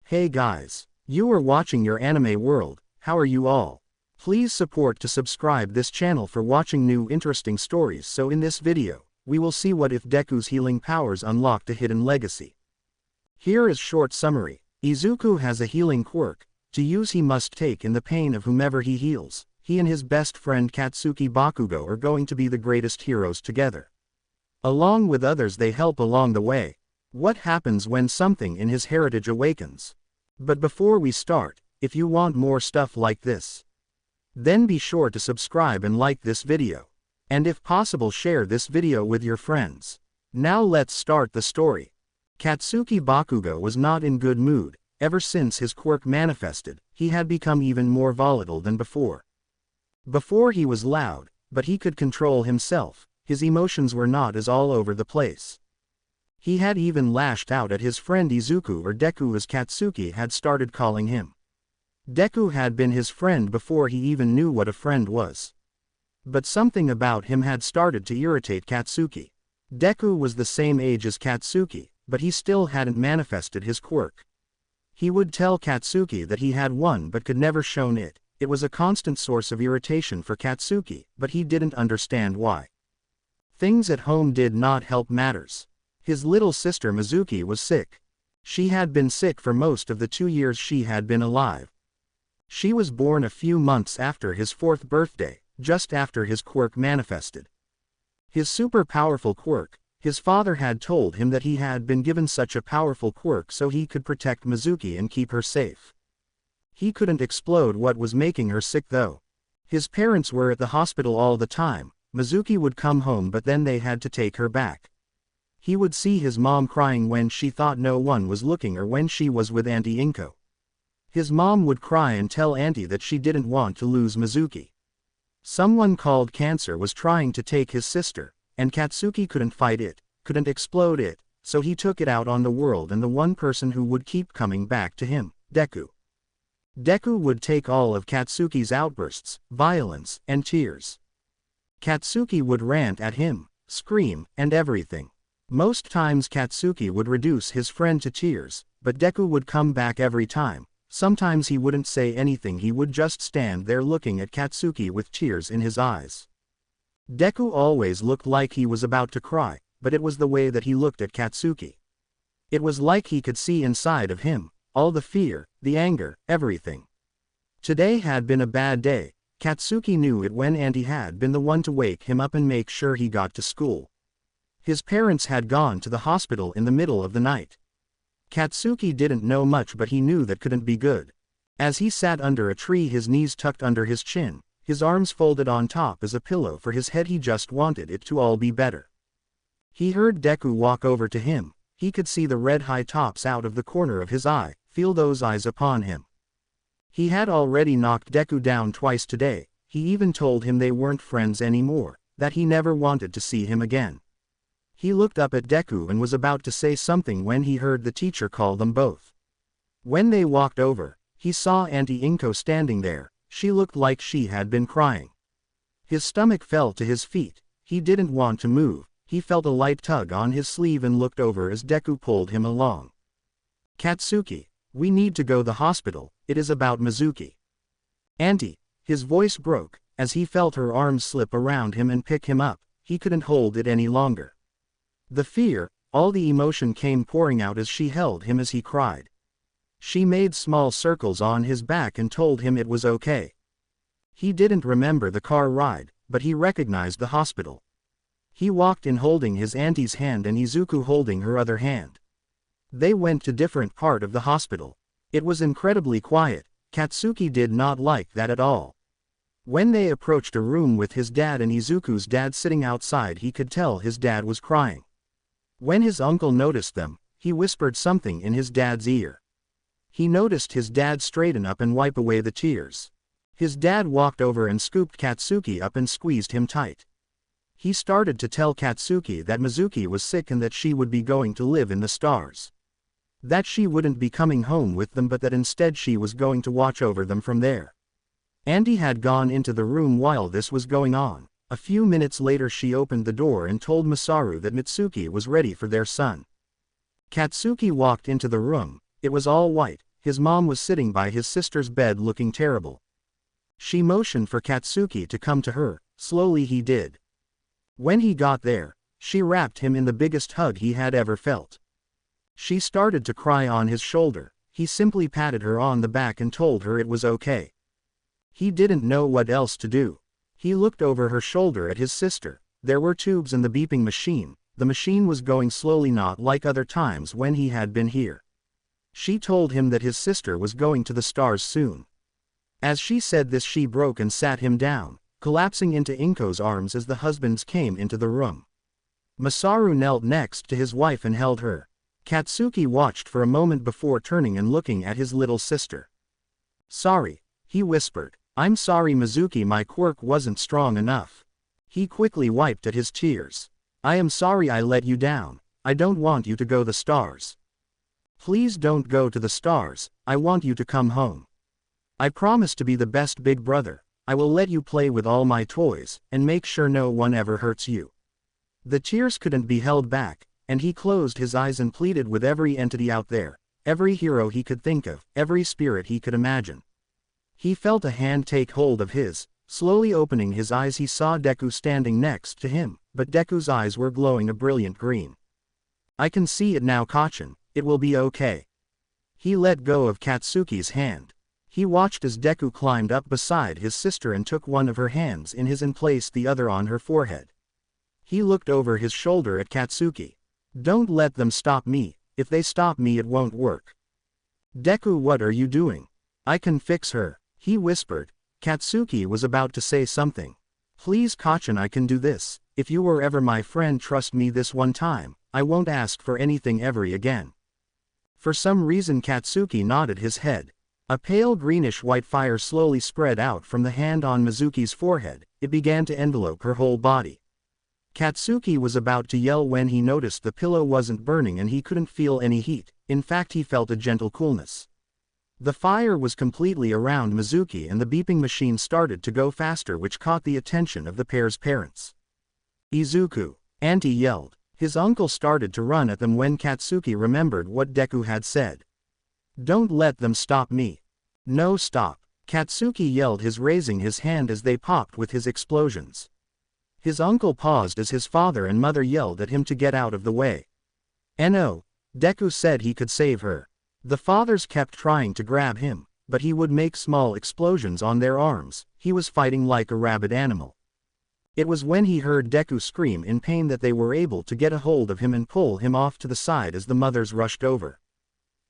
Hey guys, you are watching your anime world. How are you all? Please support to subscribe this channel for watching new interesting stories. So in this video, we will see what if Deku's healing powers unlocked a hidden legacy. Here is short summary. Izuku has a healing quirk. To use he must take in the pain of whomever he heals. He and his best friend Katsuki Bakugo are going to be the greatest heroes together. Along with others they help along the way. What happens when something in his heritage awakens? But before we start, if you want more stuff like this, then be sure to subscribe and like this video. And if possible share this video with your friends. Now let's start the story. Katsuki Bakugo was not in good mood. Ever since his quirk manifested, he had become even more volatile than before. Before he was loud, but he could control himself. His emotions were not as all over the place. He had even lashed out at his friend Izuku, or Deku as Katsuki had started calling him. Deku had been his friend before he even knew what a friend was. But something about him had started to irritate Katsuki. Deku was the same age as Katsuki, but he still hadn't manifested his quirk. He would tell Katsuki that he had one but could never shown it. It was a constant source of irritation for Katsuki, but he didn't understand why. Things at home did not help matters. His little sister Mizuki was sick. She had been sick for most of the 2 years she had been alive. She was born a few months after his 4th birthday, just after his quirk manifested. His super powerful quirk, his father had told him that he had been given such a powerful quirk so he could protect Mizuki and keep her safe. He couldn't explode what was making her sick though. His parents were at the hospital all the time. Mizuki would come home but then they had to take her back. He would see his mom crying when she thought no one was looking or when she was with Auntie Inko. His mom would cry and tell Auntie that she didn't want to lose Mizuki. Someone called cancer was trying to take his sister, and Katsuki couldn't fight it, couldn't explode it, so he took it out on the world and the one person who would keep coming back to him, Deku. Deku would take all of Katsuki's outbursts, violence, and tears. Katsuki would rant at him, scream, and everything. Most times Katsuki would reduce his friend to tears, but Deku would come back every time. Sometimes he wouldn't say anything, he would just stand there looking at Katsuki with tears in his eyes. Deku always looked like he was about to cry, but it was the way that he looked at Katsuki. It was like he could see inside of him, all the fear, the anger, everything. Today had been a bad day. Katsuki knew it when Auntie had been the one to wake him up and make sure he got to school. His parents had gone to the hospital in the middle of the night. Katsuki didn't know much but he knew that couldn't be good. As he sat under a tree, his knees tucked under his chin, his arms folded on top as a pillow for his head, he just wanted it to all be better. He heard Deku walk over to him. He could see the red high tops out of the corner of his eye, feel those eyes upon him. He had already knocked Deku down twice today. He even told him they weren't friends anymore, that he never wanted to see him again. He looked up at Deku and was about to say something when he heard the teacher call them both. When they walked over, he saw Auntie Inko standing there. She looked like she had been crying. His stomach fell to his feet. He didn't want to move. He felt a light tug on his sleeve and looked over as Deku pulled him along. Katsuki, we need to go to the hospital, it is about Mizuki. Auntie, his voice broke, as he felt her arms slip around him and pick him up. He couldn't hold it any longer. The fear, all the emotion came pouring out as she held him as he cried. She made small circles on his back and told him it was okay. He didn't remember the car ride, but he recognized the hospital. He walked in holding his auntie's hand and Izuku holding her other hand. They went to different part of the hospital. It was incredibly quiet. Katsuki did not like that at all. When they approached a room with his dad and Izuku's dad sitting outside, he could tell his dad was crying. When his uncle noticed them, he whispered something in his dad's ear. He noticed his dad straighten up and wipe away the tears. His dad walked over and scooped Katsuki up and squeezed him tight. He started to tell Katsuki that Mizuki was sick and that she would be going to live in the stars. That she wouldn't be coming home with them but that instead she was going to watch over them from there. Auntie had gone into the room while this was going on. A few minutes later she opened the door and told Masaru that Mitsuki was ready for their son. Katsuki walked into the room. It was all white. his mom was sitting by his sister's bed looking terrible. She motioned for Katsuki to come to her. Slowly he did. When he got there, she wrapped him in the biggest hug he had ever felt. She started to cry on his shoulder. He simply patted her on the back and told her it was okay. He didn't know what else to do. He looked over her shoulder at his sister. There were tubes in the beeping machine. The machine was going slowly, not like other times when he had been here. She told him that his sister was going to the stars soon. As she said this, she broke and sat him down, collapsing into Inko's arms as the husbands came into the room. Masaru knelt next to his wife and held her. Katsuki watched for a moment before turning and looking at his little sister. "Sorry," he whispered. "I'm sorry Mizuki, my quirk wasn't strong enough." He quickly wiped at his tears. "I am sorry I let you down. I don't want you to go the stars. Please don't go to the stars, I want you to come home. I promise to be the best big brother. I will let you play with all my toys, and make sure no one ever hurts you." The tears couldn't be held back, and he closed his eyes and pleaded with every entity out there, every hero he could think of, every spirit he could imagine. He felt a hand take hold of his. Slowly opening his eyes, he saw Deku standing next to him, but Deku's eyes were glowing a brilliant green. "I can see it now, Kachin, it will be okay." He let go of Katsuki's hand. He watched as Deku climbed up beside his sister and took one of her hands in his and placed the other on her forehead. He looked over his shoulder at Katsuki. "Don't let them stop me. If they stop me it won't work." "Deku, what are you doing?" "I can fix her," he whispered. Katsuki was about to say something. "Please Kachin, I can do this. If you were ever my friend, trust me this one time, I won't ask for anything ever again." For some reason Katsuki nodded his head. A pale greenish-white fire slowly spread out from the hand on Mizuki's forehead. It began to envelope her whole body. Katsuki was about to yell when he noticed the pillow wasn't burning and he couldn't feel any heat. In fact, he felt a gentle coolness. The fire was completely around Mizuki and the beeping machine started to go faster, which caught the attention of the pair's parents. "Izuku!" Auntie yelled. His uncle started to run at them when Katsuki remembered what Deku had said. "Don't let them stop me." "No, stop!" Katsuki yelled, raising his hand as they popped with his explosions. His uncle paused as his father and mother yelled at him to get out of the way. "No!" Deku said he could save her. The fathers kept trying to grab him, but he would make small explosions on their arms. He was fighting like a rabid animal. It was when he heard Deku scream in pain that they were able to get a hold of him and pull him off to the side as the mothers rushed over.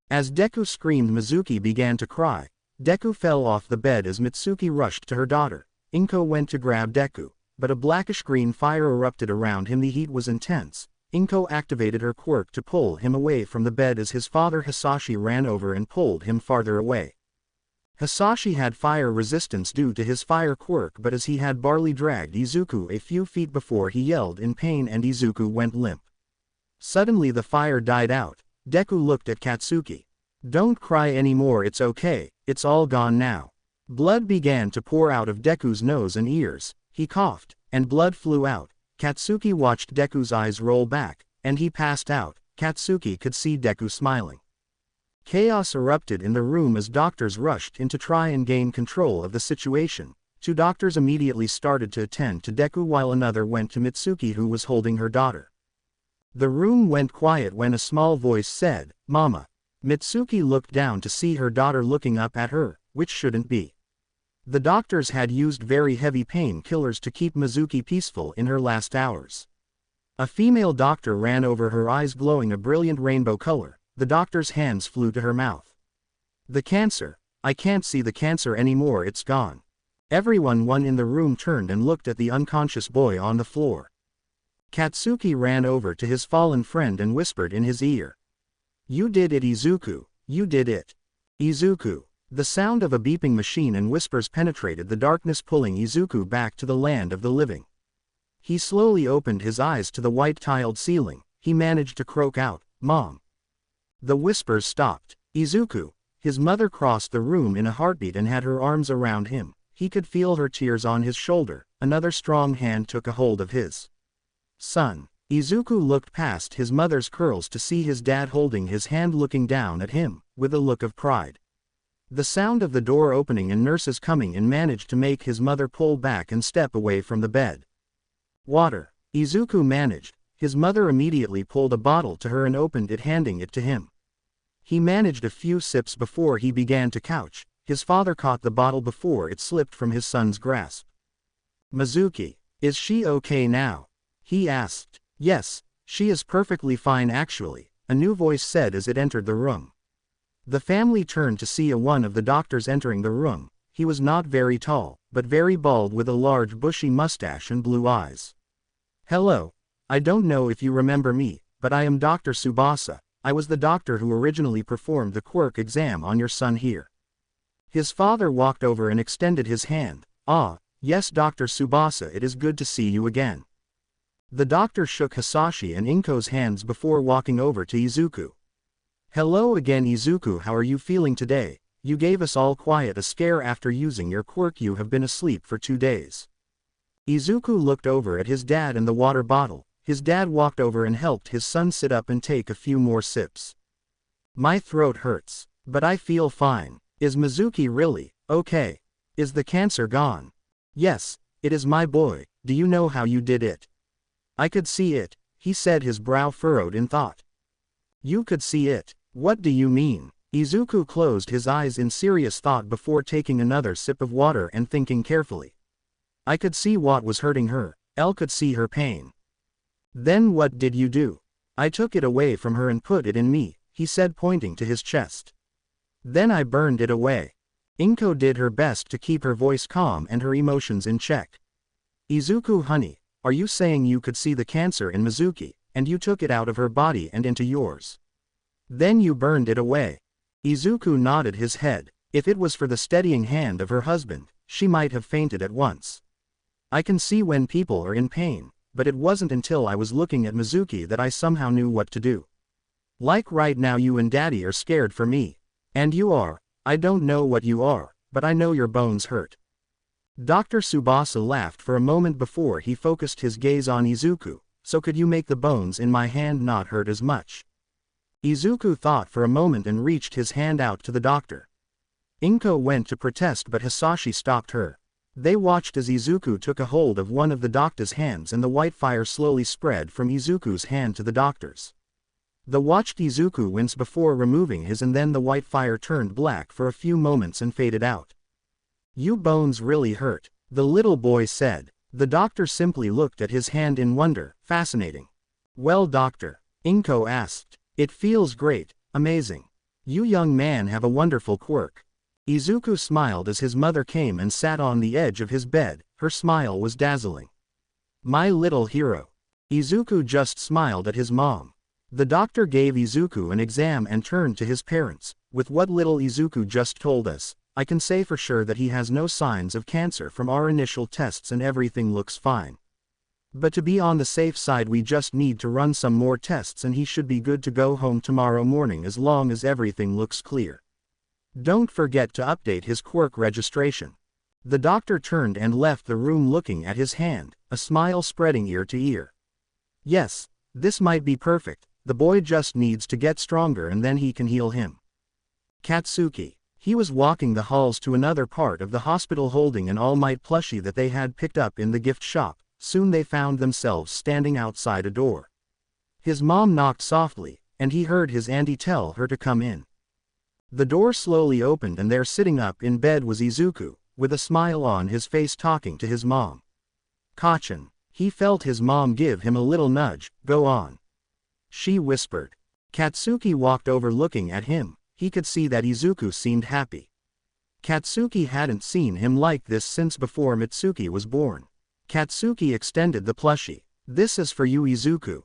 As Deku screamed, Mizuki began to cry. Deku fell off the bed as Mitsuki rushed to her daughter. Inko went to grab Deku, but a blackish-green fire erupted around him. The heat was intense. Inko activated her quirk to pull him away from the bed as his father Hisashi ran over and pulled him farther away. Hisashi had fire resistance due to his fire quirk, but as he had barely dragged Izuku a few feet before he yelled in pain and Izuku went limp. Suddenly the fire died out. Deku looked at Katsuki. "Don't cry anymore, it's okay, it's all gone now." Blood began to pour out of Deku's nose and ears. He coughed, and blood flew out. Katsuki watched Deku's eyes roll back, and he passed out. Katsuki could see Deku smiling. Chaos erupted in the room as doctors rushed in to try and gain control of the situation. 2 doctors immediately started to attend to Deku while another went to Mitsuki, who was holding her daughter. The room went quiet when a small voice said, "Mama." Mitsuki looked down to see her daughter looking up at her, which shouldn't be. The doctors had used very heavy painkillers to keep Mizuki peaceful in her last hours. A female doctor ran over, her eyes glowing a brilliant rainbow color. The doctor's hands flew to her mouth. "The cancer. I can't see the cancer anymore, it's gone." Everyone in the room turned and looked at the unconscious boy on the floor. Katsuki ran over to his fallen friend and whispered in his ear. "You did it, Izuku, you did it. Izuku." The sound of a beeping machine and whispers penetrated the darkness, pulling Izuku back to the land of the living. He slowly opened his eyes to the white-tiled ceiling. He managed to croak out, "Mom." The whispers stopped. "Izuku." His mother crossed the room in a heartbeat and had her arms around him. He could feel her tears on his shoulder. Another strong hand took a hold of his. "Son." Izuku looked past his mother's curls to see his dad holding his hand, looking down at him with a look of pride. The sound of the door opening and nurses coming in managed to make his mother pull back and step away from the bed. Water, Izuku managed. His mother immediately pulled a bottle to her and opened it, handing it to him. He managed a few sips before he began to couch. His father caught the bottle before it slipped from his son's grasp. Mizuki, is she okay now? He asked. Yes, she is perfectly fine actually, a new voice said as it entered the room. The family turned to see one of the doctors entering the room. He was not very tall, but very bald with a large bushy mustache and blue eyes. Hello. I don't know if you remember me, but I am Dr. Tsubasa. I was the doctor who originally performed the quirk exam on your son here. His father walked over and extended his hand. Ah, yes Dr. Tsubasa, it is good to see you again. The doctor shook Hisashi and Inko's hands before walking over to Izuku. Hello again Izuku, how are you feeling today? You gave us all quite a scare after using your quirk. You have been asleep for 2 days. Izuku looked over at his dad and the water bottle. His dad walked over and helped his son sit up and take a few more sips. My throat hurts, but I feel fine. Is Mizuki really okay? Is the cancer gone? Yes, it is my boy. Do you know how you did it? I could see it, he said, his brow furrowed in thought. You could see it? What do you mean? Izuku closed his eyes in serious thought before taking another sip of water and thinking carefully. I could see what was hurting her. Elle could see her pain. Then what did you do? I took it away from her and put it in me, he said, pointing to his chest. Then I burned it away. Inko did her best to keep her voice calm and her emotions in check. Izuku honey, are you saying you could see the cancer in Mizuki, and you took it out of her body and into yours? Then you burned it away. Izuku nodded his head. If it was for the steadying hand of her husband, she might have fainted at once. I can see when people are in pain, but it wasn't until I was looking at Mizuki that I somehow knew what to do. Like right now you and Daddy are scared for me. And you are. I don't know what you are, but I know your bones hurt. Dr. Tsubasa laughed for a moment before he focused his gaze on Izuku. So could you make the bones in my hand not hurt as much? Izuku thought for a moment and reached his hand out to the doctor. Inko went to protest but Hisashi stopped her. They watched as Izuku took a hold of one of the doctor's hands and the white fire slowly spread from Izuku's hand to the doctor's. They watched Izuku wince before removing his, and then the white fire turned black for a few moments and faded out. You bones really hurt, the little boy said. The doctor simply looked at his hand in wonder. Fascinating. Well doctor, Inko asked. It feels great, amazing. You young man have a wonderful quirk. Izuku smiled as his mother came and sat on the edge of his bed. Her smile was dazzling. My little hero. Izuku just smiled at his mom. The doctor gave Izuku an exam and turned to his parents. With what little Izuku just told us, I can say for sure that he has no signs of cancer from our initial tests and everything looks fine. But to be on the safe side we just need to run some more tests and he should be good to go home tomorrow morning as long as everything looks clear. Don't forget to update his quirk registration. The doctor turned and left the room looking at his hand, a smile spreading ear to ear. Yes, this might be perfect. The boy just needs to get stronger and then he can heal him. Katsuki. He was walking the halls to another part of the hospital holding an All Might plushie that they had picked up in the gift shop. Soon they found themselves standing outside a door. His mom knocked softly, and he heard his auntie tell her to come in. The door slowly opened and there sitting up in bed was Izuku, with a smile on his face talking to his mom. Kachan. He felt his mom give him a little nudge. Go on. She whispered. Katsuki walked over looking at him. He could see that Izuku seemed happy. Katsuki hadn't seen him like this since before Mitsuki was born. Katsuki extended the plushie. This is for you Izuku.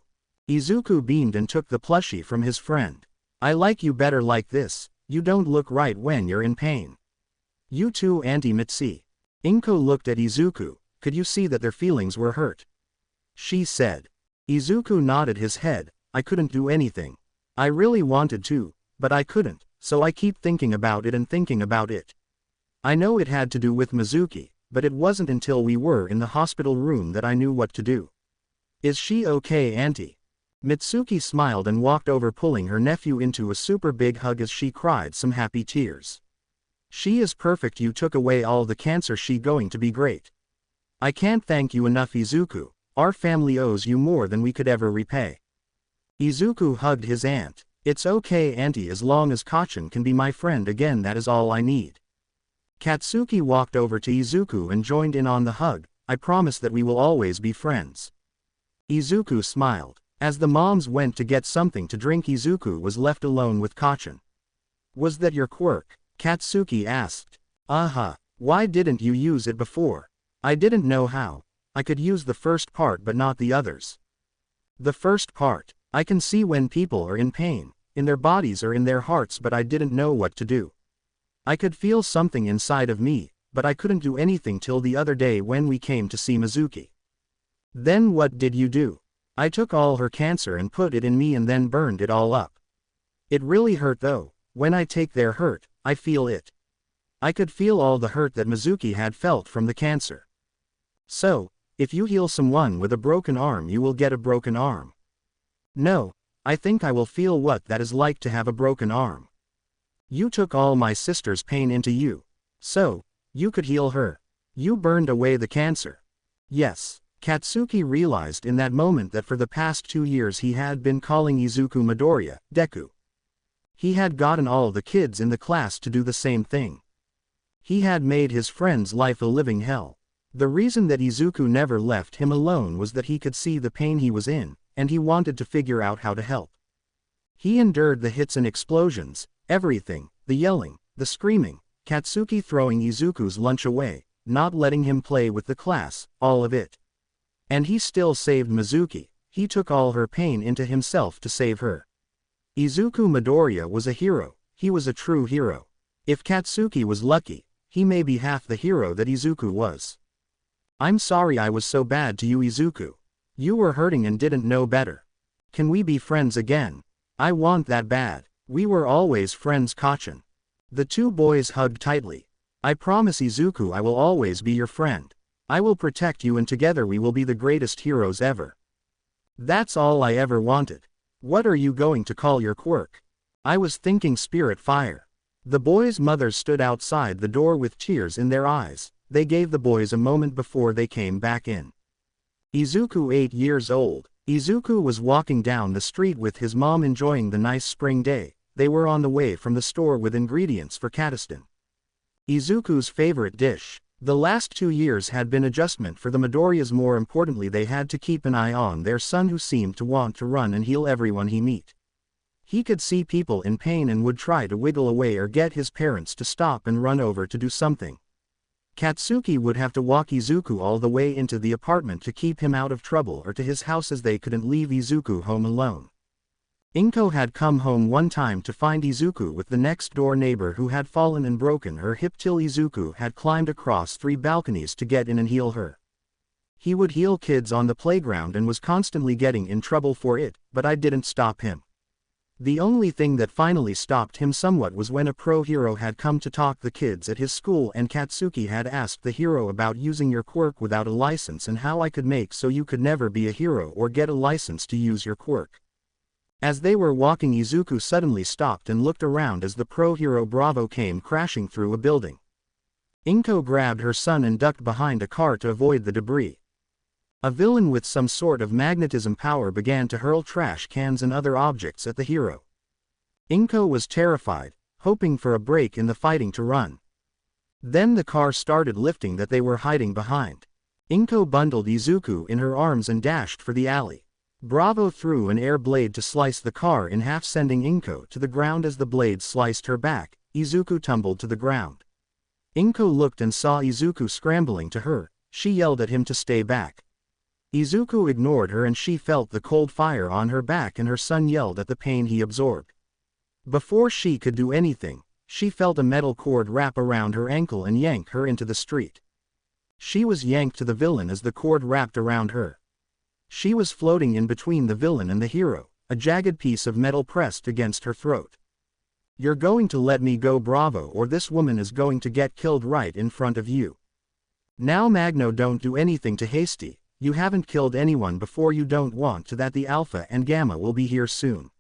Izuku beamed and took the plushie from his friend. I like you better like this. You don't look right when you're in pain. You too Auntie Mitsi. Inko looked at Izuku. Could you see that their feelings were hurt? She said. Izuku nodded his head. I couldn't do anything. I really wanted to, but I couldn't, so I keep thinking about it and thinking about it. I know it had to do with Mizuki, but it wasn't until we were in the hospital room that I knew what to do. Is she okay Auntie? Mitsuki smiled and walked over pulling her nephew into a super big hug as she cried some happy tears. She is perfect. You took away all the cancer. She going to be great. I can't thank you enough, Izuku. Our family owes you more than we could ever repay. Izuku hugged his aunt. It's okay, auntie, as long as Kacchan can be my friend again, that is all I need. Katsuki walked over to Izuku and joined in on the hug. I promise that we will always be friends. Izuku smiled. As the moms went to get something to drink, Izuku was left alone with Kacchan. Was that your quirk? Katsuki asked. Why didn't you use it before? I didn't know how. I could use the first part but not the others. The first part. I can see when people are in pain, in their bodies or in their hearts, but I didn't know what to do. I could feel something inside of me, but I couldn't do anything till the other day when we came to see Mizuki. Then what did you do? I took all her cancer and put it in me and then burned it all up. It really hurt though. When I take their hurt, I feel it. I could feel all the hurt that Mizuki had felt from the cancer. So, if you heal someone with a broken arm, you will get a broken arm. No, I think I will feel what that is like to have a broken arm. You took all my sister's pain into you. So, you could heal her. You burned away the cancer. Yes, Katsuki realized in that moment that for the past 2 years he had been calling Izuku Midoriya, Deku. He had gotten all the kids in the class to do the same thing. He had made his friend's life a living hell. The reason that Izuku never left him alone was that he could see the pain he was in, and he wanted to figure out how to help. He endured the hits and explosions, everything, the yelling, the screaming, Katsuki throwing Izuku's lunch away, not letting him play with the class, all of it. And he still saved Mizuki. He took all her pain into himself to save her. Izuku Midoriya was a hero. He was a true hero. If Katsuki was lucky, he may be half the hero that Izuku was. I'm sorry I was so bad to you, Izuku. You were hurting and didn't know better. Can we be friends again? I want that bad. We were always friends, Kacchan. The two boys hugged tightly. I promise, Izuku, I will always be your friend. I will protect you and together we will be the greatest heroes ever. That's all I ever wanted. What are you going to call your quirk? I was thinking Spirit Fire. The boys' mothers stood outside the door with tears in their eyes. They gave the boys a moment before they came back in. Izuku, 8 years old. Izuku was walking down the street with his mom enjoying the nice spring day. They were on the way from the store with ingredients for Katastan. Izuku's favorite dish. The last 2 years had been adjustment for the Midoriyas. More importantly, they had to keep an eye on their son who seemed to want to run and heal everyone he met. He could see people in pain and would try to wiggle away or get his parents to stop and run over to do something. Katsuki would have to walk Izuku all the way into the apartment to keep him out of trouble or to his house as they couldn't leave Izuku home alone. Inko had come home one time to find Izuku with the next door neighbor who had fallen and broken her hip till Izuku had climbed across 3 balconies to get in and heal her. He would heal kids on the playground and was constantly getting in trouble for it, but I didn't stop him. The only thing that finally stopped him somewhat was when a pro hero had come to talk the kids at his school and Katsuki had asked the hero about using your quirk without a license and how I could make so you could never be a hero or get a license to use your quirk. As they were walking, Izuku suddenly stopped and looked around as the pro hero Bravo came crashing through a building. Inko grabbed her son and ducked behind a car to avoid the debris. A villain with some sort of magnetism power began to hurl trash cans and other objects at the hero. Inko was terrified, hoping for a break in the fighting to run. Then the car started lifting that they were hiding behind. Inko bundled Izuku in her arms and dashed for the alley. Bravo threw an air blade to slice the car in half, sending Inko to the ground. As the blade sliced her back, Izuku tumbled to the ground. Inko looked and saw Izuku scrambling to her. She yelled at him to stay back. Izuku ignored her and she felt the cold fire on her back and her son yelled at the pain he absorbed. Before she could do anything, she felt a metal cord wrap around her ankle and yank her into the street. She was yanked to the villain as the cord wrapped around her. She was floating in between the villain and the hero, a jagged piece of metal pressed against her throat. You're going to let me go, Bravo, or this woman is going to get killed right in front of you. Now Magno, don't do anything too hasty. You haven't killed anyone before. You don't want to that. The Alpha and Gamma will be here soon.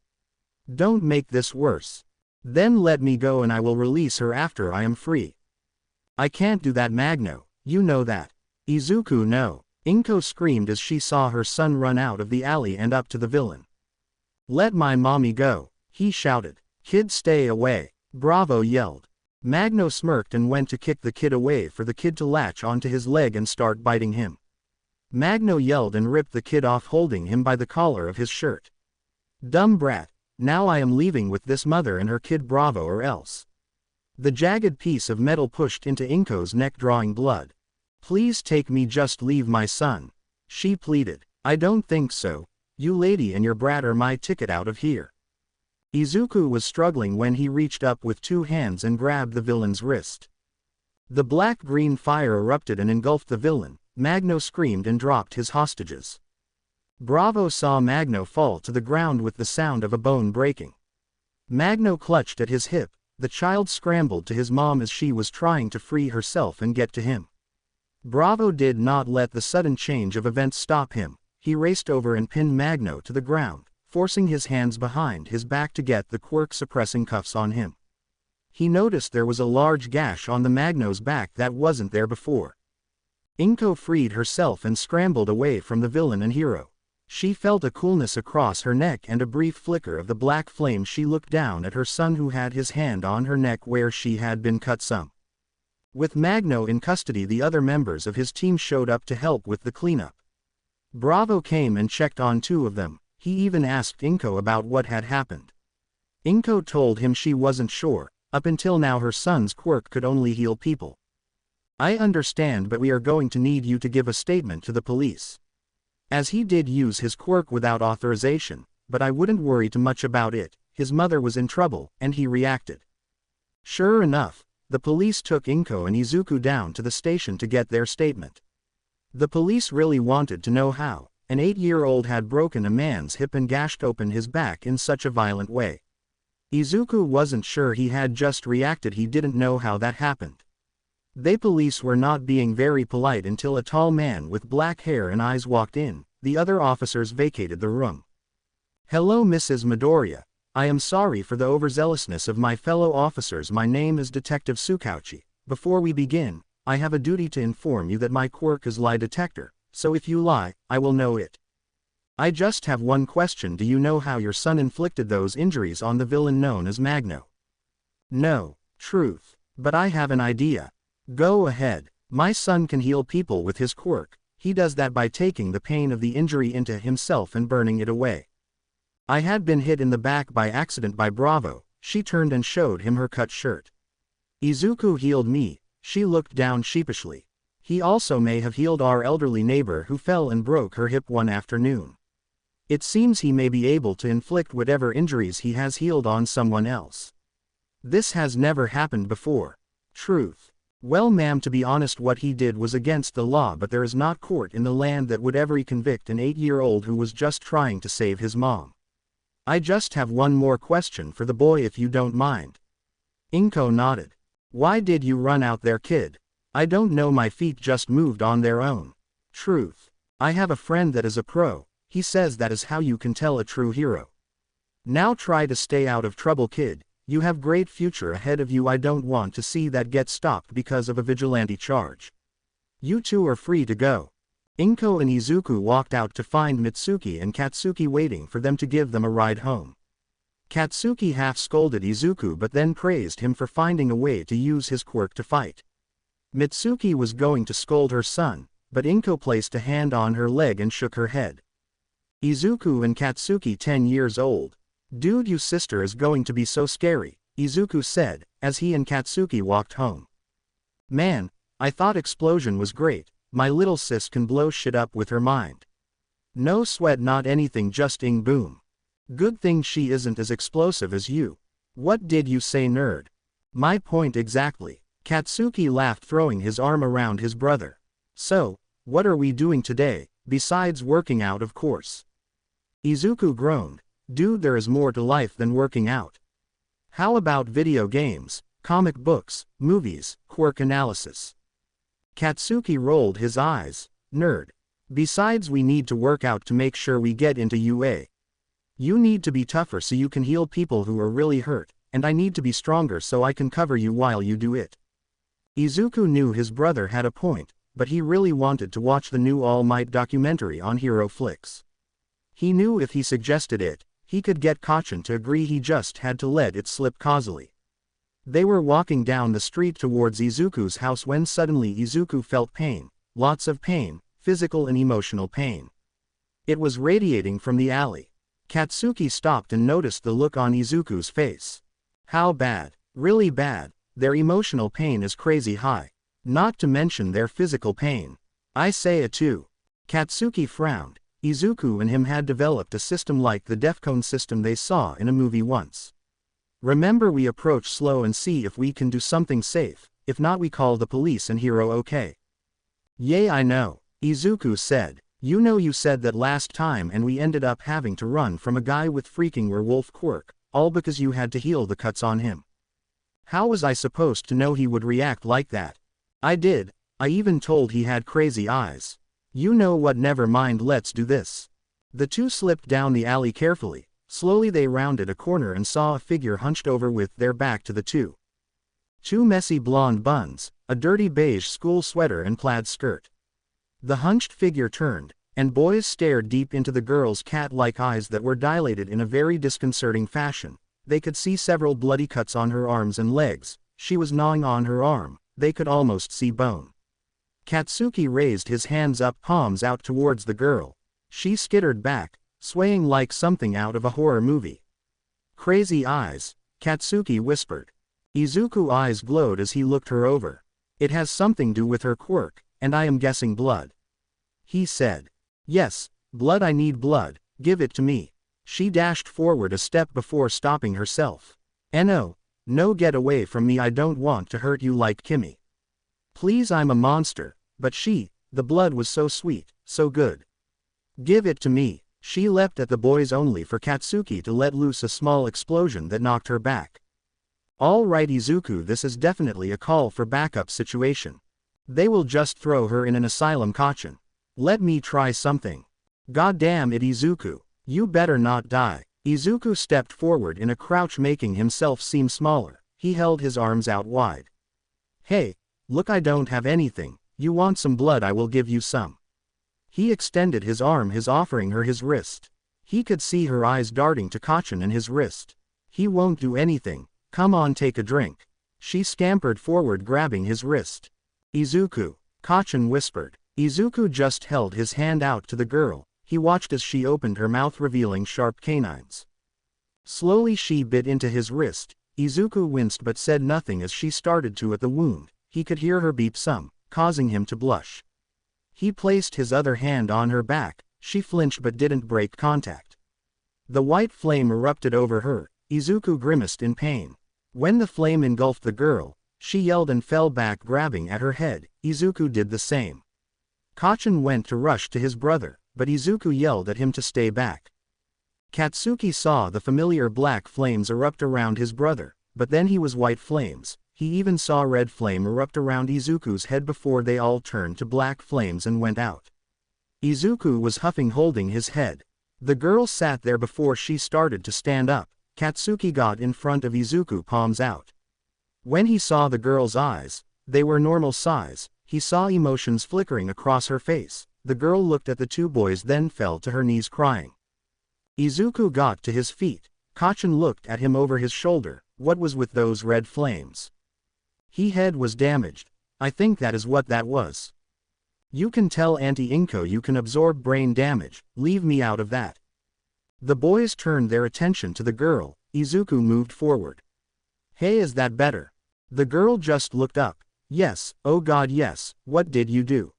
Don't make this worse. Then let me go and I will release her after I am free. I can't do that, Magno, you know that. Izuku, no. Inko screamed as she saw her son run out of the alley and up to the villain. Let my mommy go, he shouted. Kid, stay away, Bravo yelled. Magno smirked and went to kick the kid away for the kid to latch onto his leg and start biting him. Magno yelled and ripped the kid off, holding him by the collar of his shirt. Dumb brat, now I am leaving with this mother and her kid, Bravo, or else. The jagged piece of metal pushed into Inko's neck, drawing blood. Please take me, just leave my son, she pleaded. I don't think so, you lady and your brat are my ticket out of here. Izuku was struggling when he reached up with two hands and grabbed the villain's wrist. The black-green fire erupted and engulfed the villain. Magno screamed and dropped his hostages. Bravo saw Magno fall to the ground with the sound of a bone breaking. Magno clutched at his hip. The child scrambled to his mom as she was trying to free herself and get to him. Bravo did not let the sudden change of events stop him. He raced over and pinned Magno to the ground, forcing his hands behind his back to get the quirk-suppressing cuffs on him. He noticed there was a large gash on the Magno's back that wasn't there before. Inko freed herself and scrambled away from the villain and hero. She felt a coolness across her neck and a brief flicker of the black flame. She looked down at her son, who had his hand on her neck where she had been cut some. With Magno in custody, the other members of his team showed up to help with the cleanup. Bravo came and checked on two of them. He even asked Inko about what had happened. Inko told him she wasn't sure. Up until now her son's quirk could only heal people. I understand, but we are going to need you to give a statement to the police. As he did use his quirk without authorization, but I wouldn't worry too much about it. His mother was in trouble, and he reacted. Sure enough, the police took Inko and Izuku down to the station to get their statement. The police really wanted to know how an 8-year-old had broken a man's hip and gashed open his back in such a violent way. Izuku wasn't sure. He had just reacted. He didn't know how that happened. The police were not being very polite until a tall man with black hair and eyes walked in. The other officers vacated the room. Hello, Mrs. Midoriya. I am sorry for the overzealousness of my fellow officers. My name is Detective Tsukauchi. Before we begin, I have a duty to inform you that my quirk is lie detector, so if you lie, I will know it. I just have one question. Do you know how your son inflicted those injuries on the villain known as Magno? No, truth, but I have an idea. Go ahead. My son can heal people with his quirk. He does that by taking the pain of the injury into himself and burning it away. I had been hit in the back by accident by Bravo. She turned and showed him her cut shirt. Izuku healed me. She looked down sheepishly. He also may have healed our elderly neighbor who fell and broke her hip one afternoon. It seems he may be able to inflict whatever injuries he has healed on someone else. This has never happened before. Truth. Well, ma'am, to be honest, what he did was against the law, but there is not court in the land that would ever convict an 8-year-old who was just trying to save his mom. I just have one more question for the boy, if you don't mind. Inko nodded. Why did you run out there, kid? I don't know, my feet just moved on their own. Truth. I have a friend that is a pro. He says that is how you can tell a true hero. Now try to stay out of trouble, kid. You have great future ahead of you. I don't want to see that get stopped because of a vigilante charge. You two are free to go. Inko and Izuku walked out to find Mitsuki and Katsuki waiting for them to give them a ride home. Katsuki half scolded Izuku but then praised him for finding a way to use his quirk to fight. Mitsuki was going to scold her son, but Inko placed a hand on her leg and shook her head. Izuku and Katsuki, 10 years old. Dude, your sister is going to be so scary, Izuku said, as he and Katsuki walked home. Man, I thought explosion was great. My little sis can blow shit up with her mind. No sweat, not anything, just ing boom. Good thing she isn't as explosive as you. What did you say, nerd? My point exactly. Katsuki laughed, throwing his arm around his brother. So, what are we doing today, besides working out, of course? Izuku groaned. Dude, there is more to life than working out. How about video games, comic books, movies, quirk analysis? Katsuki rolled his eyes. Nerd. Besides, we need to work out to make sure we get into UA. You need to be tougher so you can heal people who are really hurt. and I need to be stronger so I can cover you while you do it. Izuku knew his brother had a point, but he really wanted to watch the new All Might documentary on Hero Flix. He knew if he suggested it, he could get Kacchan to agree, he just had to let it slip causally. They were walking down the street towards Izuku's house when suddenly Izuku felt pain, lots of pain, physical and emotional pain. It was radiating from the alley. Katsuki stopped and noticed the look on Izuku's face. How bad? Really bad. Their emotional pain is crazy high. Not to mention their physical pain. I say it too. Katsuki frowned. Izuku and him had developed a system like the Defcon system they saw in a movie once. Remember, we approach slow and see if we can do something safe, if not we call the police and Hero, okay? Yay, I know, Izuku said. You know, you said that last time and we ended up having to run from a guy with freaking werewolf quirk, all because you had to heal the cuts on him. How was I supposed to know he would react like that? I did, I even told he had crazy eyes. You know what, never mind, let's do this. The two slipped down the alley carefully. Slowly they rounded a corner and saw a figure hunched over with their back to the two. Two messy blonde buns, a dirty beige school sweater and plaid skirt. The hunched figure turned, and boys stared deep into the girl's cat-like eyes that were dilated in a very disconcerting fashion. They could see several bloody cuts on her arms and legs. She was gnawing on her arm. They could almost see bone. Katsuki raised his hands up, palms out towards the girl. She skittered back, swaying like something out of a horror movie. Crazy eyes, Katsuki whispered. Izuku's eyes glowed as he looked her over. It has something to do with her quirk, and I am guessing blood. He said. Yes, blood, I need blood, give it to me. She dashed forward a step before stopping herself. No, get away from me, I don't want to hurt you like Kimmy. Please, I'm a monster, but the blood was so sweet, so good. Give it to me. She leapt at the boys only for Katsuki to let loose a small explosion that knocked her back. All right, Izuku, this is definitely a call for backup situation. They will just throw her in an asylum, Kacchan. Let me try something. God damn it, Izuku. You better not die. Izuku stepped forward in a crouch, making himself seem smaller. He held his arms out wide. Hey, look, I don't have anything. You want some blood? I will give you some. He extended his arm, offering her his wrist. He could see her eyes darting to Kacchan and his wrist. He won't do anything. Come on, take a drink. She scampered forward, grabbing his wrist. Izuku, Kacchan whispered. Izuku just held his hand out to the girl. He watched as she opened her mouth, revealing sharp canines. Slowly she bit into his wrist. Izuku winced but said nothing as she started to at the wound. He could hear her beep some, causing him to blush. He placed his other hand on her back. She flinched but didn't break contact. The white flame erupted over her. Izuku grimaced in pain. When the flame engulfed the girl, she yelled and fell back, grabbing at her head. Izuku did the same. Kacchan went to rush to his brother, but Izuku yelled at him to stay back. Katsuki saw the familiar black flames erupt around his brother, but then he was white flames. He even saw red flame erupt around Izuku's head before they all turned to black flames and went out. Izuku was huffing, holding his head. The girl sat there before she started to stand up. Katsuki got in front of Izuku, palms out. When he saw the girl's eyes, they were normal size. He saw emotions flickering across her face. The girl looked at the two boys, then fell to her knees crying. Izuku got to his feet. Kacchan looked at him over his shoulder. What was with those red flames? His head was damaged. I think that is what that was. You can tell Auntie Inko you can absorb brain damage. Leave me out of that. The boys turned their attention to the girl. Izuku moved forward. Hey, is that better? The girl just looked up. Yes, oh God, yes. What did you do?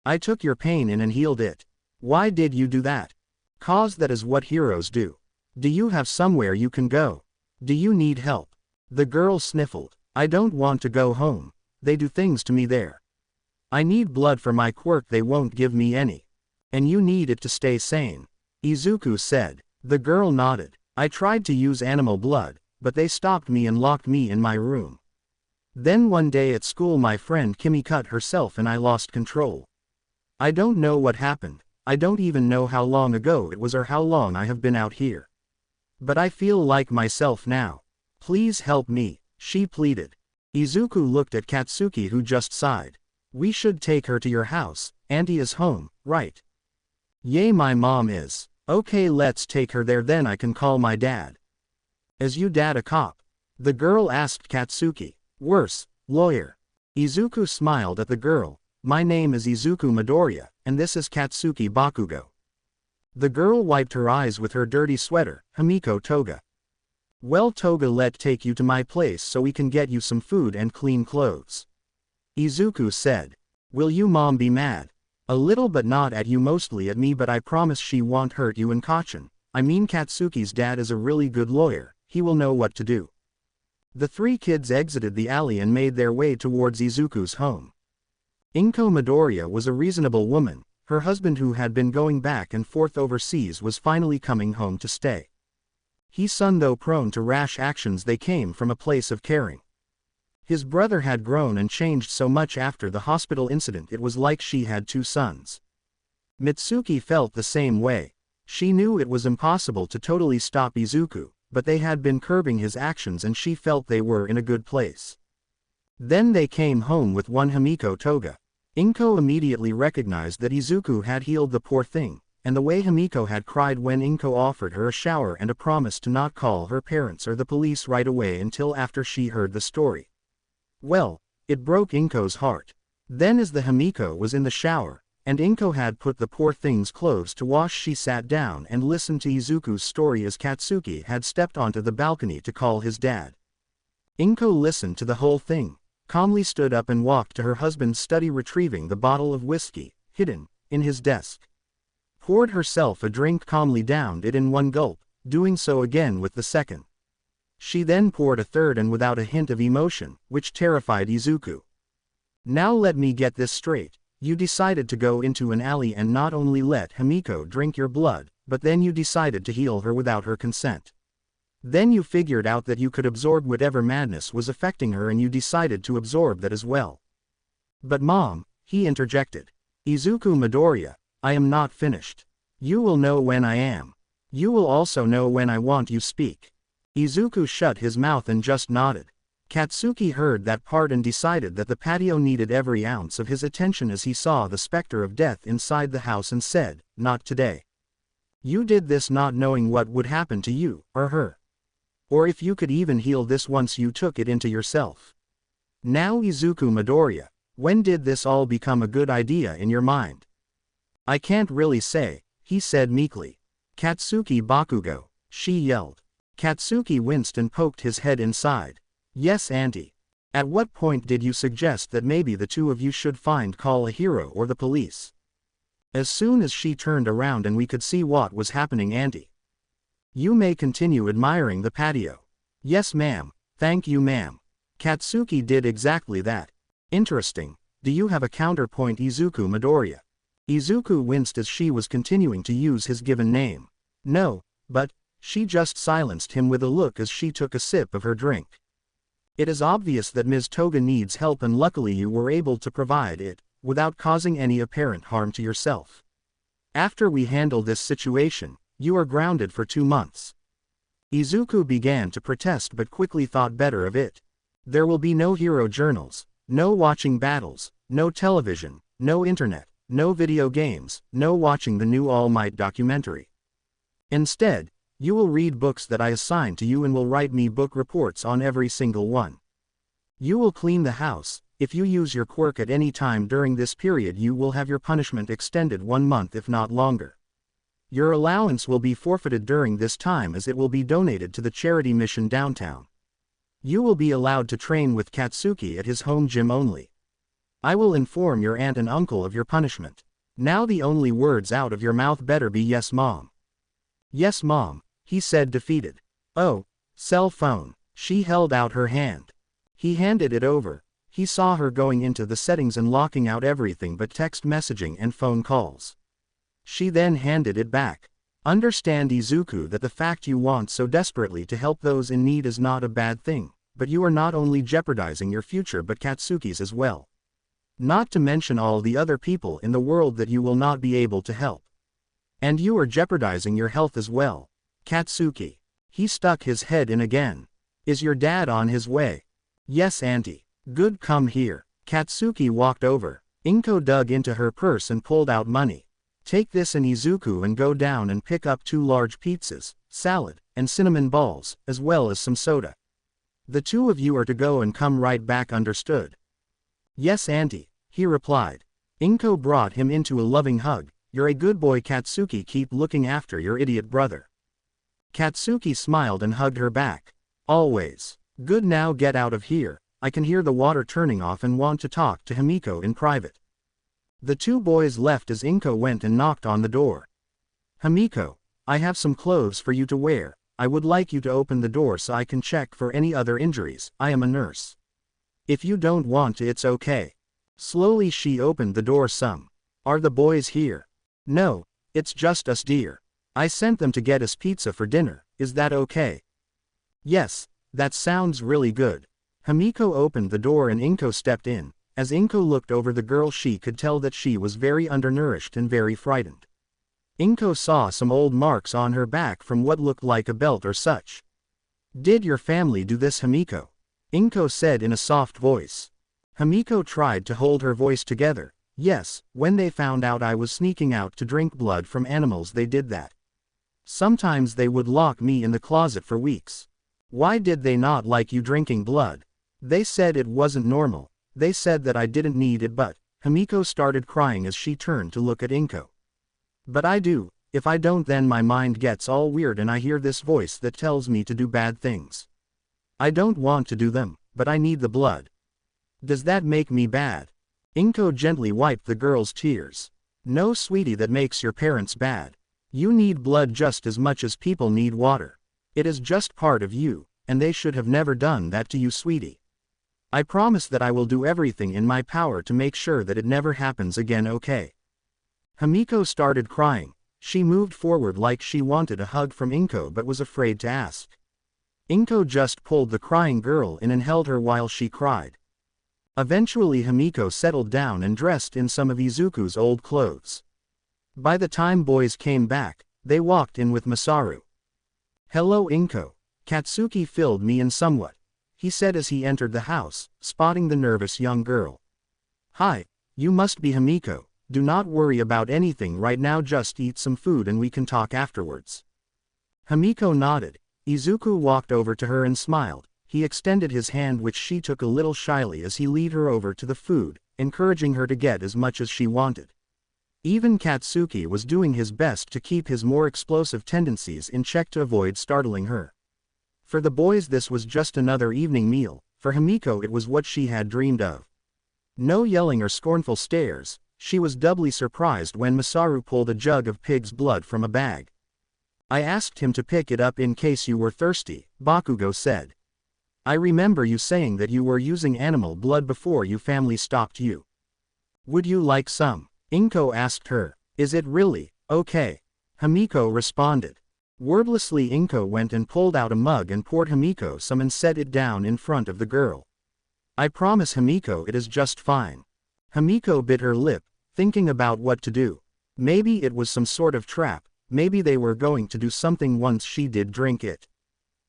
I took your pain in and healed it. Why did you do that? 'Cause that is what heroes do. Do you have somewhere you can go? Do you need help? The girl sniffled. I don't want to go home. They do things to me there. I need blood for my quirk, they won't give me any. And you need it to stay sane. Izuku said. The girl nodded. I tried to use animal blood, but they stopped me and locked me in my room. Then one day at school my friend Kimmy cut herself and I lost control. I don't know what happened. I don't even know how long ago it was or how long I have been out here. But I feel like myself now. Please help me, she pleaded. Izuku looked at Katsuki, who just sighed. We should take her to your house, Auntie is home, right? Yay, my mom is. Okay, let's take her there, then I can call my dad. Is you dad a cop? The girl asked Katsuki. Worse, lawyer. Izuku smiled at the girl. My name is Izuku Midoriya, and this is Katsuki Bakugo. The girl wiped her eyes with her dirty sweater, Himiko Toga. Well, Toga, let take you to my place so we can get you some food and clean clothes. Izuku said. Will you mom be mad? A little, but not at you, mostly at me, but I promise she won't hurt you and Kachin. I mean, Katsuki's dad is a really good lawyer, he will know what to do. The three kids exited the alley and made their way towards Izuku's home. Inko Midoriya was a reasonable woman. Her husband, who had been going back and forth overseas, was finally coming home to stay. His son, though prone to rash actions, they came from a place of caring. His brother had grown and changed so much after the hospital incident, it was like she had two sons. Mitsuki felt the same way. She knew it was impossible to totally stop Izuku, but they had been curbing his actions and she felt they were in a good place. Then they came home with one Himiko Toga. Inko immediately recognized that Izuku had healed the poor thing, and the way Himiko had cried when Inko offered her a shower and a promise to not call her parents or the police right away until after she heard the story. Well, it broke Inko's heart. Then, as the Himiko was in the shower, and Inko had put the poor thing's clothes to wash, she sat down and listened to Izuku's story as Katsuki had stepped onto the balcony to call his dad. Inko listened to the whole thing, calmly stood up and walked to her husband's study, retrieving the bottle of whiskey, hidden in his desk. Poured herself a drink, calmly downed it in one gulp, doing so again with the second. She then poured a third, and without a hint of emotion, which terrified Izuku. Now let me get this straight. You decided to go into an alley and not only let Himiko drink your blood, but then you decided to heal her without her consent. Then you figured out that you could absorb whatever madness was affecting her and you decided to absorb that as well. But mom, he interjected. Izuku Midoriya, I am not finished. You will know when I am. You will also know when I want you speak. Izuku shut his mouth and just nodded. Katsuki heard that part and decided that the patio needed every ounce of his attention as he saw the specter of death inside the house and said, not today. You did this not knowing what would happen to you, or her. Or if you could even heal this once you took it into yourself. Now Izuku Midoriya, when did this all become a good idea in your mind? I can't really say, he said meekly. Katsuki Bakugo, she yelled. Katsuki winced and poked his head inside. Yes, auntie. At what point did you suggest that maybe the two of you should call a hero or the police? As soon as she turned around and we could see what was happening, auntie. You may continue admiring the patio. Yes, ma'am. Thank you, ma'am. Katsuki did exactly that. Interesting. Do you have a counterpoint, Izuku Midoriya? Izuku winced as she was continuing to use his given name. No, but, she just silenced him with a look as she took a sip of her drink. It is obvious that Ms. Toga needs help, and luckily you were able to provide it, without causing any apparent harm to yourself. After we handle this situation, you are grounded for 2 months. Izuku began to protest but quickly thought better of it. There will be no hero journals, no watching battles, no television, no internet, no video games, no watching the new All Might documentary. Instead, you will read books that I assign to you and will write me book reports on every single one. You will clean the house. If you use your quirk at any time during this period, you will have your punishment extended 1 month if not longer. Your allowance will be forfeited during this time as it will be donated to the charity mission downtown. You will be allowed to train with Katsuki at his home gym only. I will inform your aunt and uncle of your punishment. Now the only words out of your mouth better be yes, mom. Yes, mom, he said, defeated. Oh, cell phone. She held out her hand. He handed it over. He saw her going into the settings and locking out everything but text messaging and phone calls. She then handed it back. Understand, Izuku, that the fact you want so desperately to help those in need is not a bad thing, but you are not only jeopardizing your future but Katsuki's as well. Not to mention all the other people in the world that you will not be able to help. And you are jeopardizing your health as well. Katsuki. He stuck his head in again. Is your dad on his way? Yes, auntie. Good, come here. Katsuki walked over. Inko dug into her purse and pulled out money. Take this and Izuku and go down and pick up 2 large pizzas, salad, and cinnamon balls, as well as some soda. The 2 of you are to go and come right back, understood? Yes, auntie, he replied. Inko brought him into a loving hug. You're a good boy, Katsuki, keep looking after your idiot brother. Katsuki smiled and hugged her back. Always. Good, now get out of here. I can hear the water turning off and want to talk to Himiko in private. The 2 boys left as Inko went and knocked on the door. Himiko, I have some clothes for you to wear. I would like you to open the door so I can check for any other injuries. I am a nurse. If you don't want to, it's okay. Slowly she opened the door some. Are the boys here? No, it's just us, dear. I sent them to get us pizza for dinner. Is that okay? Yes, that sounds really good. Himiko opened the door and Inko stepped in. As Inko looked over the girl, she could tell that she was very undernourished and very frightened. Inko saw some old marks on her back from what looked like a belt or such. Did your family do this, Himiko? Inko said in a soft voice. Himiko tried to hold her voice together. Yes, when they found out I was sneaking out to drink blood from animals, they did that. Sometimes they would lock me in the closet for weeks. Why did they not like you drinking blood? They said it wasn't normal. They said that I didn't need it, but Himiko started crying as she turned to look at Inko. But I do. If I don't, then my mind gets all weird and I hear this voice that tells me to do bad things. I don't want to do them, but I need the blood. Does that make me bad? Inko gently wiped the girl's tears. No, sweetie, that makes your parents bad. You need blood just as much as people need water. It is just part of you, and they should have never done that to you, sweetie. I promise that I will do everything in my power to make sure that it never happens again, okay? Himiko started crying. She moved forward like she wanted a hug from Inko but was afraid to ask. Inko just pulled the crying girl in and held her while she cried. Eventually Himiko settled down and dressed in some of Izuku's old clothes. By the time boys came back, they walked in with Masaru. Hello, Inko. Katsuki filled me in somewhat, he said as he entered the house, spotting the nervous young girl. Hi, you must be Himiko. Do not worry about anything right now, just eat some food and we can talk afterwards. Himiko nodded. Izuku walked over to her and smiled. He extended his hand, which she took a little shyly as he led her over to the food, encouraging her to get as much as she wanted. Even Katsuki was doing his best to keep his more explosive tendencies in check to avoid startling her. For the boys this was just another evening meal. For Himiko it was what she had dreamed of. No yelling or scornful stares. She was doubly surprised when Masaru pulled a jug of pig's blood from a bag. I asked him to pick it up in case you were thirsty, Bakugo said. I remember you saying that you were using animal blood before your family stopped you. Would you like some? Inko asked her. Is it really okay? Himiko responded. Wordlessly Inko went and pulled out a mug and poured Himiko some and set it down in front of the girl. I promise, Himiko, it is just fine. Himiko bit her lip, thinking about what to do. Maybe it was some sort of trap, maybe they were going to do something once she did drink it.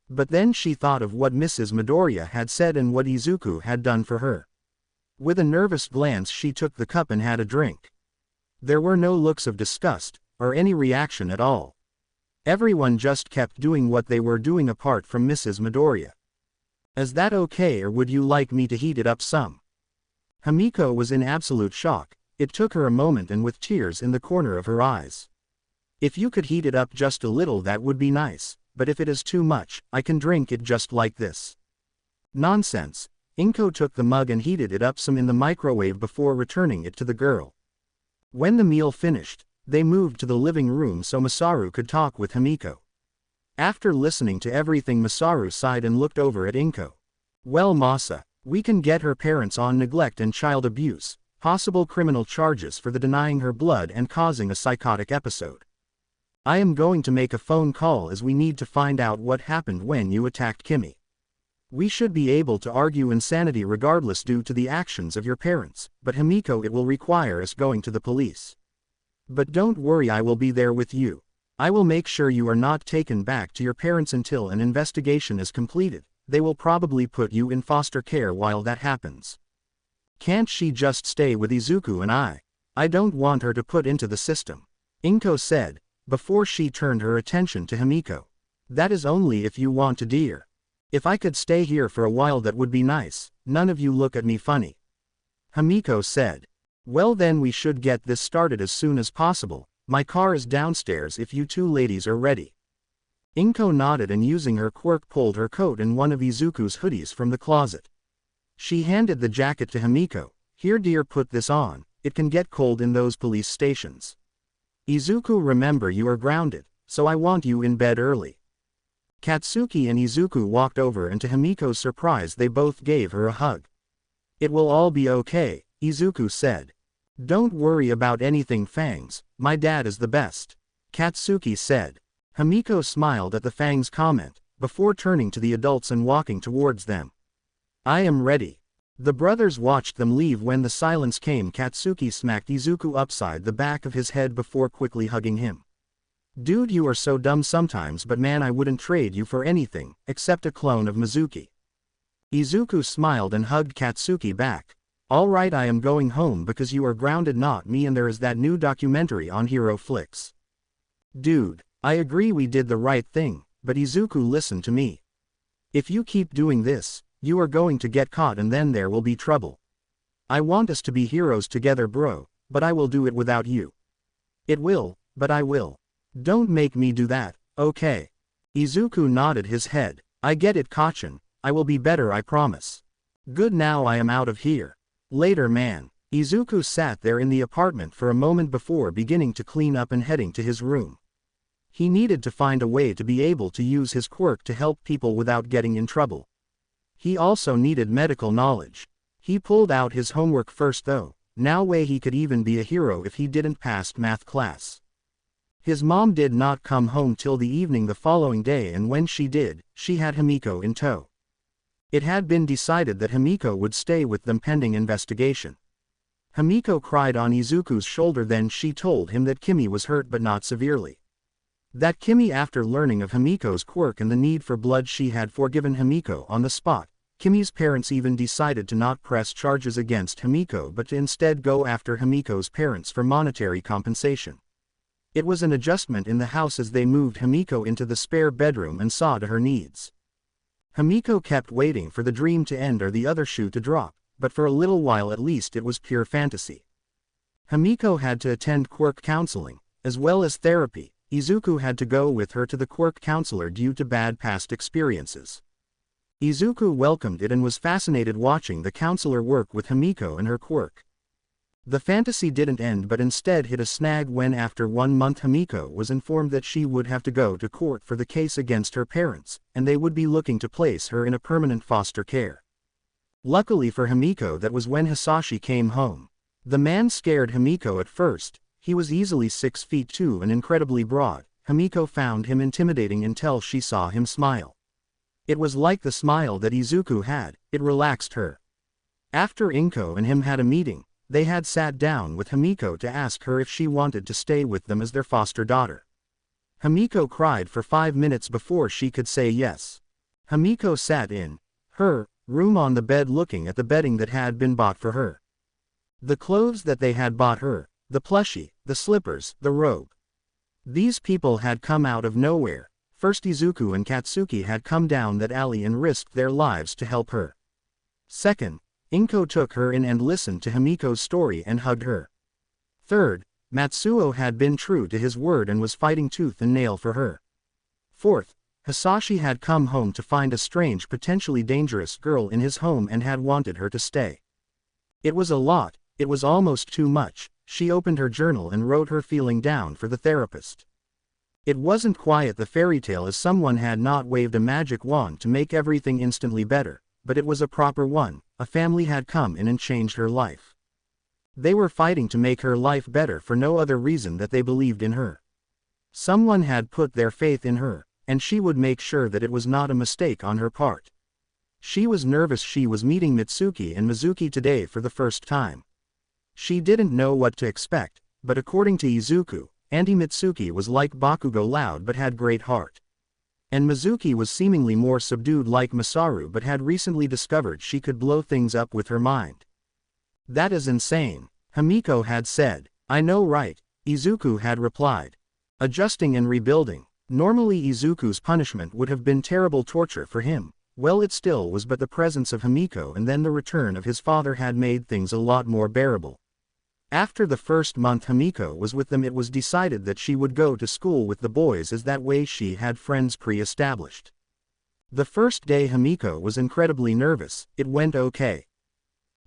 But then she thought of what Mrs. Midoriya had said and what Izuku had done for her. With a nervous glance she took the cup and had a drink. There were no looks of disgust, or any reaction at all. Everyone just kept doing what they were doing apart from Mrs. Midoriya. Is that okay, or would you like me to heat it up some? Himiko was in absolute shock. It took her a moment and with tears in the corner of her eyes. If you could heat it up just a little, that would be nice, but if it is too much, I can drink it just like this. Nonsense. Inko took the mug and heated it up some in the microwave before returning it to the girl. When the meal finished, they moved to the living room so Masaru could talk with Himiko. After listening to everything, Masaru sighed and looked over at Inko. Well, Masa, we can get her parents on neglect and child abuse, possible criminal charges for the denying her blood and causing a psychotic episode. I am going to make a phone call as we need to find out what happened when you attacked Kimi. We should be able to argue insanity regardless due to the actions of your parents, but Himiko, it will require us going to the police. But don't worry, I will be there with you. I will make sure you are not taken back to your parents until an investigation is completed, they will probably put you in foster care while that happens. Can't she just stay with Izuku and I? I don't want her to put into the system," Inko said, before she turned her attention to Himiko. "That is only if you want to, dear. If I could stay here for a while that would be nice, none of you look at me funny," Himiko said. "Well then we should get this started as soon as possible. My car is downstairs if you two ladies are ready." Inko nodded and using her quirk pulled her coat and one of Izuku's hoodies from the closet. She handed the jacket to Himiko. "Here dear, put this on, it can get cold in those police stations. Izuku, remember you are grounded, so I want you in bed early." Katsuki and Izuku walked over and to Himiko's surprise they both gave her a hug. "It will all be okay," Izuku said. "Don't worry about anything Fangs, my dad is the best," Katsuki said. Himiko smiled at the Fangs comment, before turning to the adults and walking towards them. "I am ready." The brothers watched them leave. When the silence came, Katsuki smacked Izuku upside the back of his head before quickly hugging him. "Dude, you are so dumb sometimes, but man, I wouldn't trade you for anything, except a clone of Mizuki." Izuku smiled and hugged Katsuki back. "Alright, I am going home because you are grounded, not me, and there is that new documentary on Hero Flix." "Dude, I agree we did the right thing, but Izuku, listen to me. If you keep doing this, you are going to get caught and then there will be trouble. I want us to be heroes together bro, but I will do it without you." "It will, but I will. Don't make me do that, okay?" Izuku nodded his head. "I get it Kachin, I will be better, I promise. Good, now I am out of here. Later man." Izuku sat there in the apartment for a moment before beginning to clean up and heading to his room. He needed to find a way to be able to use his quirk to help people without getting in trouble. He also needed medical knowledge. He pulled out his homework first though, no way he could even be a hero if he didn't pass math class. His mom did not come home till the evening the following day, and when she did, she had Himiko in tow. It had been decided that Himiko would stay with them pending investigation. Himiko cried on Izuku's shoulder, then she told him that Kimi was hurt but not severely. That Kimi, after learning of Himiko's quirk and the need for blood, she had forgiven Himiko on the spot. Kimi's parents even decided to not press charges against Himiko but to instead go after Himiko's parents for monetary compensation. It was an adjustment in the house as they moved Himiko into the spare bedroom and saw to her needs. Himiko kept waiting for the dream to end or the other shoe to drop, but for a little while at least it was pure fantasy. Himiko had to attend quirk counseling, as well as therapy. Izuku had to go with her to the quirk counselor due to bad past experiences. Izuku welcomed it and was fascinated watching the counselor work with Himiko and her quirk. The fantasy didn't end but instead hit a snag when after 1 month Himiko was informed that she would have to go to court for the case against her parents, and they would be looking to place her in a permanent foster care. Luckily for Himiko, that was when Hisashi came home. The man scared Himiko at first. He was easily 6 feet 2 and incredibly broad. Himiko found him intimidating until she saw him smile. It was like the smile that Izuku had, it relaxed her. After Inko and him had a meeting, they had sat down with Himiko to ask her if she wanted to stay with them as their foster daughter. Himiko cried for 5 minutes before she could say yes. Himiko sat in her room on the bed looking at the bedding that had been bought for her. The clothes that they had bought her, the plushie, the slippers, the robe. These people had come out of nowhere. First Izuku and Katsuki had come down that alley and risked their lives to help her. Second, Inko took her in and listened to Himiko's story and hugged her. Third, Matsuo had been true to his word and was fighting tooth and nail for her. Fourth, Hisashi had come home to find a strange, potentially dangerous girl in his home and had wanted her to stay. It was a lot, it was almost too much. She opened her journal and wrote her feeling down for the therapist. It wasn't quite the fairy tale as someone had not waved a magic wand to make everything instantly better, but it was a proper one. A family had come in and changed her life. They were fighting to make her life better for no other reason that they believed in her. Someone had put their faith in her, and she would make sure that it was not a mistake on her part. She was nervous. She was meeting Mitsuki and Mizuki today for the first time. She didn't know what to expect, but according to Izuku, Auntie Mitsuki was like Bakugo, loud but had great heart. And Mizuki was seemingly more subdued like Masaru but had recently discovered she could blow things up with her mind. That is insane, Himiko had said. I know, right, Izuku had replied. Adjusting and rebuilding. Normally Izuku's punishment would have been terrible torture for him. Well, it still was, but the presence of Himiko and then the return of his father had made things a lot more bearable. After the first month Himiko was with them, it was decided that she would go to school with the boys, as that way she had friends pre-established. The first day Himiko was incredibly nervous. It went okay.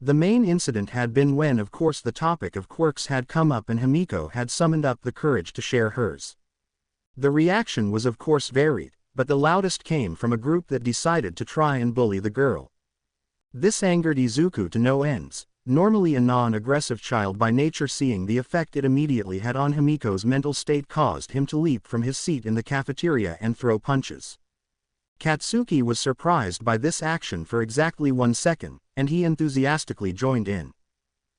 The main incident had been when, of course, the topic of quirks had come up and Himiko had summoned up the courage to share hers. The reaction was of course varied, but the loudest came from a group that decided to try and bully the girl. This angered Izuku to no ends, normally a non-aggressive child by nature. Seeing the effect it immediately had on Himiko's mental state caused him to leap from his seat in the cafeteria and throw punches. Katsuki was surprised by this action for exactly 1 second, and he enthusiastically joined in.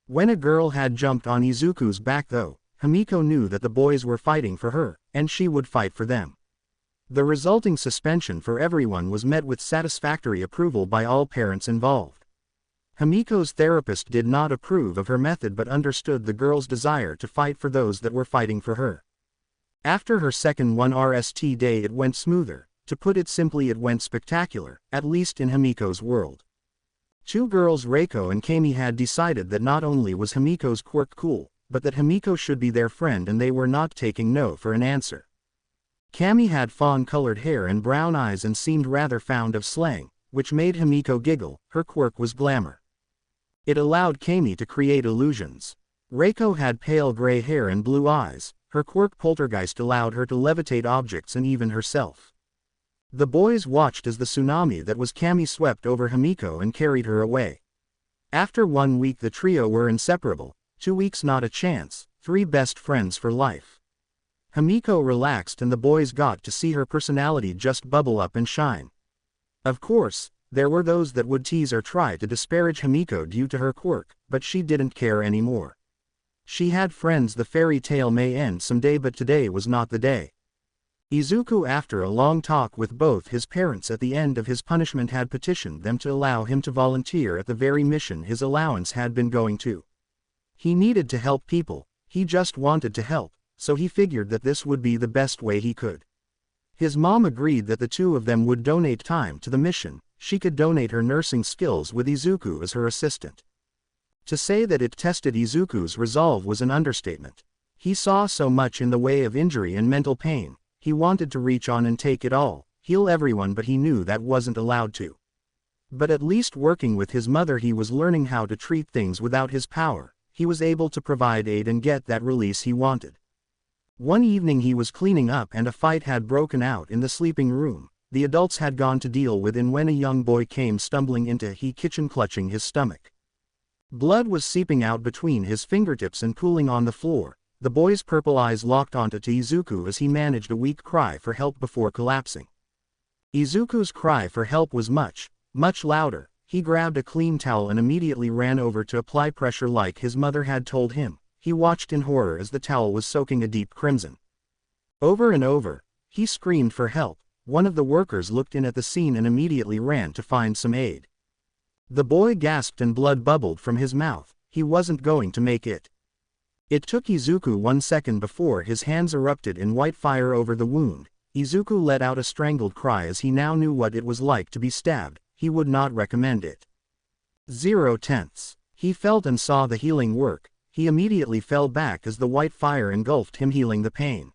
When a girl had jumped on Izuku's back though, Himiko knew that the boys were fighting for her, and she would fight for them. The resulting suspension for everyone was met with satisfactory approval by all parents involved. Himiko's therapist did not approve of her method but understood the girl's desire to fight for those that were fighting for her. After her second 1RST day it went smoother. To put it simply, it went spectacular, at least in Himiko's world. Two girls, Reiko and Kami, had decided that not only was Himiko's quirk cool, but that Himiko should be their friend, and they were not taking no for an answer. Kami had fawn-colored hair and brown eyes and seemed rather fond of slang, which made Himiko giggle. Her quirk was glamour. It allowed Kami to create illusions. Reiko had pale gray hair and blue eyes. Her quirk poltergeist allowed her to levitate objects and even herself. The boys watched as the tsunami that was Kami swept over Himiko and carried her away. After 1 week the trio were inseparable. 2 weeks not a chance, 3 best friends for life. Himiko relaxed and the boys got to see her personality just bubble up and shine. Of course, there were those that would tease or try to disparage Himiko due to her quirk, but she didn't care anymore. She had friends. The fairy tale may end someday, but today was not the day. Izuku, after a long talk with both his parents at the end of his punishment, had petitioned them to allow him to volunteer at the very mission his allowance had been going to. He needed to help people, he just wanted to help, so he figured that this would be the best way he could. His mom agreed that the two of them would donate time to the mission. She could donate her nursing skills with Izuku as her assistant. To say that it tested Izuku's resolve was an understatement. He saw so much in the way of injury and mental pain. He wanted to reach on and take it all, heal everyone, but he knew that wasn't allowed to. But at least working with his mother he was learning how to treat things without his power. He was able to provide aid and get that release he wanted. One evening he was cleaning up and a fight had broken out in the sleeping room. The adults had gone to deal with it when a young boy came stumbling into the kitchen clutching his stomach. Blood was seeping out between his fingertips and pooling on the floor. The boy's purple eyes locked onto Izuku as he managed a weak cry for help before collapsing. Izuku's cry for help was much, much louder. He grabbed a clean towel and immediately ran over to apply pressure like his mother had told him. He watched in horror as the towel was soaking a deep crimson. Over and over, he screamed for help. One of the workers looked in at the scene and immediately ran to find some aid. The boy gasped and blood bubbled from his mouth. He wasn't going to make it. It took Izuku 1 second before his hands erupted in white fire over the wound. Izuku let out a strangled cry as he now knew what it was like to be stabbed. He would not recommend it. 0 tenths. He felt and saw the healing work. He immediately fell back as the white fire engulfed him, healing the pain.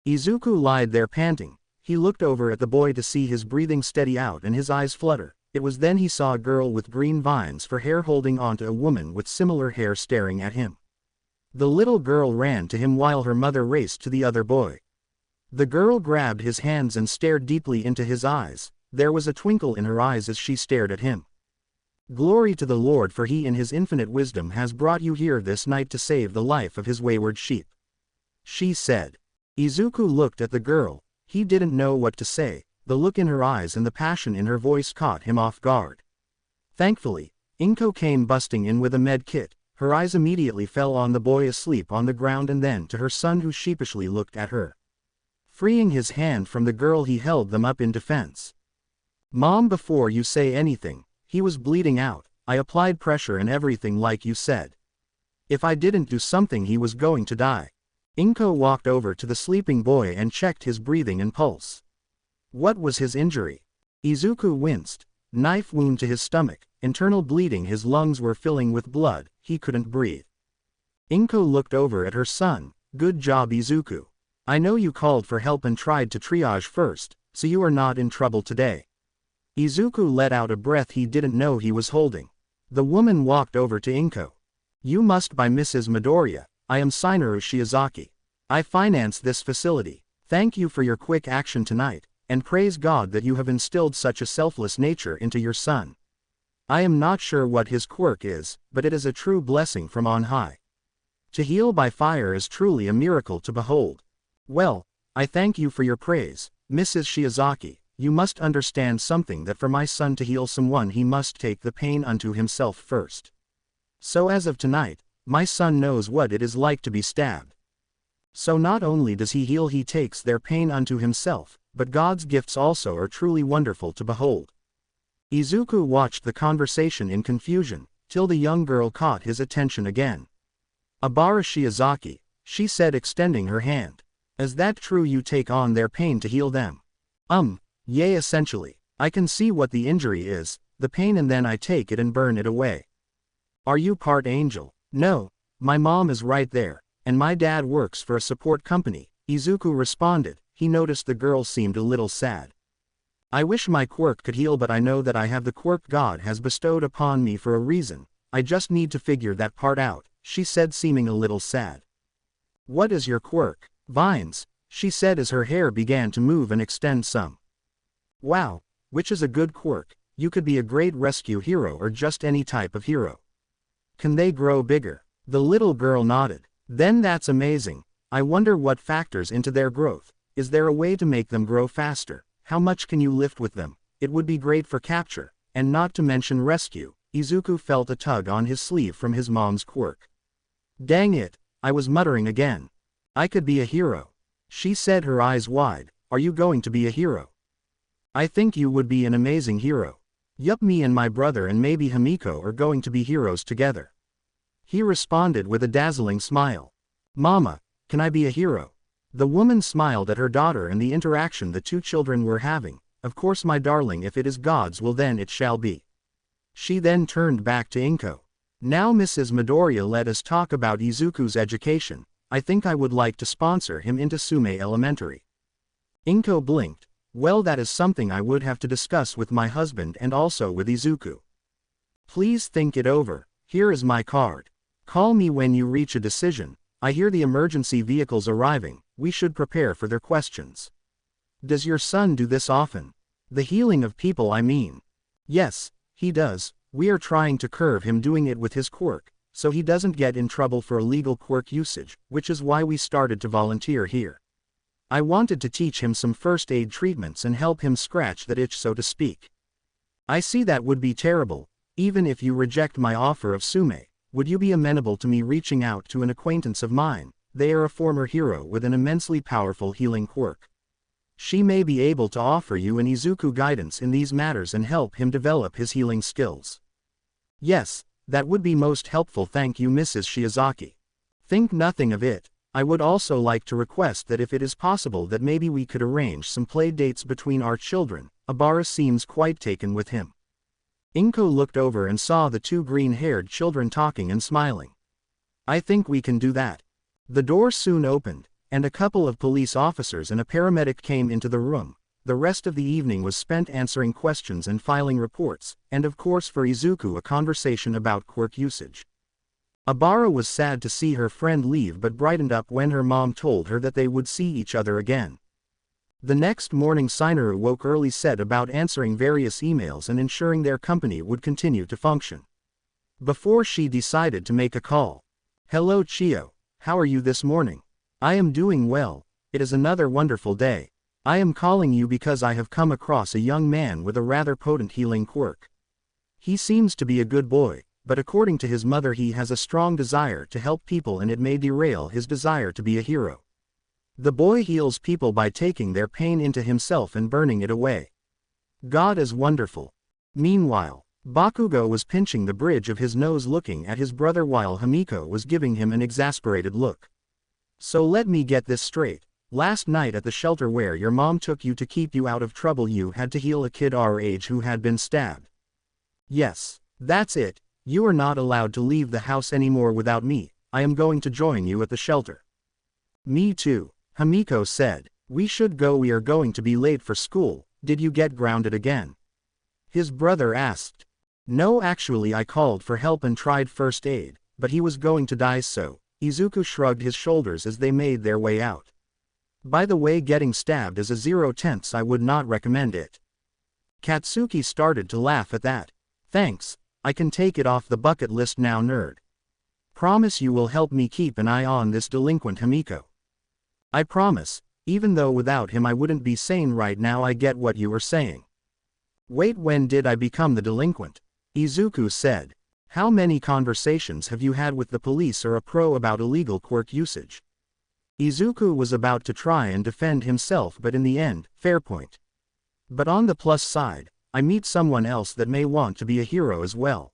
Izuku lied there panting. He looked over at the boy to see his breathing steady out and his eyes flutter. It was then he saw a girl with green vines for hair holding onto a woman with similar hair staring at him. The little girl ran to him while her mother raced to the other boy. The girl grabbed his hands and stared deeply into his eyes. There was a twinkle in her eyes as she stared at him. "Glory to the Lord, for he in his infinite wisdom has brought you here this night to save the life of his wayward sheep," she said. Izuku looked at the girl. He didn't know what to say. The look in her eyes and the passion in her voice caught him off guard. Thankfully, Inko came busting in with a med kit. Her eyes immediately fell on the boy asleep on the ground and then to her son, who sheepishly looked at her. freeing his hand from the girl. He held them up in defense. Mom, before you say anything, he was bleeding out. I applied pressure and everything like you said. If I didn't do something he was going to die. Inko walked over to the sleeping boy and checked his breathing and pulse. What was his injury? Izuku winced. Knife wound to his stomach, internal bleeding, his lungs were filling with blood, he couldn't breathe. Inko looked over at her son. Good job, Izuku. I know you called for help and tried to triage first, so you are not in trouble today. Izuku let out a breath he didn't know he was holding. The woman walked over to Inko. You must buy Mrs. Midoriya. I am Sinaru Shiozaki. I finance this facility. Thank you for your quick action tonight, and praise God that you have instilled such a selfless nature into your son. I am not sure what his quirk is, but it is a true blessing from on high. To heal by fire is truly a miracle to behold. Well, I thank you for your praise, Mrs. Shiozaki. You must understand something, that for my son to heal someone he must take the pain unto himself first. So as of tonight, my son knows what it is like to be stabbed. So not only does he heal, he takes their pain unto himself, but God's gifts also are truly wonderful to behold. Izuku watched the conversation in confusion, till the young girl caught his attention again. Abara Shiozaki, she said, extending her hand. Is that true, you take on their pain to heal them? Yea, essentially. I can see what the injury is, the pain, and then I take it and burn it away. Are you part angel? No. My mom is right there, and my dad works for a support company, Izuku responded. He noticed the girl seemed a little sad. I wish my quirk could heal, but I know that I have the quirk God has bestowed upon me for a reason. I just need to figure that part out, she said, seeming a little sad. What is your quirk? Vines, she said as her hair began to move and extend some. Wow, which is a good quirk. You could be a great rescue hero or just any type of hero. Can they grow bigger? The little girl nodded. Then that's amazing. I wonder what factors into their growth. Is there a way to make them grow faster? How much can you lift with them? It would be great for capture, and not to mention rescue. Izuku felt a tug on his sleeve from his mom's quirk. Dang it, I was muttering again. I could be a hero. She said, her eyes wide. Are you going to be a hero? I think you would be an amazing hero. Yup, me and my brother and maybe Himiko are going to be heroes together. He responded with a dazzling smile. Mama, can I be a hero? The woman smiled at her daughter and the interaction the two children were having. Of course, my darling, if it is God's will, then it shall be. She then turned back to Inko. Now Mrs. Midoriya, let us talk about Izuku's education. I think I would like to sponsor him into Sume Elementary. Inko blinked. Well, that is something I would have to discuss with my husband and also with Izuku. Please think it over. Here is my card. Call me when you reach a decision. I hear the emergency vehicles arriving. We should prepare for their questions. Does your son do this often? The healing of people, I mean. Yes, he does. We are trying to curb him doing it with his quirk, so he doesn't get in trouble for illegal quirk usage, which is why we started to volunteer here. I wanted to teach him some first aid treatments and help him scratch that itch, so to speak. I see that would be terrible. Even if you reject my offer of Sume, would you be amenable to me reaching out to an acquaintance of mine? They are a former hero with an immensely powerful healing quirk. She may be able to offer you and Izuku guidance in these matters and help him develop his healing skills. Yes, that would be most helpful. Thank you, Mrs. Shiozaki. Think nothing of it. I would also like to request that if it is possible that maybe we could arrange some play dates between our children. Abara seems quite taken with him. Inko looked over and saw the two green-haired children talking and smiling. I think we can do that. The door soon opened, and a couple of police officers and a paramedic came into the room. The rest of the evening was spent answering questions and filing reports, and of course for Izuku a conversation about quirk usage. Abara was sad to see her friend leave but brightened up when her mom told her that they would see each other again. The next morning Sinaru woke early, set about answering various emails and ensuring their company would continue to function. Before she decided to make a call. Hello Chio, how are you this morning? I am doing well, it is another wonderful day. I am calling you because I have come across a young man with a rather potent healing quirk. He seems to be a good boy, but according to his mother he has a strong desire to help people and it may derail his desire to be a hero. The boy heals people by taking their pain into himself and burning it away. God is wonderful. Meanwhile, Bakugo was pinching the bridge of his nose looking at his brother while Himiko was giving him an exasperated look. So let me get this straight. Last night at the shelter where your mom took you to keep you out of trouble you had to heal a kid our age who had been stabbed. Yes, that's it. You are not allowed to leave the house anymore without me. I am going to join you at the shelter. Me too, Himiko said. We should go, we are going to be late for school. Did you get grounded again? His brother asked. No, actually I called for help and tried first aid, but he was going to die so. Izuku shrugged his shoulders as they made their way out. By the way, getting stabbed is a 0/10. I would not recommend it. Katsuki started to laugh at that. Thanks, I can take it off the bucket list now, nerd. Promise you will help me keep an eye on this delinquent Himiko. I promise, even though without him I wouldn't be sane right now. I get what you were saying. Wait, when did I become the delinquent? Izuku said. How many conversations have you had with the police or a pro about illegal quirk usage? Izuku was about to try and defend himself, but in the end, fair point. But on the plus side, I meet someone else that may want to be a hero as well.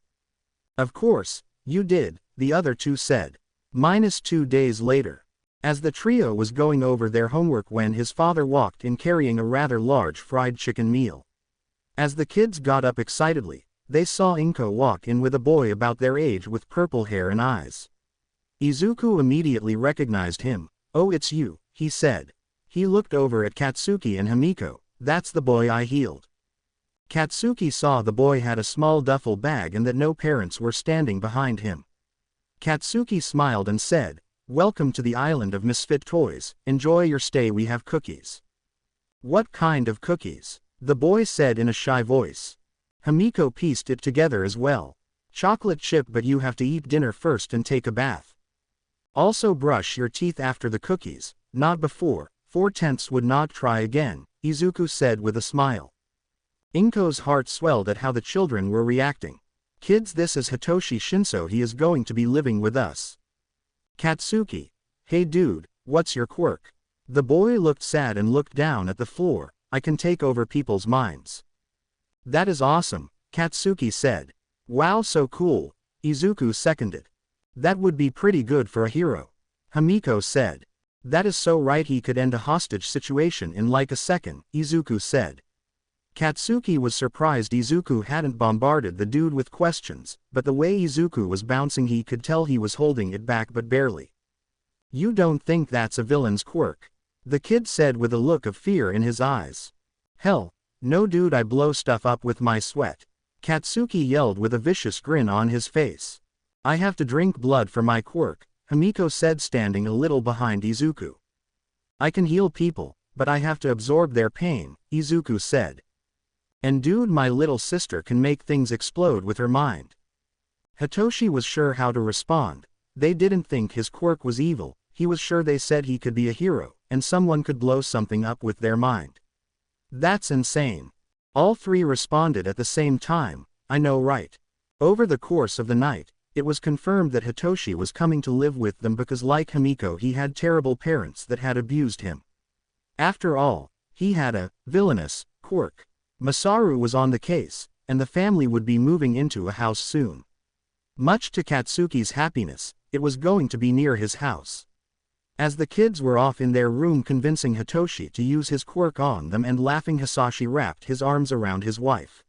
Of course, you did, the other two said. -2 days later. As the trio was going over their homework when his father walked in carrying a rather large fried chicken meal. As the kids got up excitedly, they saw Inko walk in with a boy about their age with purple hair and eyes. Izuku immediately recognized him. Oh, it's you, he said. He looked over at Katsuki and Himiko. That's the boy I healed. Katsuki saw the boy had a small duffel bag and that no parents were standing behind him. Katsuki smiled and said, Welcome to the island of misfit toys, enjoy your stay, we have cookies. What kind of cookies? The boy said in a shy voice. Himiko pieced it together as well. Chocolate chip, but you have to eat dinner first and take a bath. Also brush your teeth after the cookies, not before. 4/10 would not try again, Izuku said with a smile. Inko's heart swelled at how the children were reacting. Kids, this is Hitoshi Shinso, he is going to be living with us. Katsuki. Hey dude, what's your quirk? The boy looked sad and looked down at the floor. I can take over people's minds. That is awesome, Katsuki said. Wow, so cool, Izuku seconded. That would be pretty good for a hero, Himiko said. That is so right, he could end a hostage situation in like a second, Izuku said. Katsuki was surprised Izuku hadn't bombarded the dude with questions, but the way Izuku was bouncing he could tell he was holding it back but barely. You don't think that's a villain's quirk? The kid said with a look of fear in his eyes. Hell, no dude, I blow stuff up with my sweat. Katsuki yelled with a vicious grin on his face. I have to drink blood for my quirk, Himiko said standing a little behind Izuku. I can heal people, but I have to absorb their pain, Izuku said. And dude, my little sister can make things explode with her mind. Hitoshi was sure how to respond. They didn't think his quirk was evil, he was sure they said he could be a hero, and someone could blow something up with their mind. That's insane. All three responded at the same time, I know, right? Over the course of the night, it was confirmed that Hitoshi was coming to live with them because, like Himiko, he had terrible parents that had abused him. After all, he had a villainous quirk. Masaru was on the case, and the family would be moving into a house soon. Much to Katsuki's happiness, it was going to be near his house. As the kids were off in their room convincing Hitoshi to use his quirk on them and laughing, Hisashi wrapped his arms around his wife.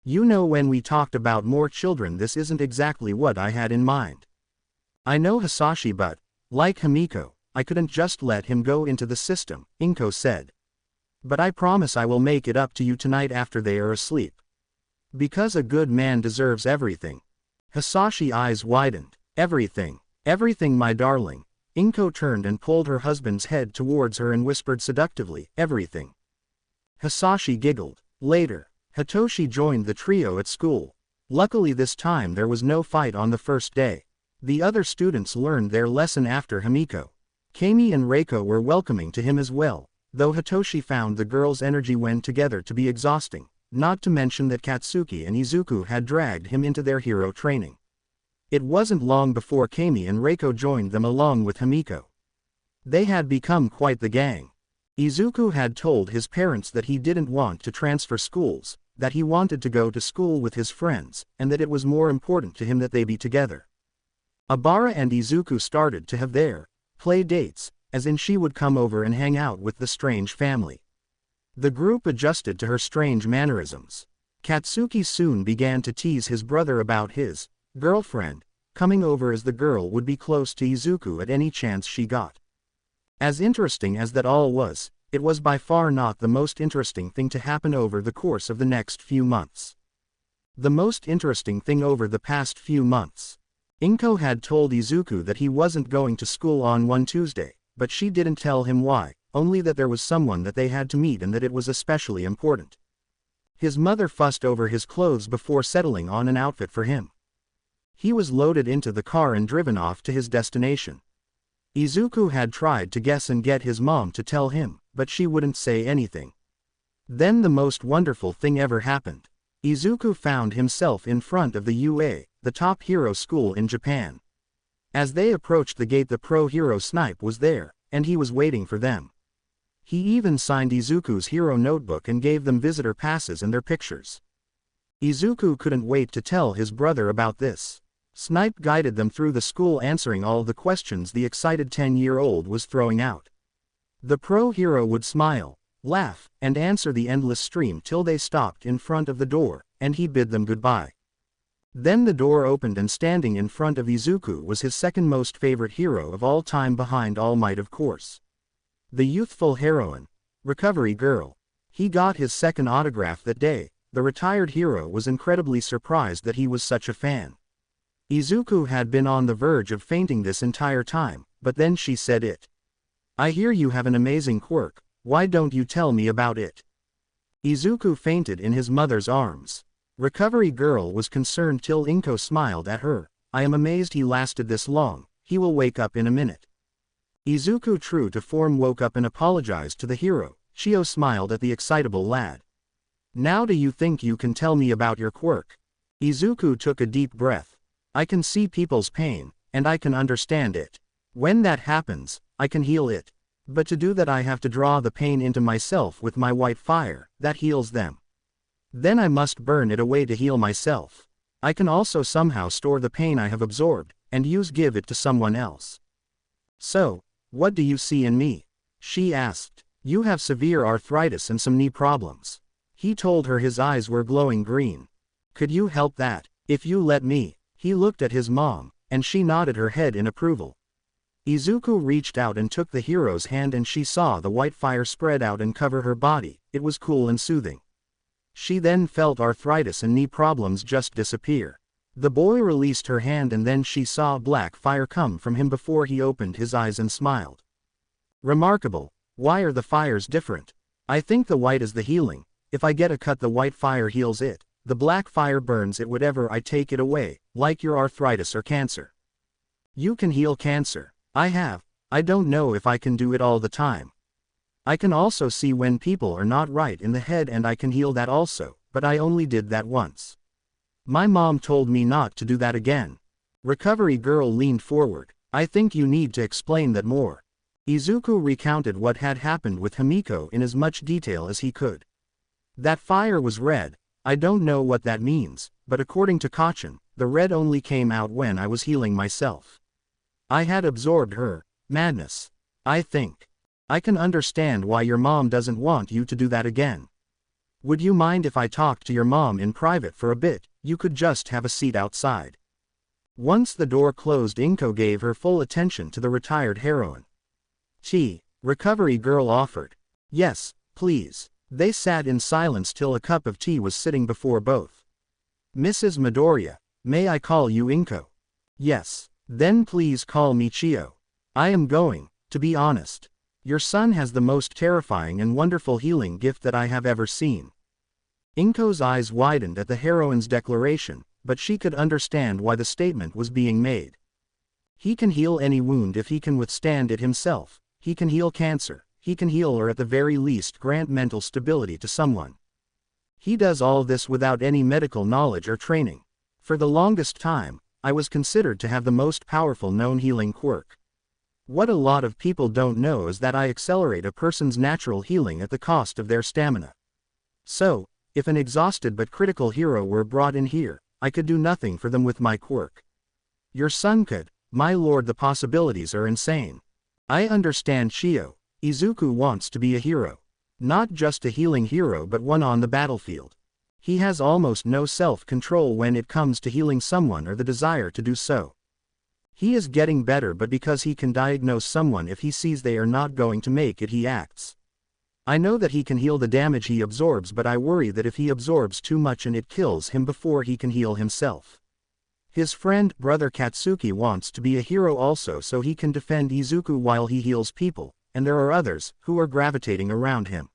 You know, when we talked about more children, this isn't exactly what I had in mind. I know, Hisashi, but, like Himiko, I couldn't just let him go into the system, Inko said. But I promise I will make it up to you tonight after they are asleep. Because a good man deserves everything. Hisashi's eyes widened. Everything. Everything, my darling. Inko turned and pulled her husband's head towards her and whispered seductively, everything. Hisashi giggled. Later, Hitoshi joined the trio at school. Luckily this time there was no fight on the first day. The other students learned their lesson after Himiko. Kami and Reiko were welcoming to him as well, though Hitoshi found the girls' energy when together to be exhausting, not to mention that Katsuki and Izuku had dragged him into their hero training. It wasn't long before Kami and Reiko joined them along with Himiko. They had become quite the gang. Izuku had told his parents that he didn't want to transfer schools, that he wanted to go to school with his friends, and that it was more important to him that they be together. Abara and Izuku started to have their play dates, as in she would come over and hang out with the strange family. The group adjusted to her strange mannerisms. Katsuki soon began to tease his brother about his girlfriend coming over, as the girl would be close to Izuku at any chance she got. As interesting as that all was, it was by far not the most interesting thing to happen over the course of the next few months. The most interesting thing over the past few months. Inko had told Izuku that he wasn't going to school on one Tuesday, but she didn't tell him why, only that there was someone that they had to meet and that it was especially important. His mother fussed over his clothes before settling on an outfit for him. He was loaded into the car and driven off to his destination. Izuku had tried to guess and get his mom to tell him, but she wouldn't say anything. Then the most wonderful thing ever happened. Izuku found himself in front of the UA, the top hero school in Japan. As they approached the gate, the pro hero Snipe was there, and he was waiting for them. He even signed Izuku's hero notebook and gave them visitor passes and their pictures. Izuku couldn't wait to tell his brother about this. Snipe guided them through the school, answering all the questions the excited 10-year-old was throwing out. The pro hero would smile, laugh, and answer the endless stream till they stopped in front of the door, and he bid them goodbye. Then the door opened and standing in front of Izuku was his second most favorite hero of all time, behind All Might of course. The youthful heroine, Recovery Girl. He got his second autograph that day. The retired hero was incredibly surprised that he was such a fan. Izuku had been on the verge of fainting this entire time, but then she said it. "I hear you have an amazing quirk, why don't you tell me about it?" Izuku fainted in his mother's arms. Recovery Girl was concerned till Inko smiled at her. "I am amazed he lasted this long, he will wake up in a minute." Izuku, true to form, woke up and apologized to the hero. Chio smiled at the excitable lad. "Now do you think you can tell me about your quirk?" Izuku took a deep breath. "I can see people's pain, and I can understand it. When that happens, I can heal it. But to do that I have to draw the pain into myself with my white fire, that heals them. Then I must burn it away to heal myself. I can also somehow store the pain I have absorbed, and give it to someone else." "So, what do you see in me?" she asked. "You have severe arthritis and some knee problems." He told her his eyes were glowing green. "Could you help that, if you let me?" He looked at his mom, and she nodded her head in approval. Izuku reached out and took the hero's hand, and she saw the white fire spread out and cover her body. It was cool and soothing. She then felt arthritis and knee problems just disappear. The boy released her hand, and then she saw black fire come from him before he opened his eyes and smiled. "Remarkable. Why are the fires different?" "I think the white is the healing. If I get a cut, the white fire heals it. The black fire burns it whatever I take it away, like your arthritis or cancer." "You can heal cancer." "I have. I don't know if I can do it all the time. I can also see when people are not right in the head, and I can heal that also, but I only did that once. My mom told me not to do that again." Recovery Girl leaned forward. "I think you need to explain that more." Izuku recounted what had happened with Himiko in as much detail as he could. "That fire was red. I don't know what that means, but according to Kachin, the red only came out when I was healing myself. I had absorbed her madness. I think I can understand why your mom doesn't want you to do that again. Would you mind if I talked to your mom in private for a bit? You could just have a seat outside." Once the door closed, Inko gave her full attention to the retired heroine. "Tea," Recovery Girl offered. "Yes, please." They sat in silence till a cup of tea was sitting before both. "Mrs. Midoriya, may I call you Inko?" "Yes." "Then please call me Chio. I am going, to be honest. Your son has the most terrifying and wonderful healing gift that I have ever seen." Inko's eyes widened at the heroine's declaration, but she could understand why the statement was being made. He can heal any wound if he can withstand it himself. He can heal cancer. He can heal, or at the very least grant mental stability to someone. He does all this without any medical knowledge or training. For the longest time, I was considered to have the most powerful known healing quirk. What a lot of people don't know is that I accelerate a person's natural healing at the cost of their stamina. So, if an exhausted but critical hero were brought in here, I could do nothing for them with my quirk. Your son could. My lord, the possibilities are insane. I understand Chio. Izuku wants to be a hero. Not just a healing hero but one on the battlefield. He has almost no self-control when it comes to healing someone or the desire to do so. He is getting better, but because he can diagnose someone if he sees they are not going to make it, he acts. I know that he can heal the damage he absorbs, but I worry that if he absorbs too much and it kills him before he can heal himself. His friend, brother Katsuki, wants to be a hero also so he can defend Izuku while he heals people, and there are others who are gravitating around him.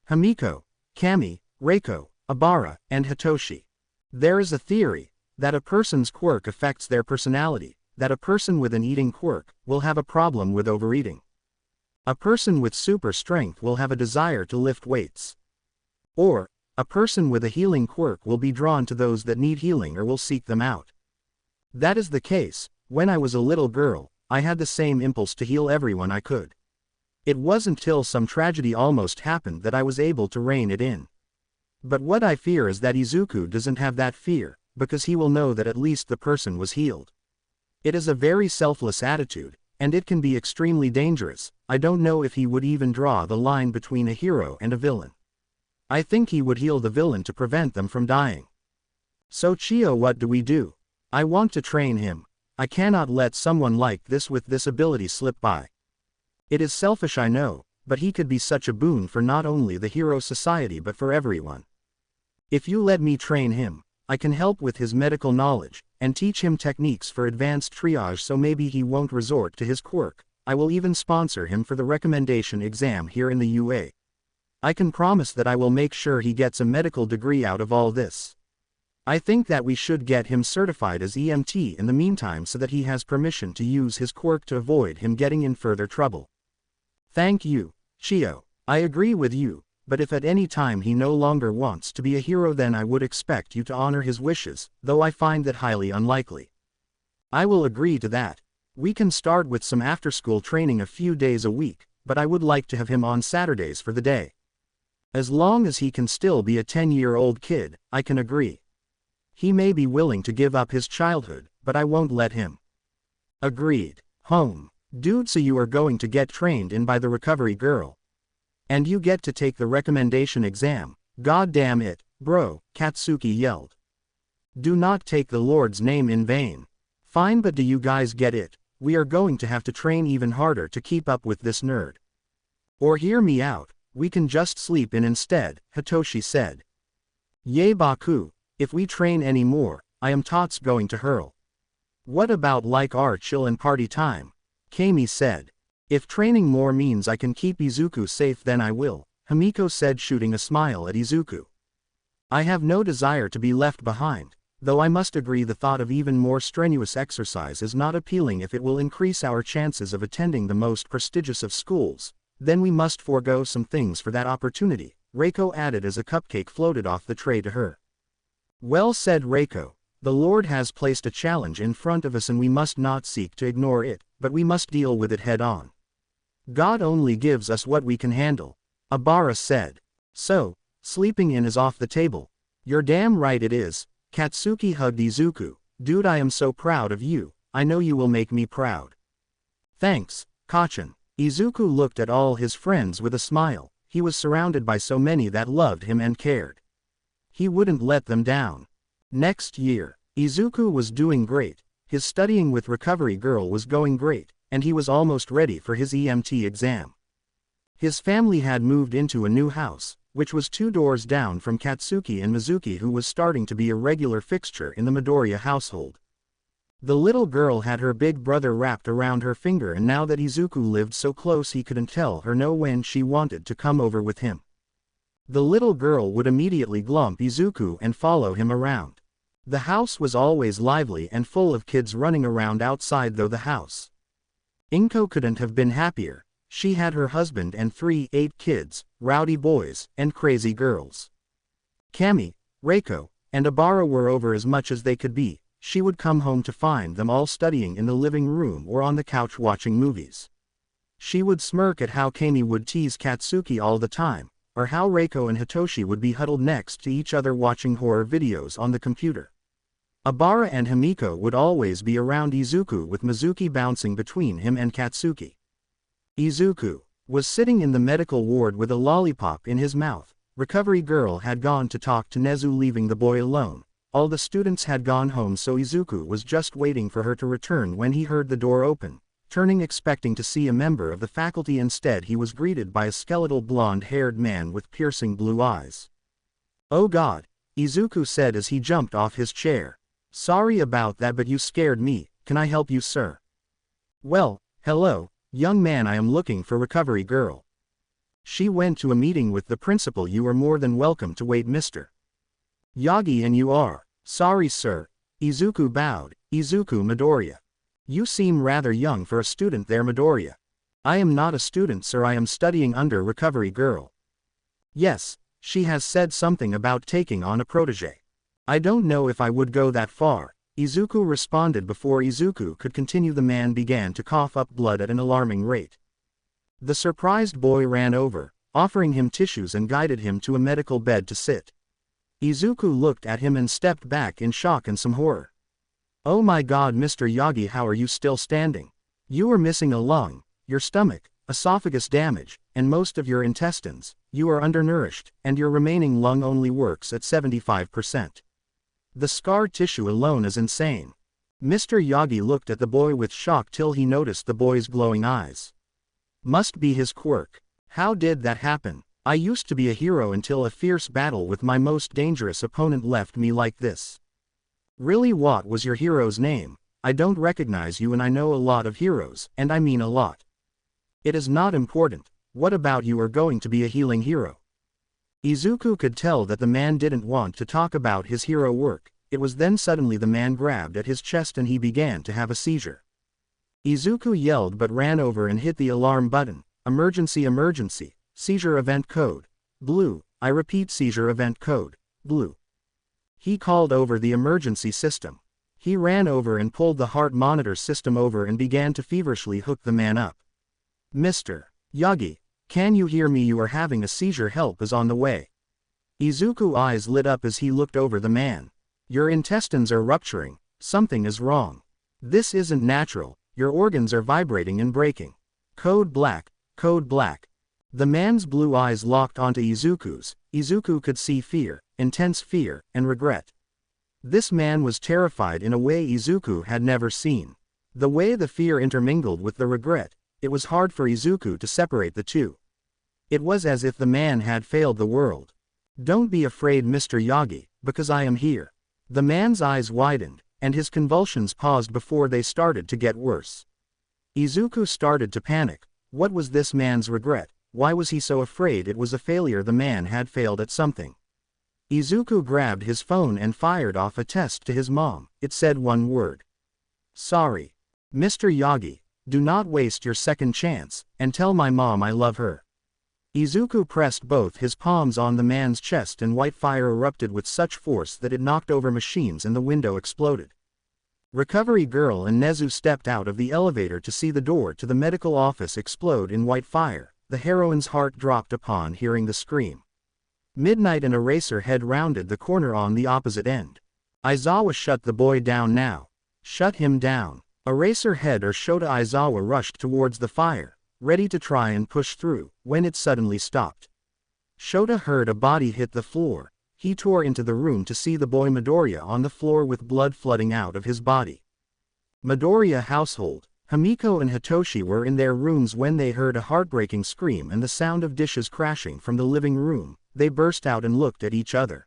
Himiko, Kami, Reiko, Abara, and Hitoshi. There is a theory that a person's quirk affects their personality, that a person with an eating quirk will have a problem with overeating. A person with super strength will have a desire to lift weights. Or, a person with a healing quirk will be drawn to those that need healing or will seek them out. That is the case. When I was a little girl, I had the same impulse to heal everyone I could. It wasn't till some tragedy almost happened that I was able to rein it in. But what I fear is that Izuku doesn't have that fear, because he will know that at least the person was healed. It is a very selfless attitude, and it can be extremely dangerous. I don't know if he would even draw the line between a hero and a villain. I think he would heal the villain to prevent them from dying. So Chio, what do we do? I want to train him. I cannot let someone like this with this ability slip by. It is selfish, I know, but he could be such a boon for not only the hero society but for everyone. If you let me train him, I can help with his medical knowledge, and teach him techniques for advanced triage so maybe he won't resort to his quirk. I will even sponsor him for the recommendation exam here in the UA. I can promise that I will make sure he gets a medical degree out of all this. I think that we should get him certified as EMT in the meantime so that he has permission to use his quirk to avoid him getting in further trouble. Thank you, Chio. I agree with you, but if at any time he no longer wants to be a hero, then I would expect you to honor his wishes, though I find that highly unlikely. I will agree to that. We can start with some after-school training a few days a week, but I would like to have him on Saturdays for the day. As long as he can still be a 10-year-old kid, I can agree. He may be willing to give up his childhood, but I won't let him. Agreed. Home. Dude, so you are going to get trained in by the recovery girl. And you get to take the recommendation exam. God damn it, bro, Katsuki yelled. Do not take the Lord's name in vain. Fine, but do you guys get it? We are going to have to train even harder to keep up with this nerd. Or hear me out, we can just sleep in instead, Hitoshi said. Yay Baku, if we train any more, I am tots going to hurl. What about like our chill and party time? Kami said. If training more means I can keep Izuku safe, then I will, Himiko said, shooting a smile at Izuku. I have no desire to be left behind, though I must agree the thought of even more strenuous exercise is not appealing if it will increase our chances of attending the most prestigious of schools. Then we must forego some things for that opportunity, Reiko added as a cupcake floated off the tray to her. Well said, Reiko. The Lord has placed a challenge in front of us and we must not seek to ignore it, but we must deal with it head on. God only gives us what we can handle, Abara said. So, sleeping in is off the table. You're damn right it is, Katsuki hugged Izuku. Dude, I am so proud of you, I know you will make me proud. Thanks, Kachan. Izuku looked at all his friends with a smile. He was surrounded by so many that loved him and cared. He wouldn't let them down. Next year, Izuku was doing great, his studying with Recovery Girl was going great, and he was almost ready for his EMT exam. His family had moved into a new house, which was 2 doors down from Katsuki and Mizuki, who was starting to be a regular fixture in the Midoriya household. The little girl had her big brother wrapped around her finger, and now that Izuku lived so close he couldn't tell her no when she wanted to come over with him. The little girl would immediately glump Izuku and follow him around. The house was always lively and full of kids running around outside the house. Inko couldn't have been happier. She had her husband and 8 kids, rowdy boys, and crazy girls. Kami, Reiko, and Abara were over as much as they could be. she would come home to find them all studying in the living room or on the couch watching movies. She would smirk at how Kami would tease Katsuki all the time, or how Reiko and Hitoshi would be huddled next to each other watching horror videos on the computer. Abara and Himiko would always be around Izuku with Mizuki bouncing between him and Katsuki. Izuku was sitting in the medical ward with a lollipop in his mouth. Recovery girl had gone to talk to Nezu, leaving the boy alone. All the students had gone home, so Izuku was just waiting for her to return when he heard the door open. Turning expecting to see a member of the faculty, instead he was greeted by a skeletal blonde-haired man with piercing blue eyes. "Oh God," Izuku said as he jumped off his chair. "Sorry about that, but you scared me. Can I help you, sir?" "Well, hello, young man, I am looking for Recovery Girl. She went to a meeting with the principal. You are more than welcome to wait, Mr. Yagi, and you are." "Sorry, sir." Izuku bowed. "Izuku Midoriya. You seem rather young for a student there, Midoriya." "I am not a student, sir, I am studying under Recovery Girl." "Yes, she has said something about taking on a protege." "I don't know if I would go that far," Izuku responded. Before Izuku could continue, the man began to cough up blood at an alarming rate. The surprised boy ran over, offering him tissues and guided him to a medical bed to sit. Izuku looked at him and stepped back in shock and some horror. "Oh my God, Mr. Yagi, how are you still standing? You are missing a lung, your stomach, esophagus damage, and most of your intestines. You are undernourished, and your remaining lung only works at 75%. The scar tissue alone is insane." Mr. Yagi looked at the boy with shock till he noticed the boy's glowing eyes. "Must be his quirk. How did that happen? I used to be a hero until a fierce battle with my most dangerous opponent left me like this." "Really, what was your hero's name? I don't recognize you, and I know a lot of heroes, and I mean a lot." "It is not important. What about you? Are going to be a healing hero?" Izuku could tell that the man didn't want to talk about his hero work. It was then suddenly the man grabbed at his chest and he began to have a seizure. Izuku yelled but ran over and hit the alarm button. "Emergency, emergency, seizure event code blue. I repeat, seizure event code blue." He called over the emergency system. He ran over and pulled the heart monitor system over and began to feverishly hook the man up. "Mr. Yagi, can you hear me? You are having a seizure. Help is on the way." Izuku's eyes lit up as he looked over the man. "Your intestines are rupturing. Something is wrong. This isn't natural. Your organs are vibrating and breaking. Code black, code black." The man's blue eyes locked onto Izuku's. Izuku could see fear, intense fear, and regret. This man was terrified in a way Izuku had never seen. The way the fear intermingled with the regret, it was hard for Izuku to separate the two. It was as if the man had failed the world. "Don't be afraid, Mr. Yagi, because I am here." The man's eyes widened, and his convulsions paused before they started to get worse. Izuku started to panic. What was this man's regret? Why was he so afraid? It was a failure. The man had failed at something. Izuku grabbed his phone and fired off a text to his mom. It said one word. "Sorry. Mr. Yagi, do not waste your second chance, and tell my mom I love her." Izuku pressed both his palms on the man's chest and white fire erupted with such force that it knocked over machines and the window exploded. Recovery Girl and Nezu stepped out of the elevator to see the door to the medical office explode in white fire. The heroine's heart dropped upon hearing the scream. Midnight and Eraserhead rounded the corner on the opposite end. "Aizawa, shut the boy down now. Shut him down." Eraserhead or Shota Aizawa rushed towards the fire, ready to try and push through, when it suddenly stopped. Shota heard a body hit the floor. He tore into the room to see the boy Midoriya on the floor with blood flooding out of his body. Midoriya household. Himiko and Hitoshi were in their rooms when they heard a heartbreaking scream and the sound of dishes crashing from the living room. They burst out and looked at each other.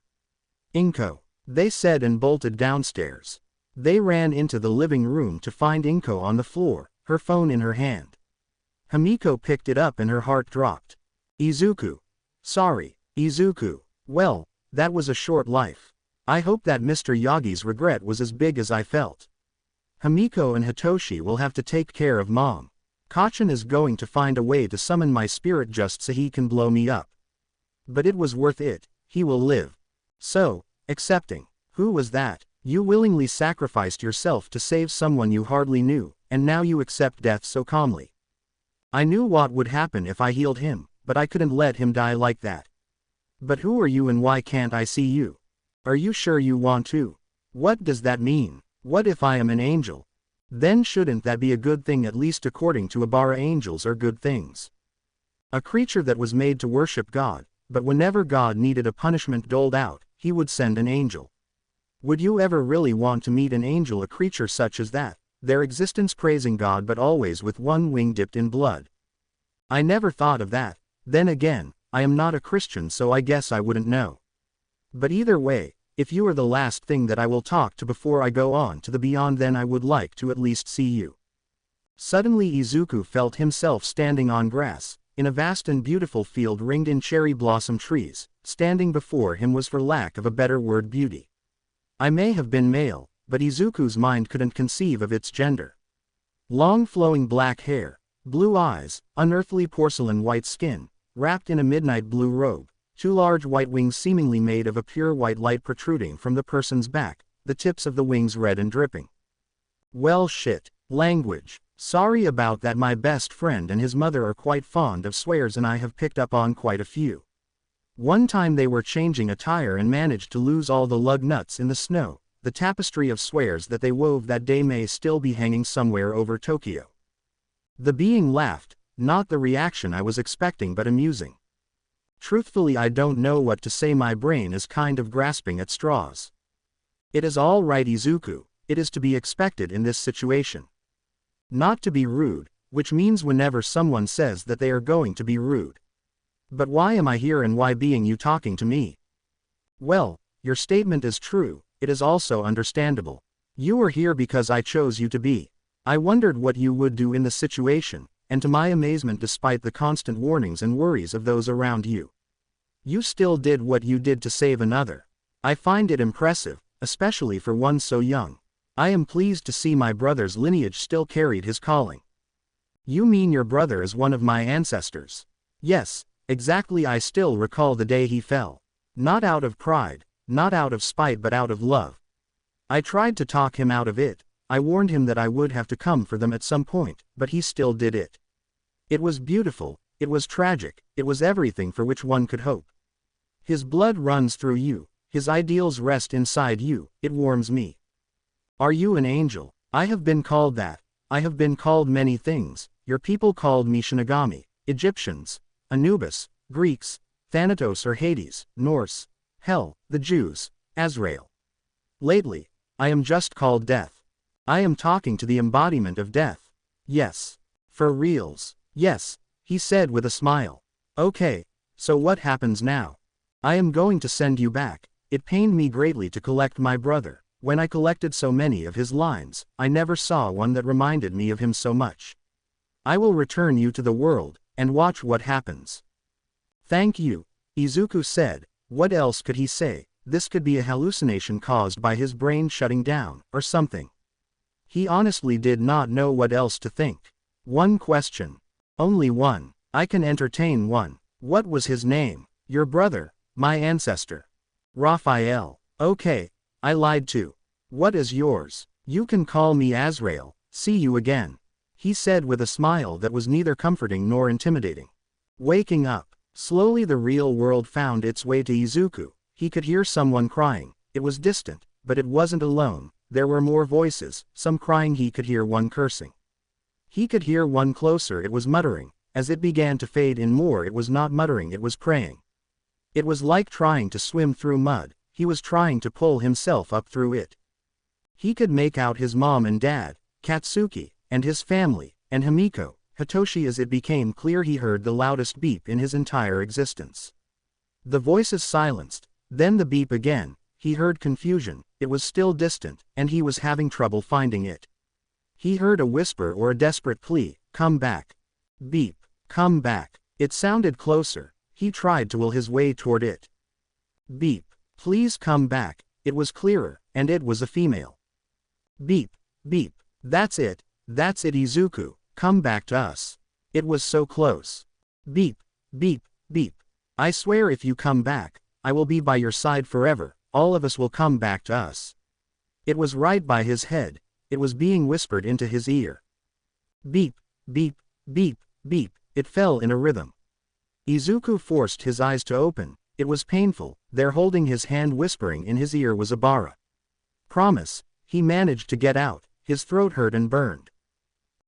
"Inko," they said and bolted downstairs. They ran into the living room to find Inko on the floor, her phone in her hand. Himiko picked it up and her heart dropped. "Izuku. Sorry, Izuku. Well, that was a short life. I hope that Mr. Yagi's regret was as big as I felt. Himiko and Hitoshi will have to take care of Mom. Kacchan is going to find a way to summon my spirit just so he can blow me up. But it was worth it, he will live." So, accepting. Who was that? You willingly sacrificed yourself to save someone you hardly knew, and now you accept death so calmly. I knew what would happen if I healed him, but I couldn't let him die like that. But who are you and why can't I see you? Are you sure you want to? What does that mean? What if I am an angel? Then shouldn't that be a good thing, at least according to Abara? Angels are good things. A creature that was made to worship God, but whenever God needed a punishment doled out, he would send an angel. Would you ever really want to meet an angel, a creature such as that, their existence praising God but always with one wing dipped in blood? I never thought of that. Then again, I am not a Christian, so I guess I wouldn't know. But either way, if you are the last thing that I will talk to before I go on to the beyond, then I would like to at least see you. Suddenly Izuku felt himself standing on grass, in a vast and beautiful field ringed in cherry blossom trees. Standing before him was, for lack of a better word, beauty. I may have been male, but Izuku's mind couldn't conceive of its gender. Long flowing black hair, blue eyes, unearthly porcelain white skin, wrapped in a midnight blue robe, two large white wings seemingly made of a pure white light protruding from the person's back, the tips of the wings red and dripping. Well shit. Language. Sorry about that. My best friend and his mother are quite fond of swears and I have picked up on quite a few. One time they were changing a tire and managed to lose all the lug nuts in the snow. The tapestry of swears that they wove that day may still be hanging somewhere over Tokyo. The being laughed, not the reaction I was expecting but amusing. Truthfully, I don't know what to say. My brain is kind of grasping at straws. It is all right, Izuku, it is to be expected in this situation. Not to be rude, which means whenever someone says that they are going to be rude. But why am I here and why being you talking to me? Well, your statement is true, it is also understandable. You are here because I chose you to be. I wondered what you would do in the situation, and to my amazement, despite the constant warnings and worries of those around you, you still did what you did to save another. I find it impressive, especially for one so young. I am pleased to see my brother's lineage still carried his calling. You mean your brother is one of my ancestors? Yes, exactly. I still recall the day he fell. Not out of pride, not out of spite, but out of love. I tried to talk him out of it. I warned him that I would have to come for them at some point, but he still did it. It was beautiful, it was tragic, it was everything for which one could hope. His blood runs through you, his ideals rest inside you, it warms me. Are you an angel? I have been called that. I have been called many things. Your people called me Shinigami, Egyptians, Anubis, Greeks, Thanatos or Hades, Norse, Hell, the Jews, Azrael. Lately, I am just called Death. I am talking to the embodiment of death. Yes. For reals. Yes, he said with a smile. Okay, so what happens now? I am going to send you back. It pained me greatly to collect my brother. When I collected so many of his lines, I never saw one that reminded me of him so much. I will return you to the world, and watch what happens. Thank you, Izuku said. What else could he say? This could be a hallucination caused by his brain shutting down, or something. He honestly did not know what else to think. One question. Only one. I can entertain one. What was his name? Your brother, my ancestor. Raphael. Okay, I lied too. What is yours? You can call me Azrael. See you again, he said with a smile that was neither comforting nor intimidating. Waking up. Slowly the real world found its way to Izuku. He could hear someone crying. It was distant, but it wasn't alone. There were more voices, some crying. He could hear one cursing. He could hear one closer. It was muttering. As it began to fade in more, it was not muttering, it was praying. It was like trying to swim through mud. He was trying to pull himself up through it. He could make out his mom and dad, Katsuki, and his family, and Himiko, Hitoshi. As it became clear, he heard the loudest beep in his entire existence. The voices silenced, then the beep again. He heard confusion. It was still distant, and he was having trouble finding it. He heard a whisper or a desperate plea, come back. Beep, come back. It sounded closer. He tried to will his way toward it. Beep, please come back. It was clearer, and it was a female. Beep, beep, that's it, Izuku, come back to us. It was so close. Beep, beep, beep. I swear if you come back, I will be by your side forever, all of us will come back to us. It was right by his head, it was being whispered into his ear. Beep, beep, beep, beep, it fell in a rhythm. Izuku forced his eyes to open, it was painful, there holding his hand whispering in his ear was Abara. Promise, he managed to get out, his throat hurt and burned.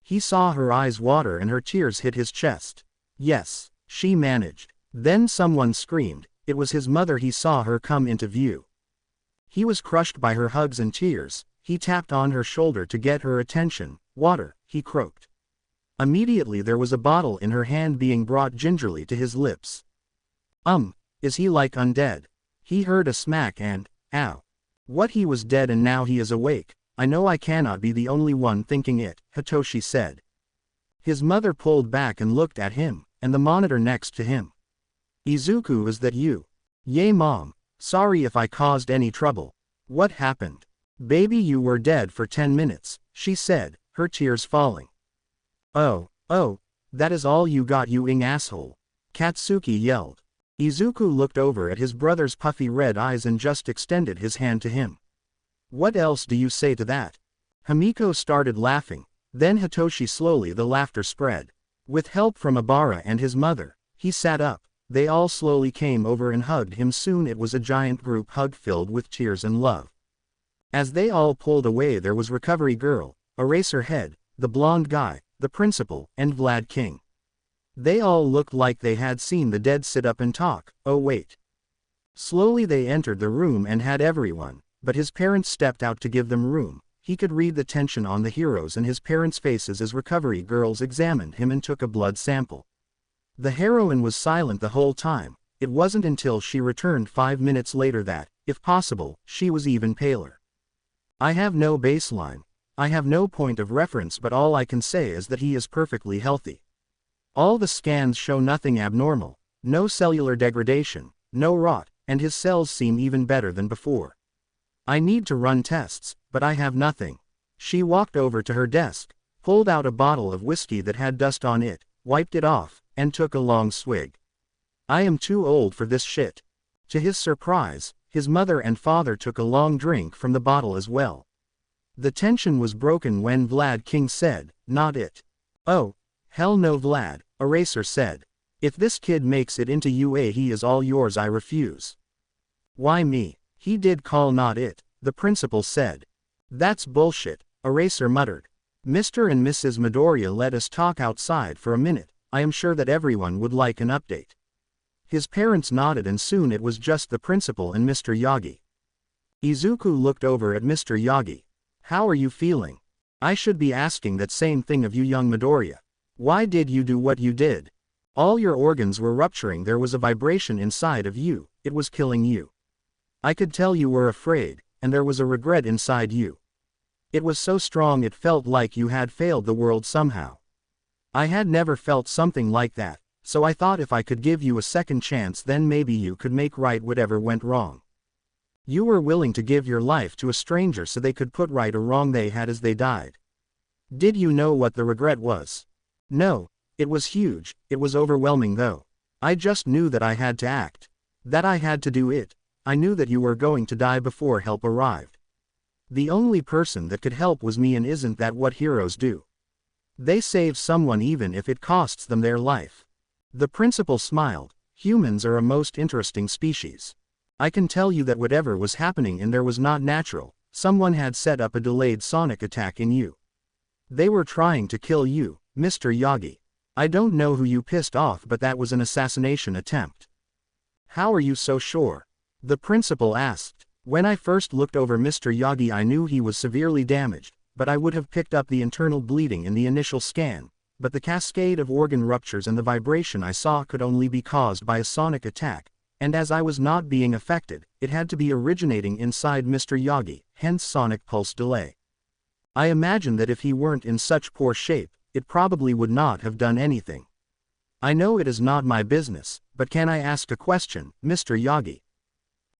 He saw her eyes water and her tears hit his chest. Yes, she managed. Then someone screamed, it was his mother. He saw her come into view. He was crushed by her hugs and tears, he tapped on her shoulder to get her attention. Water, he croaked. Immediately there was a bottle in her hand being brought gingerly to his lips. Is he like undead? He heard a smack and, ow. What, he was dead and now he is awake? I know I cannot be the only one thinking it, Hitoshi said. His mother pulled back and looked at him, and the monitor next to him. Izuku, is that you? Yay mom, sorry if I caused any trouble. What happened? Baby, you were dead for 10 minutes, she said, her tears falling. Oh, that is all you got, you asshole. Katsuki yelled. Izuku looked over at his brother's puffy red eyes and just extended his hand to him. What else do you say to that? Himiko started laughing, then Hitoshi slowly the laughter spread. With help from Abara and his mother, he sat up, they all slowly came over and hugged him. Soon it was a giant group hug filled with tears and love. As they all pulled away there was Recovery Girl, Eraserhead, the blonde guy, the principal, and Vlad King. They all looked like they had seen the dead sit up and talk. Oh wait. Slowly they entered the room and had everyone, but his parents stepped out to give them room. He could read the tension on the heroes and his parents' faces as Recovery Girls examined him and took a blood sample. The heroine was silent the whole time. It wasn't until she returned 5 minutes later that, if possible, she was even paler. I have no baseline. I have no point of reference, but all I can say is that he is perfectly healthy. All the scans show nothing abnormal, no cellular degradation, no rot, and his cells seem even better than before. I need to run tests, but I have nothing. She walked over to her desk, pulled out a bottle of whiskey that had dust on it, wiped it off, and took a long swig. I am too old for this shit. To his surprise, his mother and father took a long drink from the bottle as well. The tension was broken when Vlad King said, not it. Oh, hell no Vlad, Eraser said. If this kid makes it into UA he is all yours. I refuse. Why me? He did call not it, the principal said. That's bullshit, Eraser muttered. Mr. and Mrs. Midoriya, let us talk outside for a minute, I am sure that everyone would like an update. His parents nodded and soon it was just the principal and Mr. Yagi. Izuku looked over at Mr. Yagi. How are you feeling? I should be asking that same thing of you, young Midoriya. Why did you do what you did? All your organs were rupturing, there was a vibration inside of you, it was killing you. I could tell you were afraid, and there was a regret inside you. It was so strong it felt like you had failed the world somehow. I had never felt something like that, so I thought if I could give you a second chance then maybe you could make right whatever went wrong. You were willing to give your life to a stranger so they could put right a wrong they had as they died. Did you know what the regret was? No, it was huge, it was overwhelming though. I just knew that I had to act. That I had to do it. I knew that you were going to die before help arrived. The only person that could help was me, and isn't that what heroes do? They save someone even if it costs them their life. The principal smiled. Humans are a most interesting species. I can tell you that whatever was happening in there was not natural. Someone had set up a delayed sonic attack in you. They were trying to kill you, Mr. Yagi. I don't know who you pissed off, but that was an assassination attempt. How are you so sure? The principal asked. When I first looked over Mr. Yagi I knew he was severely damaged, but I would have picked up the internal bleeding in the initial scan, but the cascade of organ ruptures and the vibration I saw could only be caused by a sonic attack, and as I was not being affected, it had to be originating inside Mr. Yagi, hence sonic pulse delay. I imagine that if he weren't in such poor shape, it probably would not have done anything. I know it is not my business, but can I ask a question, Mr. Yagi?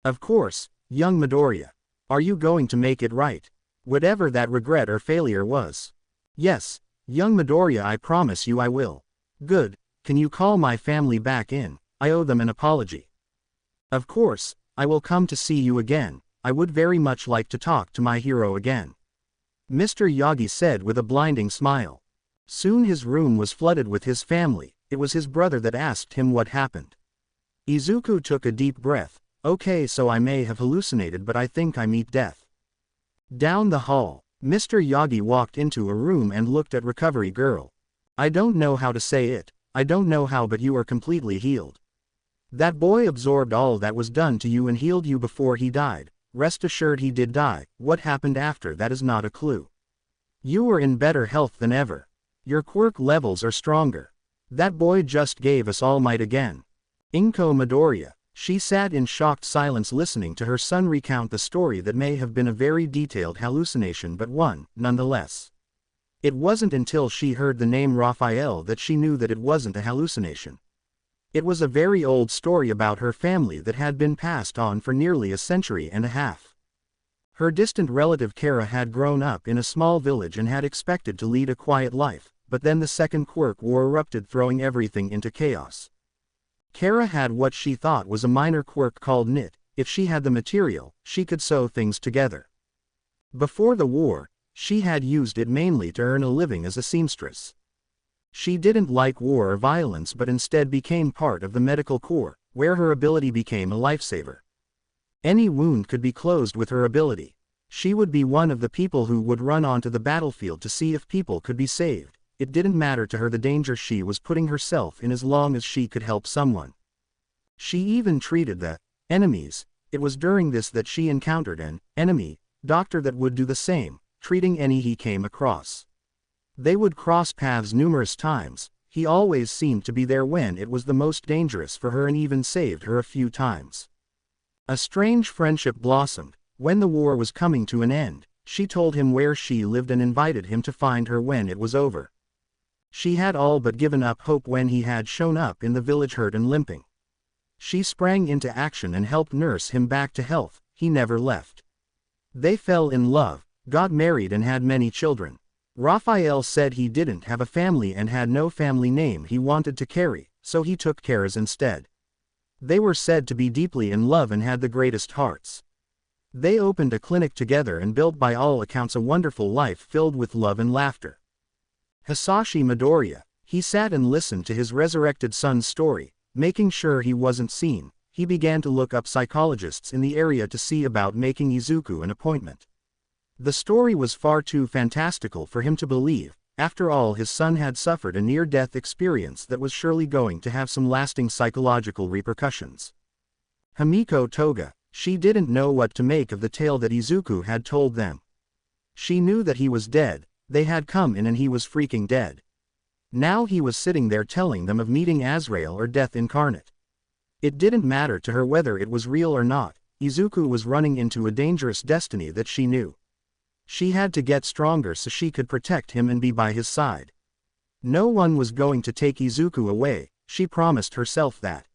Of course, young Midoriya. Are you going to make it right? Whatever that regret or failure was. Yes, young Midoriya, I promise you I will. Good, can you call my family back in? I owe them an apology. Of course, I will come to see you again. I would very much like to talk to my hero again," Mr. Yagi said with a blinding smile. Soon his room was flooded with his family. It was his brother that asked him what happened. Izuku took a deep breath. "Okay, so I may have hallucinated, but I think I meet death." Down the hall, Mr. Yagi walked into a room and looked at Recovery Girl. "I don't know how to say it, I don't know how, but you are completely healed. That boy absorbed all that was done to you and healed you before he died. Rest assured he did die. What happened after that is not a clue. You are in better health than ever. Your quirk levels are stronger. That boy just gave us all might again." Inko Midoriya, she sat in shocked silence listening to her son recount the story that may have been a very detailed hallucination, but one, nonetheless. It wasn't until she heard the name Raphael that she knew that it wasn't a hallucination. It was a very old story about her family that had been passed on for nearly a century and a half. Her distant relative Kara had grown up in a small village and had expected to lead a quiet life, but then the second quirk war erupted, throwing everything into chaos. Kara had what she thought was a minor quirk called knit. If she had the material, she could sew things together. Before the war, she had used it mainly to earn a living as a seamstress. She didn't like war or violence, but instead became part of the medical corps, where her ability became a lifesaver. Any wound could be closed with her ability. She would be one of the people who would run onto the battlefield to see if people could be saved. It didn't matter to her the danger she was putting herself in as long as she could help someone. She even treated the enemies. It was during this that she encountered an enemy doctor that would do the same, treating any he came across. They would cross paths numerous times. He always seemed to be there when it was the most dangerous for her and even saved her a few times. A strange friendship blossomed. When the war was coming to an end, she told him where she lived and invited him to find her when it was over. She had all but given up hope when he had shown up in the village hurt and limping. She sprang into action and helped nurse him back to health. He never left. They fell in love, got married and had many children. Raphael said he didn't have a family and had no family name he wanted to carry, so he took Kara's instead. They were said to be deeply in love and had the greatest hearts. They opened a clinic together and built by all accounts a wonderful life filled with love and laughter. Hisashi Midoriya, he sat and listened to his resurrected son's story, making sure he wasn't seen. He began to look up psychologists in the area to see about making Izuku an appointment. The story was far too fantastical for him to believe. After all, his son had suffered a near-death experience that was surely going to have some lasting psychological repercussions. Himiko Toga, she didn't know what to make of the tale that Izuku had told them. She knew that he was dead. They had come in and he was freaking dead. Now he was sitting there telling them of meeting Azrael or death incarnate. It didn't matter to her whether it was real or not. Izuku was running into a dangerous destiny that she knew. She had to get stronger so she could protect him and be by his side. No one was going to take Izuku away. She promised herself that.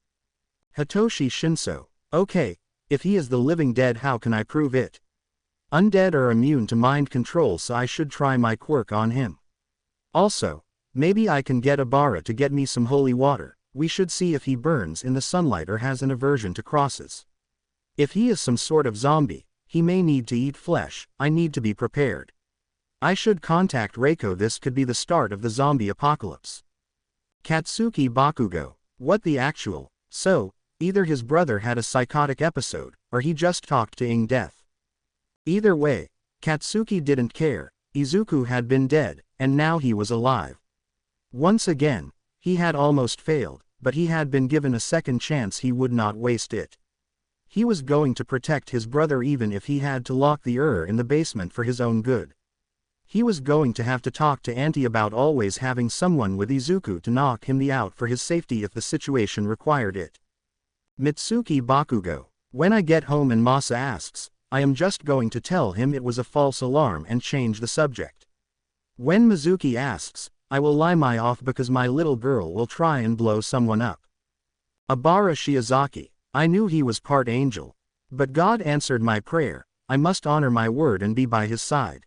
Hitoshi Shinso, okay, if he is the living dead, how can I prove it? Undead are immune to mind control, so I should try my quirk on him. Also, maybe I can get Abara to get me some holy water. We should see if he burns in the sunlight or has an aversion to crosses. If he is some sort of zombie, he may need to eat flesh. I need to be prepared. I should contact Reiko. This could be the start of the zombie apocalypse. Katsuki Bakugo, what the actual? So, either his brother had a psychotic episode, or he just talked to Ing Death. Either way, Katsuki didn't care. Izuku had been dead, and now he was alive. Once again, he had almost failed, but he had been given a second chance. He would not waste it. He was going to protect his brother even if he had to lock the in the basement for his own good. He was going to have to talk to Auntie about always having someone with Izuku to knock him out for his safety if the situation required it. Mitsuki Bakugo, when I get home and Masa asks, I am just going to tell him it was a false alarm and change the subject. When Mizuki asks, I will lie my off because my little girl will try and blow someone up. Abara Shiozaki, I knew he was part angel. But God answered my prayer. I must honor my word and be by his side.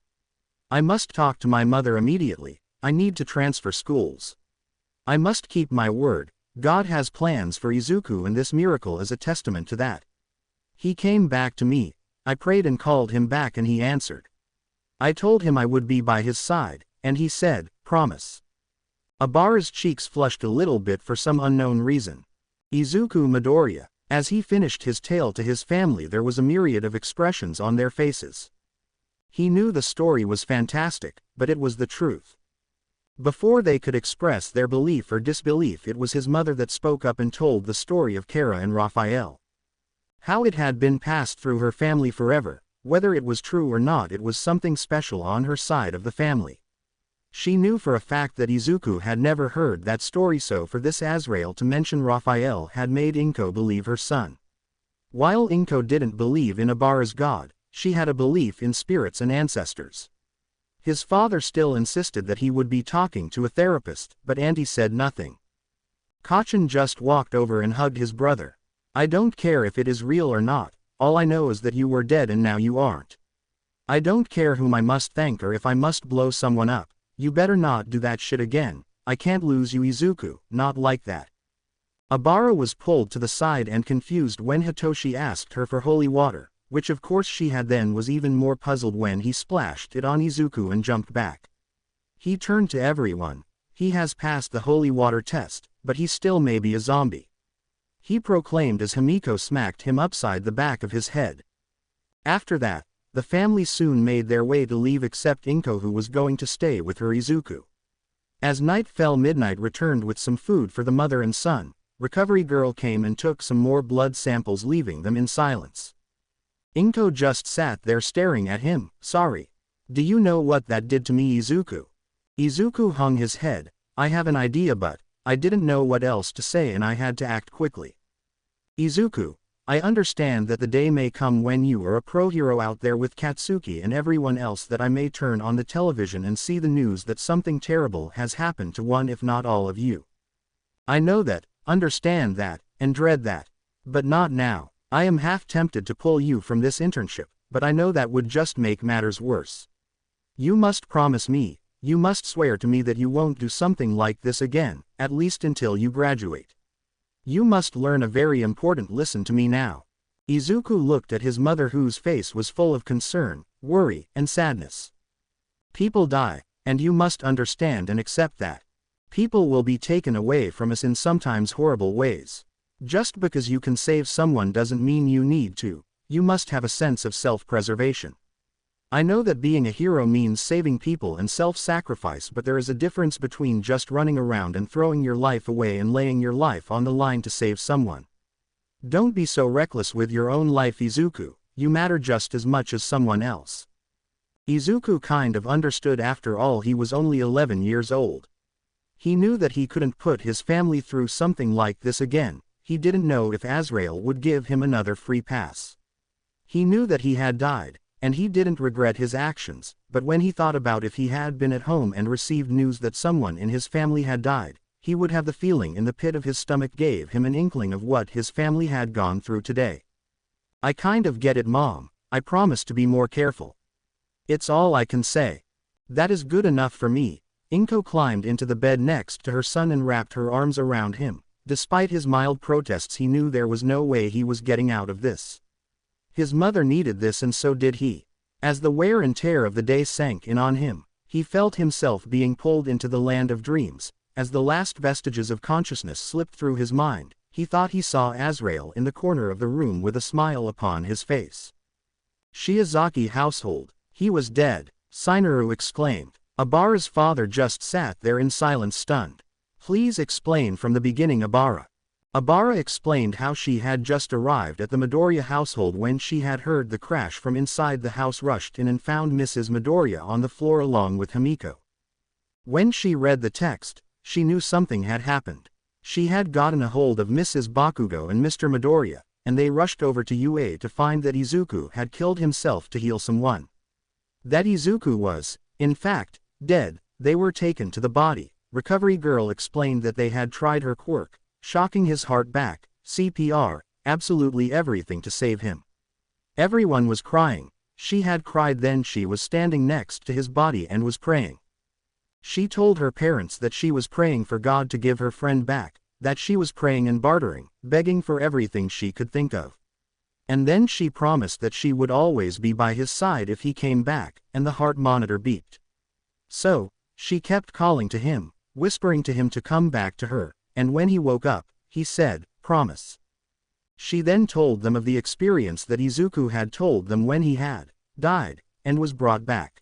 I must talk to my mother immediately. I need to transfer schools. I must keep my word. God has plans for Izuku and this miracle is a testament to that. He came back to me. I prayed and called him back and he answered. I told him I would be by his side, and he said, promise. Obara's cheeks flushed a little bit for some unknown reason. Izuku Midoriya. As he finished his tale to his family, there was a myriad of expressions on their faces. He knew the story was fantastic, but it was the truth. Before they could express their belief or disbelief, it was his mother that spoke up and told the story of Kara and Raphael. How it had been passed through her family forever, whether it was true or not, it was something special on her side of the family. She knew for a fact that Izuku had never heard that story, so for this Azrael to mention Raphael had made Inko believe her son. While Inko didn't believe in Obara's god, she had a belief in spirits and ancestors. His father still insisted that he would be talking to a therapist, but Auntie said nothing. Kachan just walked over and hugged his brother. I don't care if it is real or not, all I know is that you were dead and now you aren't. I don't care whom I must thank or if I must blow someone up. You better not do that shit again. I can't lose you, Izuku, not like that. Obara was pulled to the side and confused when Hitoshi asked her for holy water, which of course she had, then was even more puzzled when he splashed it on Izuku and jumped back. He turned to everyone. He has passed the holy water test, but he still may be a zombie. He proclaimed as Himiko smacked him upside the back of his head. After that, the family soon made their way to leave except Inko, who was going to stay with her Izuku. As night fell, Midnight returned with some food for the mother and son. Recovery Girl came and took some more blood samples, leaving them in silence. Inko just sat there staring at him. Sorry. Do you know what that did to me, Izuku? Izuku hung his head. I have an idea, but I didn't know what else to say and I had to act quickly. Izuku, I understand that the day may come when you are a pro hero out there with Katsuki and everyone else, that I may turn on the television and see the news that something terrible has happened to one if not all of you. I know that, understand that, and dread that. But not now. I am half tempted to pull you from this internship, but I know that would just make matters worse. You must promise me, you must swear to me that you won't do something like this again, at least until you graduate. You must learn a very important lesson to me now. Izuku looked at his mother, whose face was full of concern, worry, and sadness. People die, and you must understand and accept that. People will be taken away from us in sometimes horrible ways. Just because you can save someone doesn't mean you need to. You must have a sense of self-preservation. I know that being a hero means saving people and self-sacrifice, but there is a difference between just running around and throwing your life away and laying your life on the line to save someone. Don't be so reckless with your own life, Izuku. You matter just as much as someone else. Izuku kind of understood. After all, he was only 11 years old. He knew that he couldn't put his family through something like this again. He didn't know if Azrael would give him another free pass. He knew that he had died, and he didn't regret his actions, but when he thought about if he had been at home and received news that someone in his family had died, he would have the feeling in the pit of his stomach. Gave him an inkling of what his family had gone through today. I kind of get it, Mom. I promise to be more careful. It's all I can say. That is good enough for me. Inko climbed into the bed next to her son and wrapped her arms around him. Despite his mild protests, he knew there was no way he was getting out of this. His mother needed this, and so did he. As the wear and tear of the day sank in on him, he felt himself being pulled into the land of dreams. As the last vestiges of consciousness slipped through his mind, he thought he saw Azrael in the corner of the room with a smile upon his face. Shiozaki household. He was dead, Shinoru exclaimed. Obara's father just sat there in silence, stunned. Please explain from the beginning, Obara. Obara explained how she had just arrived at the Midoriya household when she had heard the crash from inside the house, rushed in and found Mrs. Midoriya on the floor along with Himiko. When she read the text, she knew something had happened. She had gotten a hold of Mrs. Bakugo and Mr. Midoriya, and they rushed over to UA to find that Izuku had killed himself to heal someone. That Izuku was, in fact, dead. They were taken to the body. Recovery Girl explained that they had tried her quirk, shocking his heart back, CPR, absolutely everything to save him. Everyone was crying. She had cried. Then she was standing next to his body and was praying. She told her parents that she was praying for God to give her friend back, that she was praying and bartering, begging for everything she could think of. And then she promised that she would always be by his side if he came back, and the heart monitor beeped. So, she kept calling to him, whispering to him to come back to her, and when he woke up, he said, "Promise." She then told them of the experience that Izuku had told them when he had died, and was brought back.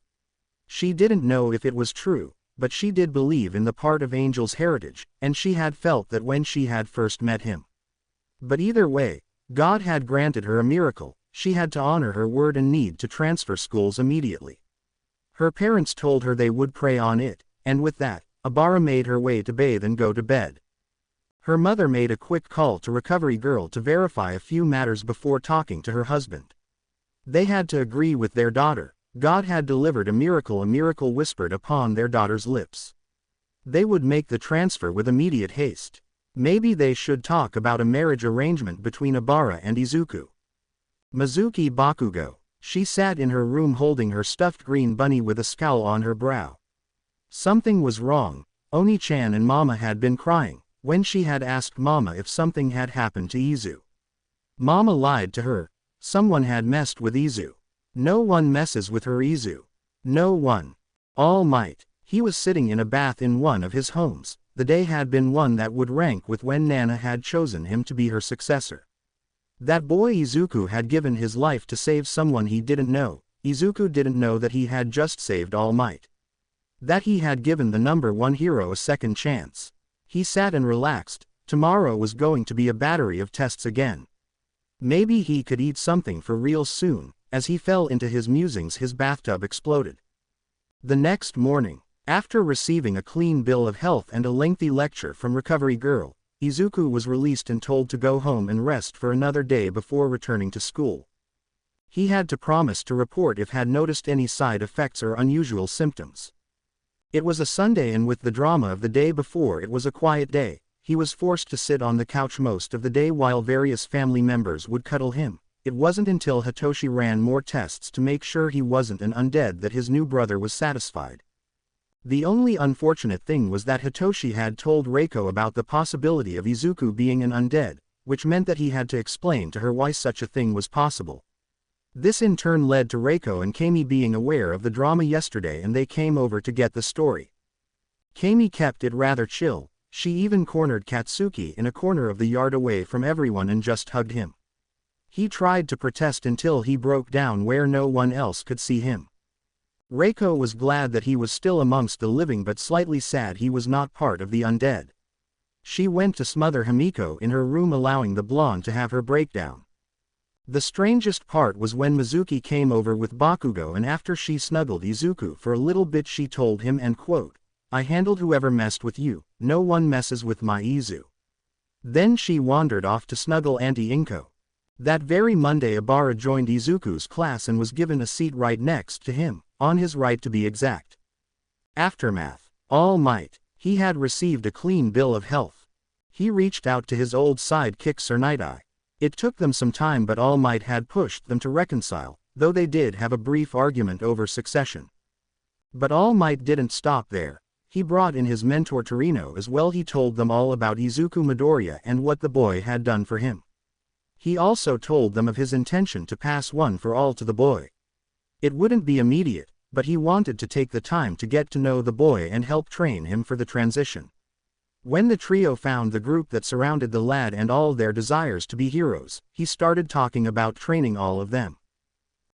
She didn't know if it was true, but she did believe in the part of Angel's heritage, and she had felt that when she had first met him. But either way, God had granted her a miracle. She had to honor her word and need to transfer schools immediately. Her parents told her they would pray on it, and with that, Abara made her way to bathe and go to bed. Her mother made a quick call to Recovery Girl to verify a few matters before talking to her husband. They had to agree with their daughter. God had delivered a miracle whispered upon their daughter's lips. They would make the transfer with immediate haste. Maybe they should talk about a marriage arrangement between Abara and Izuku. Katsuki Bakugo. She sat in her room holding her stuffed green bunny with a scowl on her brow. Something was wrong. Oni-chan and Mama had been crying when she had asked Mama if something had happened to Izu. Mama lied to her. Someone had messed with Izu. No one messes with her Izu. No one. All Might. He was sitting in a bath in one of his homes. The day had been one that would rank with when Nana had chosen him to be her successor. That boy Izuku had given his life to save someone he didn't know. Izuku didn't know that he had just saved All Might. That he had given the #1 hero a second chance. He sat and relaxed. Tomorrow was going to be a battery of tests again. Maybe he could eat something for real soon. As he fell into his musings, his bathtub exploded. The next morning, after receiving a clean bill of health and a lengthy lecture from Recovery Girl, Izuku was released and told to go home and rest for another day before returning to school. He had to promise to report if had noticed any side effects or unusual symptoms. It was a Sunday, and with the drama of the day before, it was a quiet day. He was forced to sit on the couch most of the day while various family members would cuddle him. It wasn't until Hitoshi ran more tests to make sure he wasn't an undead that his new brother was satisfied. The only unfortunate thing was that Hitoshi had told Reiko about the possibility of Izuku being an undead, which meant that he had to explain to her why such a thing was possible. This in turn led to Reiko and Kami being aware of the drama yesterday, and they came over to get the story. Kami kept it rather chill. She even cornered Katsuki in a corner of the yard away from everyone and just hugged him. He tried to protest until he broke down where no one else could see him. Reiko was glad that he was still amongst the living but slightly sad he was not part of the undead. She went to smother Himiko in her room, allowing the blonde to have her breakdown. The strangest part was when Mizuki came over with Bakugo, and after she snuggled Izuku for a little bit she told him, and quote, "I handled whoever messed with you, no one messes with my Izu." Then she wandered off to snuggle Auntie Inko. That very Monday Abara joined Izuku's class and was given a seat right next to him, on his right to be exact. Aftermath. All Might. He had received a clean bill of health. He reached out to his old sidekick Sir Night-Eye. It took them some time, but All Might had pushed them to reconcile, though they did have a brief argument over succession. But All Might didn't stop there. He brought in his mentor Torino as well. He told them all about Izuku Midoriya and what the boy had done for him. He also told them of his intention to pass one for all to the boy. It wouldn't be immediate, but he wanted to take the time to get to know the boy and help train him for the transition. When the trio found the group that surrounded the lad and all their desires to be heroes, he started talking about training all of them.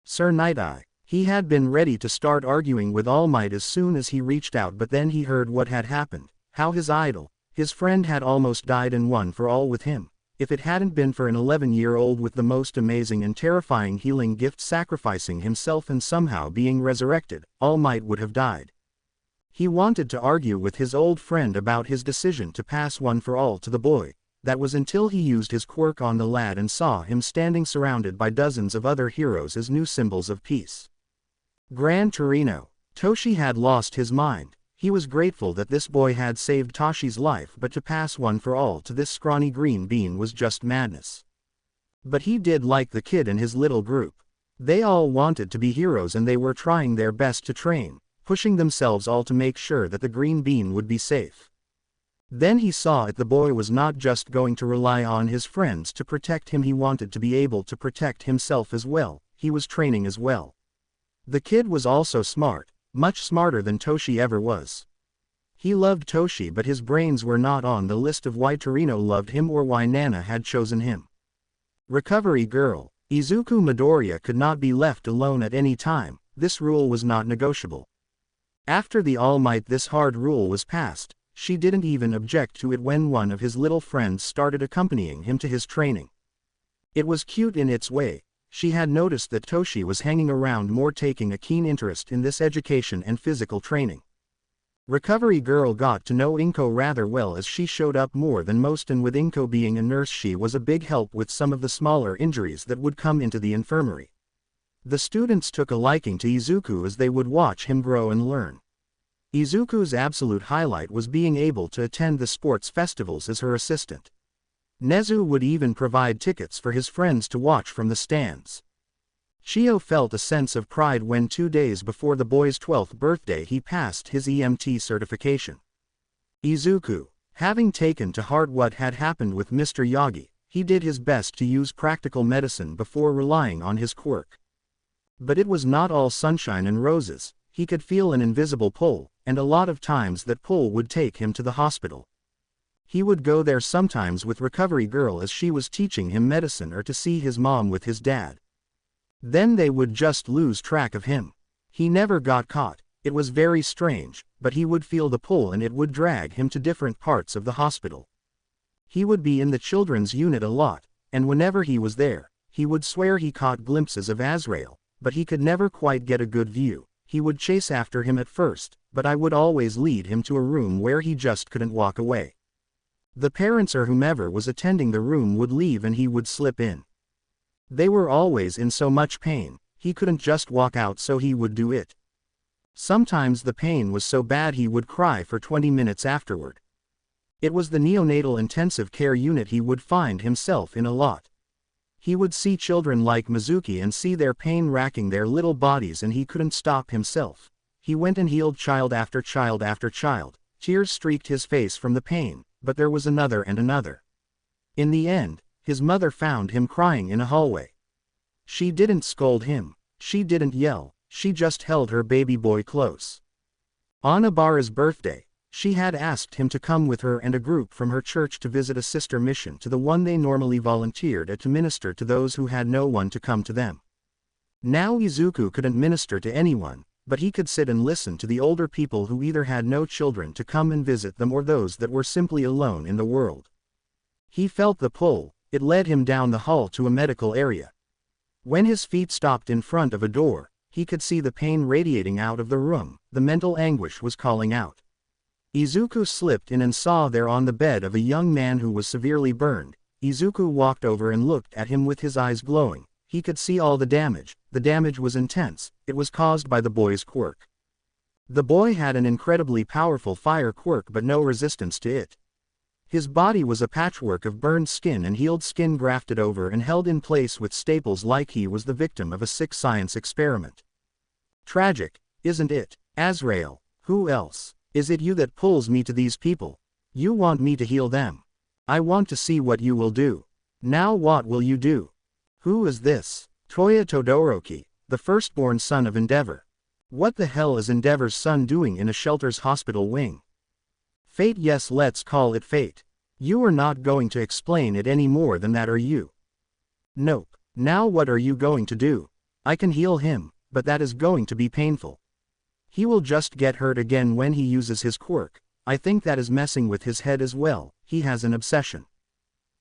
Sir Night-Eye. He had been ready to start arguing with All Might as soon as he reached out, but then he heard what had happened, how his idol, his friend, had almost died in one for all with him. If it hadn't been for an 11-year-old with the most amazing and terrifying healing gift sacrificing himself and somehow being resurrected, All Might would have died. He wanted to argue with his old friend about his decision to pass one for all to the boy. That was until he used his quirk on the lad and saw him standing surrounded by dozens of other heroes as new symbols of peace. Gran Torino. Toshi had lost his mind. He was grateful that this boy had saved Toshi's life, but to pass one for all to this scrawny green bean was just madness. But he did like the kid and his little group. They all wanted to be heroes and they were trying their best to train, pushing themselves all to make sure that the green bean would be safe. Then he saw it, the boy was not just going to rely on his friends to protect him, he wanted to be able to protect himself as well. He was training as well. The kid was also smart, much smarter than Toshi ever was. He loved Toshi, but his brains were not on the list of why Torino loved him or why Nana had chosen him. Recovery girl. Izuku Midoriya could not be left alone at any time. This rule was not negotiable. After the All Might, this hard rule was passed. She didn't even object to it when one of his little friends started accompanying him to his training. It was cute in its way. She had noticed that Toshi was hanging around more, taking a keen interest in this education and physical training. Recovery girl got to know Inko rather well, as she showed up more than most, and with Inko being a nurse, she was a big help with some of the smaller injuries that would come into the infirmary. The students took a liking to Izuku as they would watch him grow and learn. Izuku's absolute highlight was being able to attend the sports festivals as her assistant. Nezu would even provide tickets for his friends to watch from the stands. Chio felt a sense of pride when 2 days before the boy's 12th birthday he passed his EMT certification. Izuku, having taken to heart what had happened with Mr. Yagi, he did his best to use practical medicine before relying on his quirk. But it was not all sunshine and roses. He could feel an invisible pull, and a lot of times that pull would take him to the hospital. He would go there sometimes with Recovery Girl as she was teaching him medicine, or to see his mom with his dad. Then they would just lose track of him. He never got caught. It was very strange, but he would feel the pull and it would drag him to different parts of the hospital. He would be in the children's unit a lot, and whenever he was there, he would swear he caught glimpses of Azrael, but he could never quite get a good view. He would chase after him at first, but I would always lead him to a room where he just couldn't walk away. The parents or whomever was attending the room would leave and he would slip in. They were always in so much pain, he couldn't just walk out, so he would do it. Sometimes the pain was so bad he would cry for 20 minutes afterward. It was the neonatal intensive care unit he would find himself in a lot. He would see children like Mizuki and see their pain racking their little bodies, and he couldn't stop himself. He went and healed child after child after child. Tears streaked his face from the pain, but there was another and another. In the end, his mother found him crying in a hallway. She didn't scold him. She didn't yell. She just held her baby boy close. On Abara's birthday, she had asked him to come with her and a group from her church to visit a sister mission to the one they normally volunteered at to minister to those who had no one to come to them. Now Izuku couldn't minister to anyone, but he could sit and listen to the older people who either had no children to come and visit them or those that were simply alone in the world. He felt the pull. It led him down the hall to a medical area. When his feet stopped in front of a door, he could see the pain radiating out of the room. The mental anguish was calling out. Izuku slipped in and saw there on the bed of a young man who was severely burned. Izuku walked over and looked at him with his eyes glowing. He could see all the damage. The damage was intense. It was caused by the boy's quirk. The boy had an incredibly powerful fire quirk but no resistance to it. His body was a patchwork of burned skin and healed skin grafted over and held in place with staples, like he was the victim of a sick science experiment. Tragic, isn't it? Azrael, who else? Is it you that pulls me to these people? You want me to heal them. I want to see what you will do. Now what will you do? Who is this? Toya Todoroki, the firstborn son of Endeavor. What the hell is Endeavor's son doing in a shelter's hospital wing? Fate, yes, let's call it fate. You are not going to explain it any more than that, are you? Nope. Now what are you going to do? I can heal him, but that is going to be painful. He will just get hurt again when he uses his quirk. I think that is messing with his head as well. He has an obsession.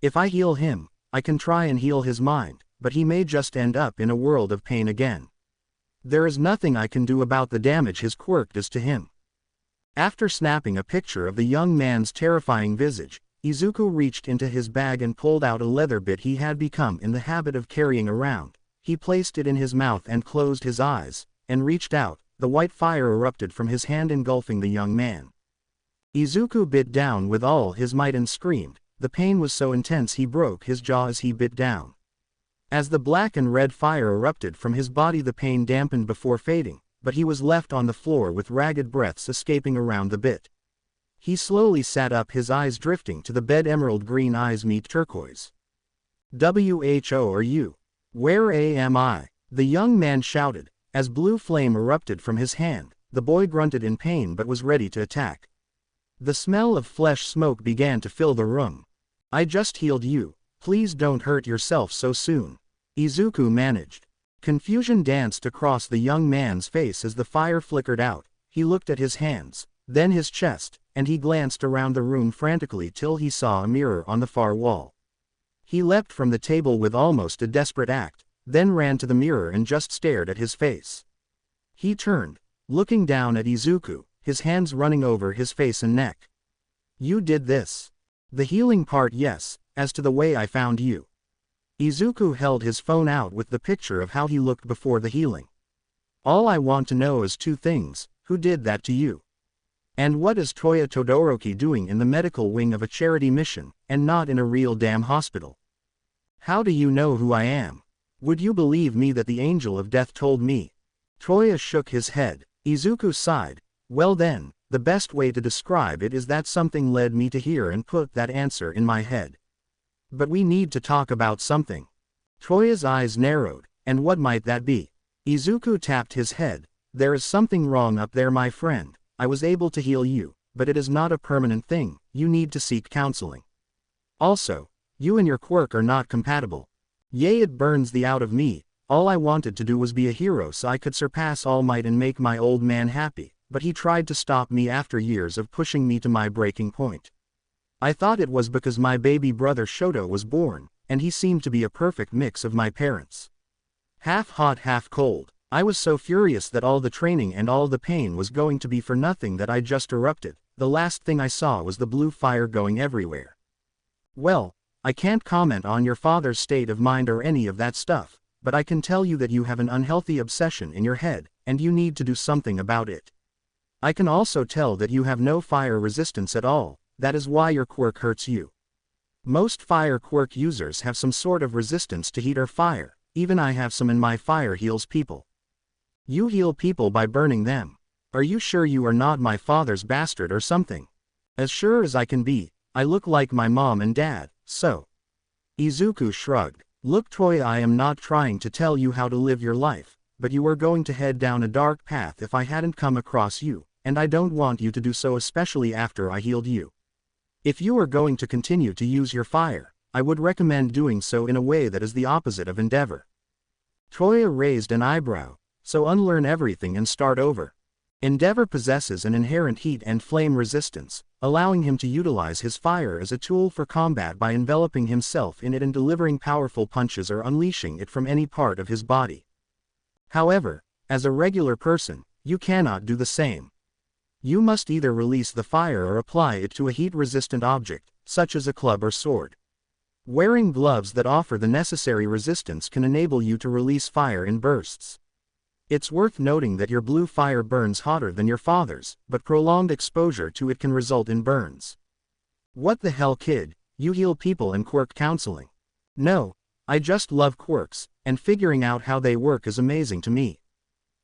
If I heal him, I can try and heal his mind, but he may just end up in a world of pain again. There is nothing I can do about the damage his quirk does to him. After snapping a picture of the young man's terrifying visage, Izuku reached into his bag and pulled out a leather bit he had become in the habit of carrying around. He placed it in his mouth and closed his eyes, and reached out. The white fire erupted from his hand, engulfing the young man. Izuku bit down with all his might and screamed. The pain was so intense he broke his jaw as he bit down. As the black and red fire erupted from his body, the pain dampened before fading, but he was left on the floor with ragged breaths escaping around the bit. He slowly sat up, his eyes drifting to the bed. Emerald green eyes meet turquoise. "Who are you? Where am I?" the young man shouted. As blue flame erupted from his hand, the boy grunted in pain but was ready to attack. The smell of flesh smoke began to fill the room. "I just healed you. Please don't hurt yourself so soon," Izuku managed. Confusion danced across the young man's face as the fire flickered out. He looked at his hands, then his chest, and he glanced around the room frantically till he saw a mirror on the far wall. He leapt from the table with almost a desperate act, then ran to the mirror and just stared at his face. He turned, looking down at Izuku, his hands running over his face and neck. "You did this. The healing part, yes. As to the way I found you." Izuku held his phone out with the picture of how he looked before the healing. "All I want to know is two things: who did that to you? And what is Toya Todoroki doing in the medical wing of a charity mission, and not in a real damn hospital? How do you know who I am? Would you believe me that the Angel of Death told me?" Toya shook his head. Izuku sighed. "Well then, the best way to describe it is that something led me to here and put that answer in my head. But we need to talk about something." Toya's eyes narrowed. "And what might that be?" Izuku tapped his head. "There is something wrong up there, my friend. I was able to heal you, but it is not a permanent thing. You need to seek counseling. Also, you and your quirk are not compatible. Yay, it burns the out of me. All I wanted to do was be a hero so I could surpass All Might and make my old man happy, but he tried to stop me after years of pushing me to my breaking point. I thought it was because my baby brother Shoto was born, and he seemed to be a perfect mix of my parents. Half hot, half cold. I was so furious that all the training and all the pain was going to be for nothing that I just erupted. The last thing I saw was the blue fire going everywhere." "Well, I can't comment on your father's state of mind or any of that stuff, but I can tell you that you have an unhealthy obsession in your head, and you need to do something about it. I can also tell that you have no fire resistance at all. That is why your quirk hurts you. Most fire quirk users have some sort of resistance to heat or fire. Even I have some, and my fire heals people." "You heal people by burning them. Are you sure you are not my father's bastard or something?" "As sure as I can be. I look like my mom and dad, so." Izuku shrugged. "Look, Toya, I am not trying to tell you how to live your life, but you were going to head down a dark path if I hadn't come across you, and I don't want you to do so, especially after I healed you. If you are going to continue to use your fire, I would recommend doing so in a way that is the opposite of endeavor." Toya raised an eyebrow. "So unlearn everything and start over?" Endeavor possesses an inherent heat and flame resistance, allowing him to utilize his fire as a tool for combat by enveloping himself in it and delivering powerful punches or unleashing it from any part of his body. However, as a regular person, you cannot do the same. You must either release the fire or apply it to a heat-resistant object, such as a club or sword. Wearing gloves that offer the necessary resistance can enable you to release fire in bursts. It's worth noting that your blue fire burns hotter than your father's, but prolonged exposure to it can result in burns." "What the hell, kid? You heal people and quirk counseling?" "No, I just love quirks, and figuring out how they work is amazing to me.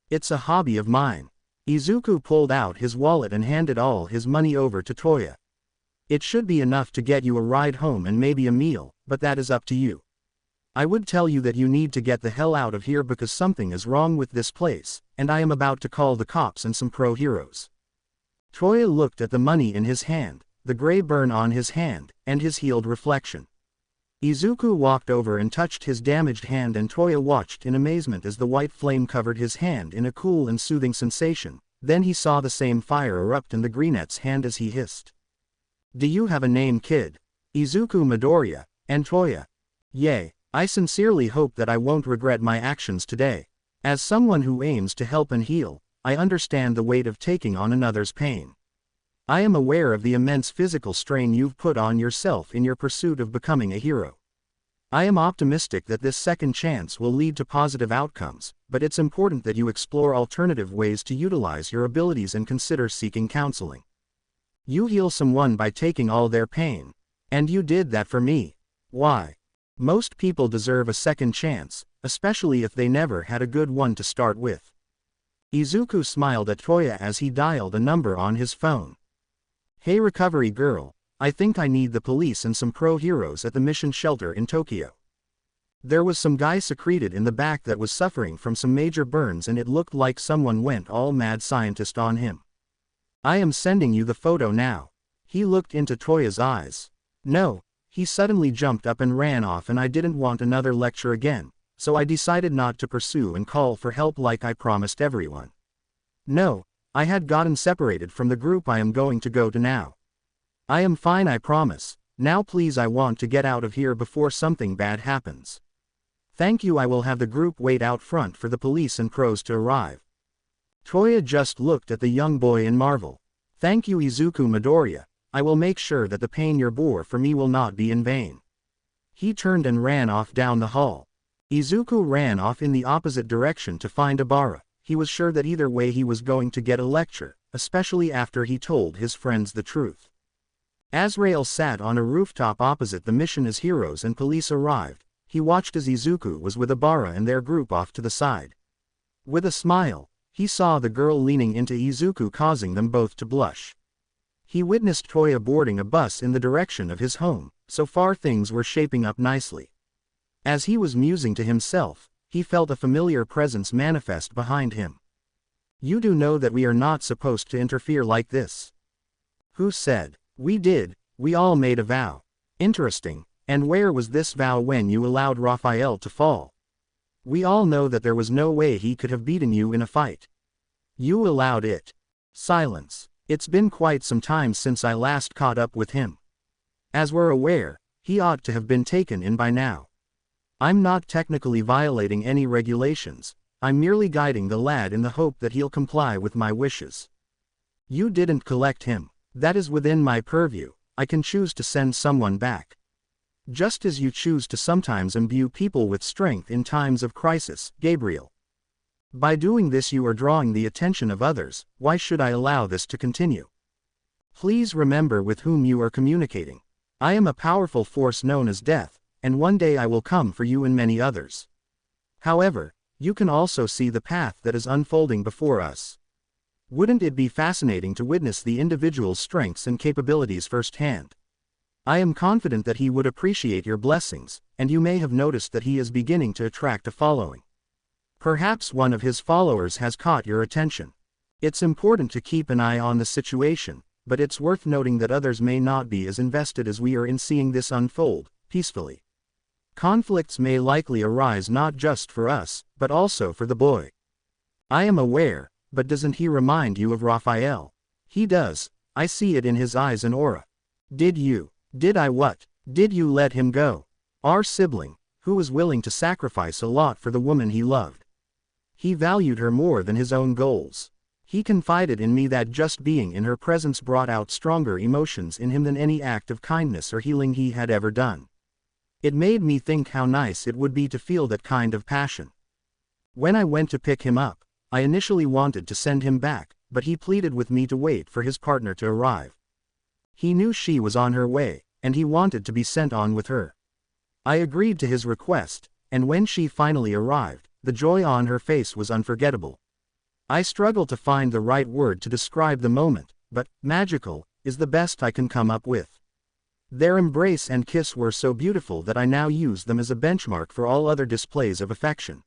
It's a hobby of mine." Izuku pulled out his wallet and handed all his money over to Toya. "It should be enough to get you a ride home and maybe a meal, but that is up to you. I would tell you that you need to get the hell out of here because something is wrong with this place, and I am about to call the cops and some pro-heroes." Toya looked at the money in his hand, the gray burn on his hand, and his healed reflection. Izuku walked over and touched his damaged hand, and Toya watched in amazement as the white flame covered his hand in a cool and soothing sensation. Then he saw the same fire erupt in the greenette's hand as he hissed. "Do you have a name, kid?" "Izuku Midoriya." "And Toya?" "Yay. I sincerely hope that I won't regret my actions today. As someone who aims to help and heal, I understand the weight of taking on another's pain. I am aware of the immense physical strain you've put on yourself in your pursuit of becoming a hero. I am optimistic that this second chance will lead to positive outcomes, but it's important that you explore alternative ways to utilize your abilities and consider seeking counseling. You heal someone by taking all their pain. And you did that for me. Why? Most people deserve a second chance, especially if they never had a good one to start with." Izuku smiled at Toya as he dialed a number on his phone. Hey recovery girl, I think I need the police and some pro-heroes at the mission shelter in Tokyo. There was some guy secreted in the back that was suffering from some major burns and it looked like someone went all mad scientist on him. I am sending you the photo now. He looked into Toya's eyes. No, he suddenly jumped up and ran off and I didn't want another lecture again, so I decided not to pursue and call for help like I promised everyone. No, I had gotten separated from the group I am going to go to now. I am fine, I promise. Now please, I want to get out of here before something bad happens. Thank you. I will have the group wait out front for the police and pros to arrive. Toya just looked at the young boy in marvel. Thank you Izuku Midoriya, I will make sure that the pain you bore for me will not be in vain. He turned and ran off down the hall. Izuku ran off in the opposite direction to find Obara. He was sure that either way he was going to get a lecture, especially after he told his friends the truth. Azrael sat on a rooftop opposite the mission as heroes and police arrived. He watched as Izuku was with Obara and their group off to the side. With a smile, he saw the girl leaning into Izuku, causing them both to blush. He witnessed Toya boarding a bus in the direction of his home. So far things were shaping up nicely. As he was musing to himself, he felt a familiar presence manifest behind him. You do know that we are not supposed to interfere like this. Who said? We did, we all made a vow. Interesting. And where was this vow when you allowed Raphael to fall? We all know that there was no way he could have beaten you in a fight. You allowed it. Silence. It's been quite some time since I last caught up with him. As we're aware, he ought to have been taken in by now. I'm not technically violating any regulations, I'm merely guiding the lad in the hope that he'll comply with my wishes. You didn't collect him. That is within my purview. I can choose to send someone back. Just as you choose to sometimes imbue people with strength in times of crisis, Gabriel. By doing this you are drawing the attention of others. Why should I allow this to continue? Please remember with whom you are communicating. I am a powerful force known as death, and one day I will come for you and many others. However, you can also see the path that is unfolding before us. Wouldn't it be fascinating to witness the individual's strengths and capabilities firsthand? I am confident that he would appreciate your blessings, and you may have noticed that he is beginning to attract a following. Perhaps one of his followers has caught your attention. It's important to keep an eye on the situation, but it's worth noting that others may not be as invested as we are in seeing this unfold peacefully. Conflicts may likely arise not just for us, but also for the boy. I am aware, but doesn't he remind you of Raphael? He does, I see it in his eyes and aura. Did I what? Did you let him go? Our sibling, who was willing to sacrifice a lot for the woman he loved. He valued her more than his own goals. He confided in me that just being in her presence brought out stronger emotions in him than any act of kindness or healing he had ever done. It made me think how nice it would be to feel that kind of passion. When I went to pick him up, I initially wanted to send him back, but he pleaded with me to wait for his partner to arrive. He knew she was on her way, and he wanted to be sent on with her. I agreed to his request, and when she finally arrived, the joy on her face was unforgettable. I struggle to find the right word to describe the moment, but magical is the best I can come up with. Their embrace and kiss were so beautiful that I now use them as a benchmark for all other displays of affection.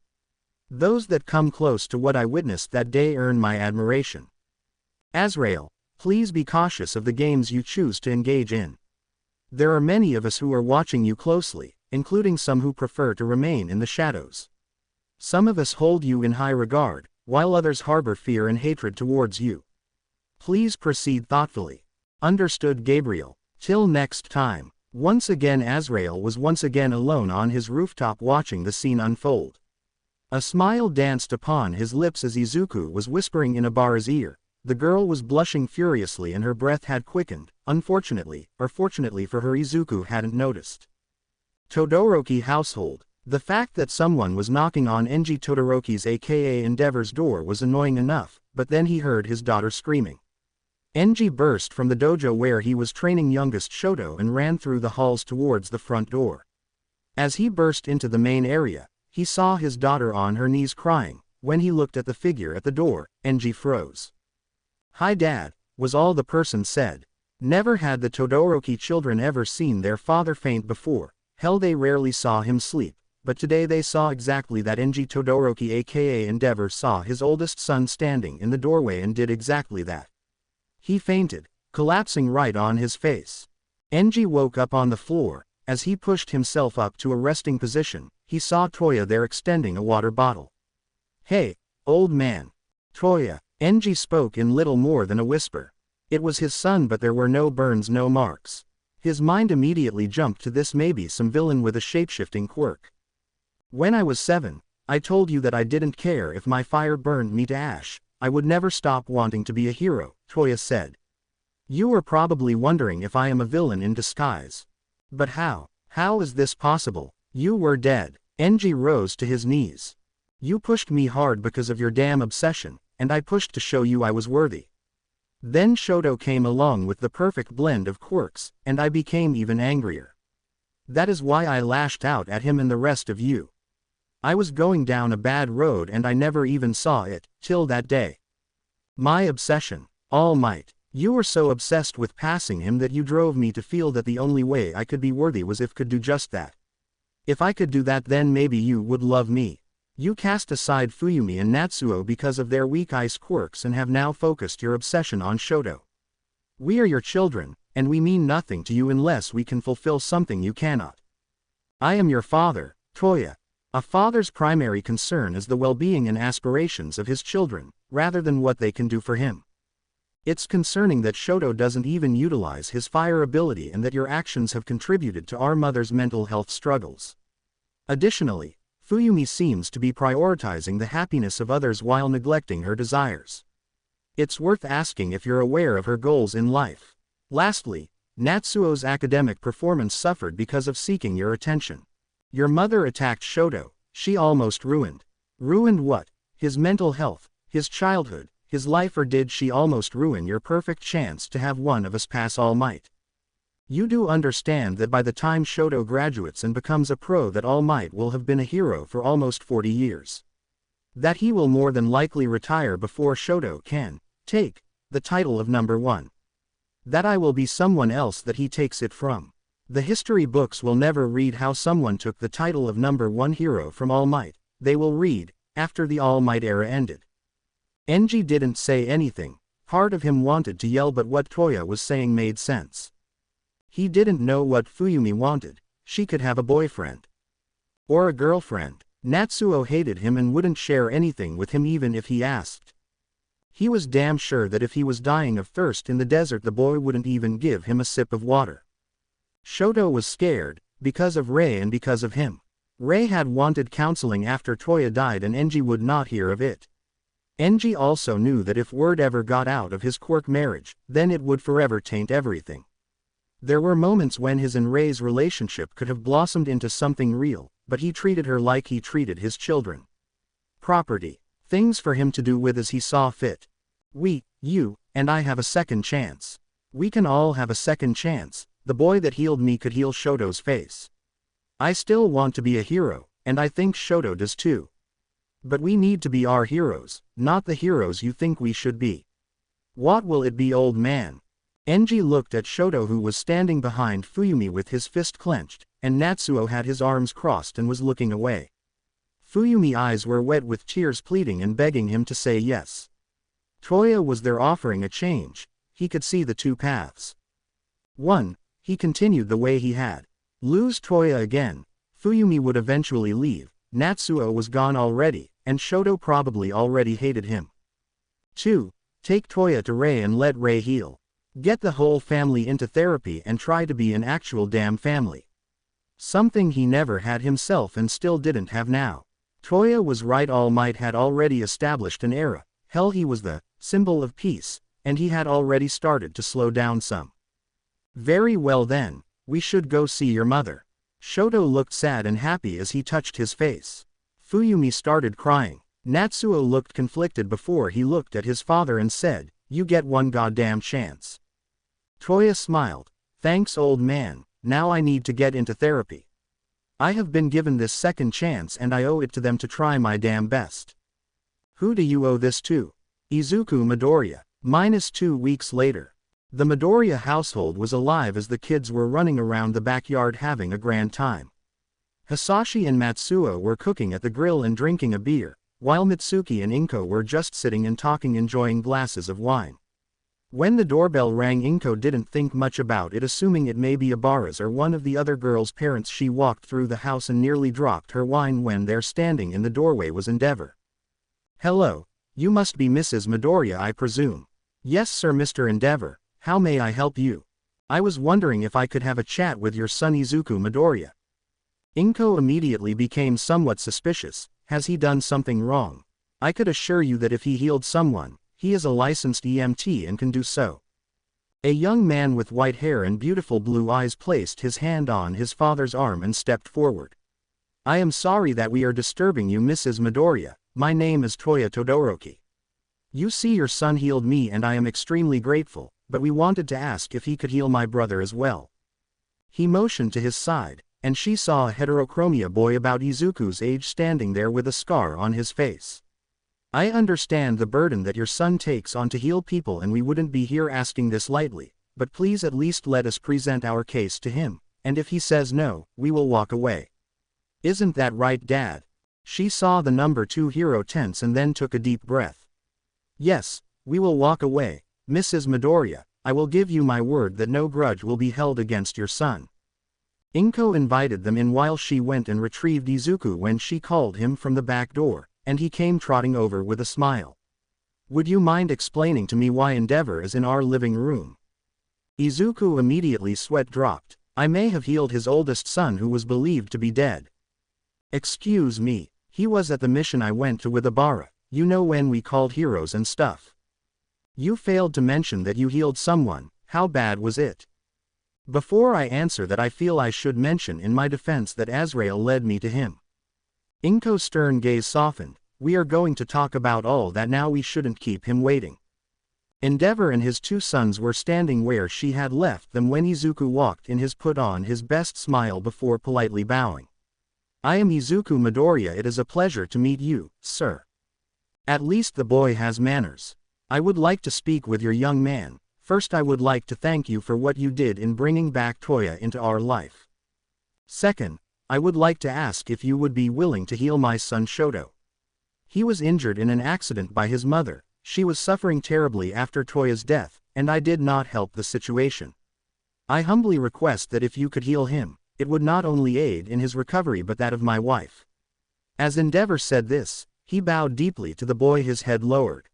Those that come close to what I witnessed that day earn my admiration. Azrael, please be cautious of the games you choose to engage in. There are many of us who are watching you closely, including some who prefer to remain in the shadows. Some of us hold you in high regard, while others harbor fear and hatred towards you. Please proceed thoughtfully. Understood, Gabriel. Till next time. Once again Azrael was once again alone on his rooftop watching the scene unfold. A smile danced upon his lips as Izuku was whispering in Obara's ear. The girl was blushing furiously and her breath had quickened. Unfortunately, or fortunately for her, Izuku hadn't noticed. Todoroki household. The fact that someone was knocking on Enji Todoroki's aka Endeavor's door was annoying enough, but then he heard his daughter screaming. Enji burst from the dojo where he was training youngest Shoto and ran through the halls towards the front door. As he burst into the main area, he saw his daughter on her knees crying. When he looked at the figure at the door, Enji froze. "Hi Dad," was all the person said. Never had the Todoroki children ever seen their father faint before. Hell, they rarely saw him sleep, but today they saw exactly that. Enji Todoroki aka Endeavor saw his oldest son standing in the doorway and did exactly that. He fainted, collapsing right on his face. Enji woke up on the floor. As he pushed himself up to a resting position, he saw Toya there extending a water bottle. "Hey, old man." Toya. Enji spoke in little more than a whisper. It was his son, but there were no burns, no marks. His mind immediately jumped to this, maybe some villain with a shapeshifting quirk. "When I was 7, I told you that I didn't care if my fire burned me to ash. I would never stop wanting to be a hero," Toya said. "You are probably wondering if I am a villain in disguise. But how? How is this possible? You were dead." Enji rose to his knees. "You pushed me hard because of your damn obsession, and I pushed to show you I was worthy. Then Shoto came along with the perfect blend of quirks, and I became even angrier. That is why I lashed out at him and the rest of you. I was going down a bad road and I never even saw it, till that day. My obsession. All Might. You were so obsessed with passing him that you drove me to feel that the only way I could be worthy was if could do just that. If I could do that, then maybe you would love me. You cast aside Fuyumi and Natsuo because of their weak ice quirks and have now focused your obsession on Shoto. We are your children, and we mean nothing to you unless we can fulfill something you cannot. I am your father, Toya. A father's primary concern is the well-being and aspirations of his children, rather than what they can do for him. It's concerning that Shoto doesn't even utilize his fire ability and that your actions have contributed to our mother's mental health struggles. Additionally, Fuyumi seems to be prioritizing the happiness of others while neglecting her desires. It's worth asking if you're aware of her goals in life. Lastly, Natsuo's academic performance suffered because of seeking your attention. Your mother attacked Shoto. She almost ruined. Ruined what? His mental health, his childhood, his life, or did she almost ruin your perfect chance to have one of us pass All Might? You do understand that by the time Shoto graduates and becomes a pro, that All Might will have been a hero for almost 40 years. That he will more than likely retire before Shoto can take the title of #1. That I will be someone else that he takes it from. The history books will never read how someone took the title of #1 hero from All Might. They will read, after the All Might era ended. Enji didn't say anything. Part of him wanted to yell, but what Toya was saying made sense. He didn't know what Fuyumi wanted. She could have a boyfriend. Or a girlfriend. Natsuo hated him and wouldn't share anything with him even if he asked. He was damn sure that if he was dying of thirst in the desert, the boy wouldn't even give him a sip of water. Shoto was scared, because of Rei and because of him. Rei had wanted counseling after Toya died and Enji would not hear of it. Enji also knew that if word ever got out of his quirk marriage, then it would forever taint everything. There were moments when his and Rei's relationship could have blossomed into something real, but he treated her like he treated his children. Property. Things for him to do with as he saw fit. You, and I have a second chance. We can all have a second chance. The boy that healed me could heal Shoto's face. I still want to be a hero, and I think Shoto does too. But we need to be our heroes, not the heroes you think we should be. What will it be, old man? Enji looked at Shoto, who was standing behind Fuyumi with his fist clenched, and Natsuo had his arms crossed and was looking away. Fuyumi's eyes were wet with tears, pleading and begging him to say yes. Toya was there offering a change. He could see the two paths. 1. He continued the way he had. Lose Toya again. Fuyumi would eventually leave. Natsuo was gone already, and Shoto probably already hated him. 2. Take Toya to Rei and let Rei heal. Get the whole family into therapy and try to be an actual damn family. Something he never had himself and still didn't have now. Toya was right, All Might had already established an era. Hell, he was the symbol of peace, and he had already started to slow down some. Very well then, we should go see your mother. Shoto looked sad and happy as he touched his face. Fuyumi started crying. Natsuo looked conflicted before he looked at his father and said, "You get one goddamn chance." Toya smiled. Thanks, old man, now I need to get into therapy. I have been given this second chance and I owe it to them to try my damn best. Who do you owe this to? Izuku Midoriya. -2 weeks later. The Midoriya household was alive as the kids were running around the backyard having a grand time. Hisashi and Matsuo were cooking at the grill and drinking a beer, while Mitsuki and Inko were just sitting and talking enjoying glasses of wine. When the doorbell rang, Inko didn't think much about it, assuming it may be Abara's or one of the other girls' parents. She walked through the house and nearly dropped her wine when there standing in the doorway was Endeavor. "Hello, you must be Mrs. Midoriya, I presume." "Yes sir, Mr. Endeavor, how may I help you?" "I was wondering if I could have a chat with your son Izuku Midoriya." Inko immediately became somewhat suspicious. Has he done something wrong? I could assure you that if he healed someone, he is a licensed EMT and can do so. A young man with white hair and beautiful blue eyes placed his hand on his father's arm and stepped forward. "I am sorry that we are disturbing you, Mrs. Midoriya. My name is Toya Todoroki. You see, your son healed me and I am extremely grateful, but we wanted to ask if he could heal my brother as well." He motioned to his side, and she saw a heterochromia boy about Izuku's age standing there with a scar on his face. "I understand the burden that your son takes on to heal people, and we wouldn't be here asking this lightly, but please at least let us present our case to him, and if he says no, we will walk away. Isn't that right, Dad?" She saw the number 2 hero tense and then took a deep breath. "Yes, we will walk away, Mrs. Midoriya. I will give you my word that no grudge will be held against your son." Inko invited them in while she went and retrieved Izuku when she called him from the back door, and he came trotting over with a smile. "Would you mind explaining to me why Endeavor is in our living room?" Izuku immediately sweat dropped. "I may have healed his oldest son who was believed to be dead." "Excuse me, he was at the mission I went to with Abara, you know, when we called heroes and stuff. You failed to mention that you healed someone. How bad was it?" "Before I answer that, I feel I should mention in my defense that Azrael led me to him." Inko's stern gaze softened. "We are going to talk about all that now, we shouldn't keep him waiting." Endeavor and his 2 sons were standing where she had left them when Izuku walked in. His put on his best smile before politely bowing. "I am Izuku Midoriya. It is a pleasure to meet you, sir." At least the boy has manners. "I would like to speak with your young man. First, I would like to thank you for what you did in bringing back Toya into our life. Second, I would like to ask if you would be willing to heal my son Shoto. He was injured in an accident by his mother. She was suffering terribly after Toya's death, and I did not help the situation. I humbly request that if you could heal him, it would not only aid in his recovery but that of my wife." As Endeavor said this, he bowed deeply to the boy, his head lowered.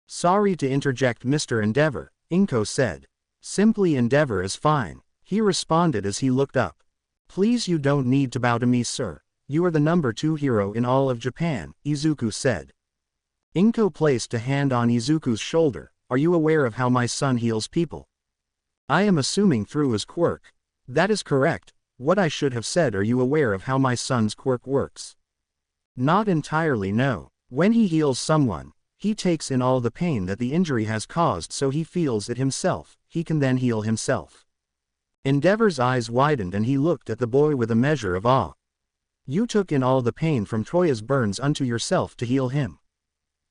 "Sorry to interject, Mr. Endeavor," Inko said. "Simply Endeavor is fine," he responded as he looked up. "Please, you don't need to bow to me, sir. You are the number 2 hero in all of Japan," Izuku said. Inko placed a hand on Izuku's shoulder. "Are you aware of how my son heals people?" "I am assuming through his quirk." "That is correct. What I should have said, are you aware of how my son's quirk works?" "Not entirely, no. When he heals someone, he takes in all the pain that the injury has caused, so he feels it himself. He can then heal himself." Endeavor's eyes widened and he looked at the boy with a measure of awe. "You took in all the pain from Toya's burns unto yourself to heal him?"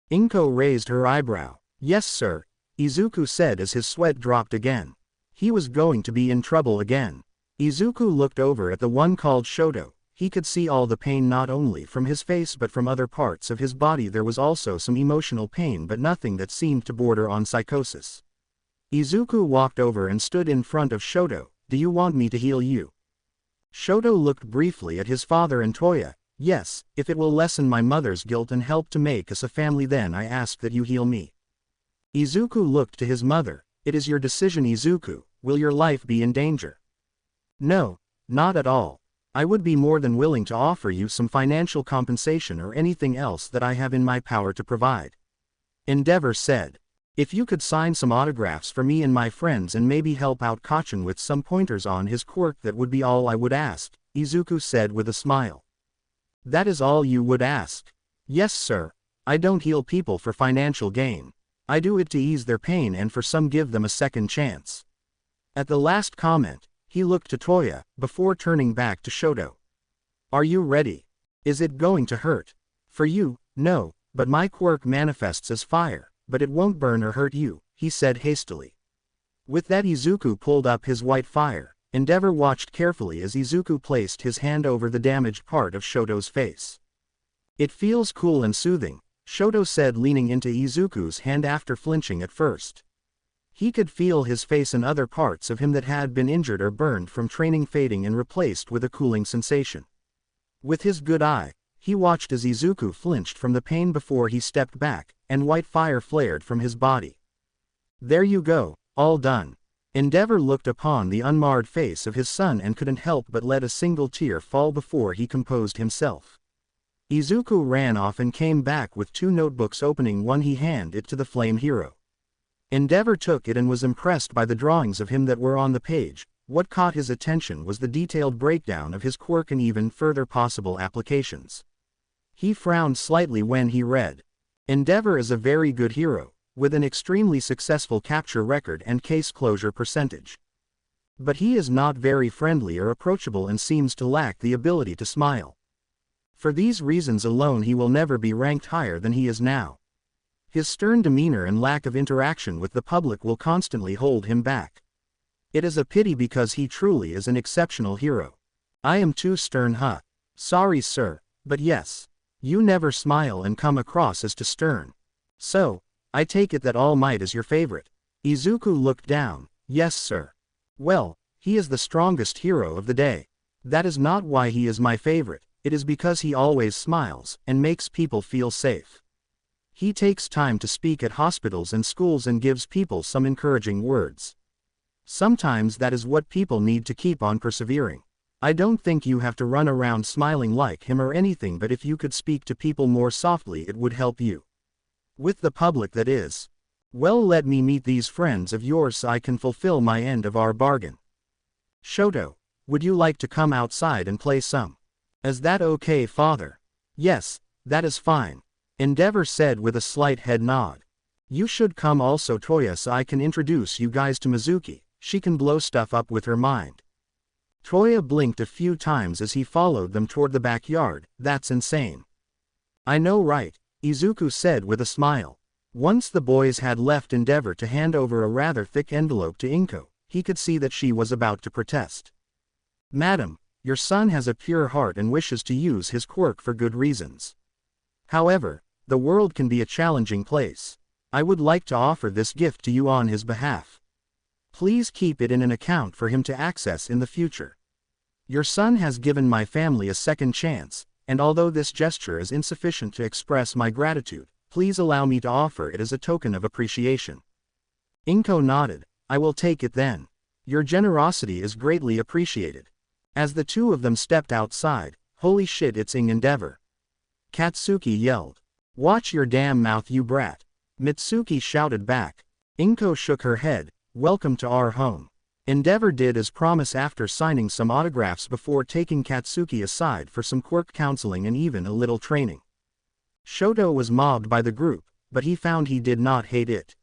Inko raised her eyebrow. "Yes, sir," Izuku said as his sweat dropped again. He was going to be in trouble again. Izuku looked over at the one called Shoto. He could see all the pain not only from his face but from other parts of his body. There was also some emotional pain, but nothing that seemed to border on psychosis. Izuku walked over and stood in front of Shoto. "Do you want me to heal you?" Shoto looked briefly at his father and Toya. "Yes, if it will lessen my mother's guilt and help to make us a family, then I ask that you heal me." Izuku looked to his mother. "It is your decision, Izuku. Will your life be in danger?" "No, not at all. I would be more than willing to offer you some financial compensation or anything else that I have in my power to provide," Endeavor said. "If you could sign some autographs for me and my friends and maybe help out Kachin with some pointers on his quirk, that would be all I would ask," Izuku said with a smile. "That is all you would ask?" "Yes, sir. I don't heal people for financial gain. I do it to ease their pain and for some give them a second chance." At the last comment, he looked to Toya, before turning back to Shoto. "Are you ready? Is it going to hurt?" "For you, no, but my quirk manifests as fire, but it won't burn or hurt you," he said hastily. With that, Izuku pulled up his white fire. Endeavor watched carefully as Izuku placed his hand over the damaged part of Shoto's face. "It feels cool and soothing," Shoto said, leaning into Izuku's hand after flinching at first. He could feel his face and other parts of him that had been injured or burned from training fading and replaced with a cooling sensation. With his good eye, he watched as Izuku flinched from the pain before he stepped back, and white fire flared from his body. "There you go, all done." Endeavor looked upon the unmarred face of his son and couldn't help but let a single tear fall before he composed himself. Izuku ran off and came back with 2 notebooks. Opening one, he handed it to the flame hero. Endeavor took it and was impressed by the drawings of him that were on the page. What caught his attention was the detailed breakdown of his quirk and even further possible applications. He frowned slightly when he read, "Endeavor is a very good hero, with an extremely successful capture record and case closure percentage. But he is not very friendly or approachable and seems to lack the ability to smile. For these reasons alone he will never be ranked higher than he is now. His stern demeanor and lack of interaction with the public will constantly hold him back. It is a pity because he truly is an exceptional hero. I am too stern, huh? Sorry sir, but yes. You never smile and come across as too stern. So, I take it that All Might is your favorite." Izuku looked down. "Yes sir." "Well, he is the strongest hero of the day. That is not why he is my favorite, it is because he always smiles, and makes people feel safe. He takes time to speak at hospitals and schools and gives people some encouraging words. Sometimes that is what people need to keep on persevering. I don't think you have to run around smiling like him or anything, but if you could speak to people more softly it would help you. With the public, that is. Well, let me meet these friends of yours so I can fulfill my end of our bargain. Shoto, would you like to come outside and play some? Is that okay, father?" "Yes, that is fine," Endeavor said with a slight head nod. "You should come also, Toya, so I can introduce you guys to Mizuki. She can blow stuff up with her mind." Toya blinked a few times as he followed them toward the backyard. "That's insane." "I know, right?" Izuku said with a smile. Once the boys had left Endeavor to hand over a rather thick envelope to Inko, he could see that she was about to protest. "Madam, your son has a pure heart and wishes to use his quirk for good reasons. However, the world can be a challenging place. I would like to offer this gift to you on his behalf. Please keep it in an account for him to access in the future. Your son has given my family a second chance, and although this gesture is insufficient to express my gratitude, please allow me to offer it as a token of appreciation." Inko nodded. "I will take it then. Your generosity is greatly appreciated." As the two of them stepped outside, "Holy shit, it's Endeavor!" Katsuki yelled. "Watch your damn mouth, you brat!" Mitsuki shouted back. Inko shook her head. "Welcome to our home." Endeavor did as promised after signing some autographs before taking Katsuki aside for some quirk counseling and even a little training. Shoto was mobbed by the group, but he found he did not hate it.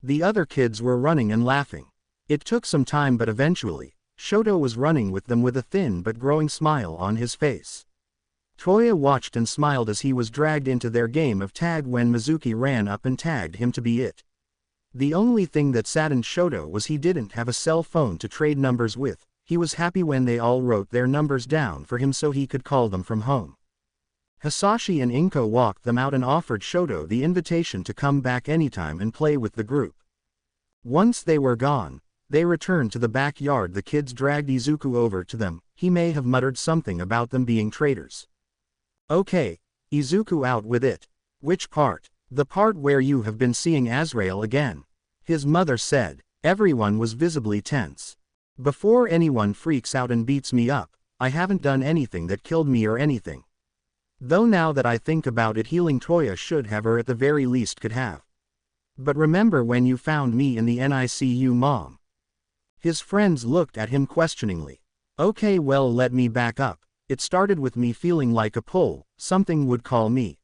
The other kids were running and laughing. It took some time, but eventually, Shoto was running with them with a thin but growing smile on his face. Toya watched and smiled as he was dragged into their game of tag when Mizuki ran up and tagged him to be it. The only thing that saddened Shoto was he didn't have a cell phone to trade numbers with. He was happy when they all wrote their numbers down for him so he could call them from home. Hisashi and Inko walked them out and offered Shoto the invitation to come back anytime and play with the group. Once they were gone, they returned to the backyard. The kids dragged Izuku over to them. He may have muttered something about them being traitors. "Okay, Izuku, out with it." "Which part?" "The part where you have been seeing Azrael again," his mother said. Everyone was visibly tense. "Before anyone freaks out and beats me up, I haven't done anything that killed me or anything. Though now that I think about it, healing Toya should have, or at the very least could have. But remember when you found me in the NICU, Mom?" His friends looked at him questioningly. "Okay, well, let me back up. It started with me feeling like a pull, something would call me.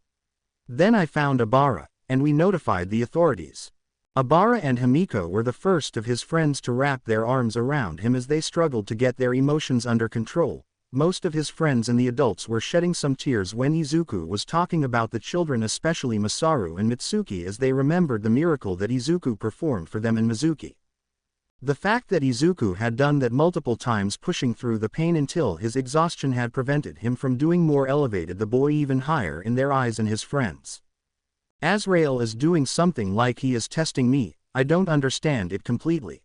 Then I found Abara, and we notified the authorities." Abara and Himiko were the first of his friends to wrap their arms around him as they struggled to get their emotions under control. Most of his friends and the adults were shedding some tears when Izuku was talking about the children, especially Masaru and Mitsuki, as they remembered the miracle that Izuku performed for them and Mizuki. The fact that Izuku had done that multiple times, pushing through the pain until his exhaustion had prevented him from doing more, elevated the boy even higher in their eyes and his friends. Azrael is doing something like he is testing me. I don't understand it completely.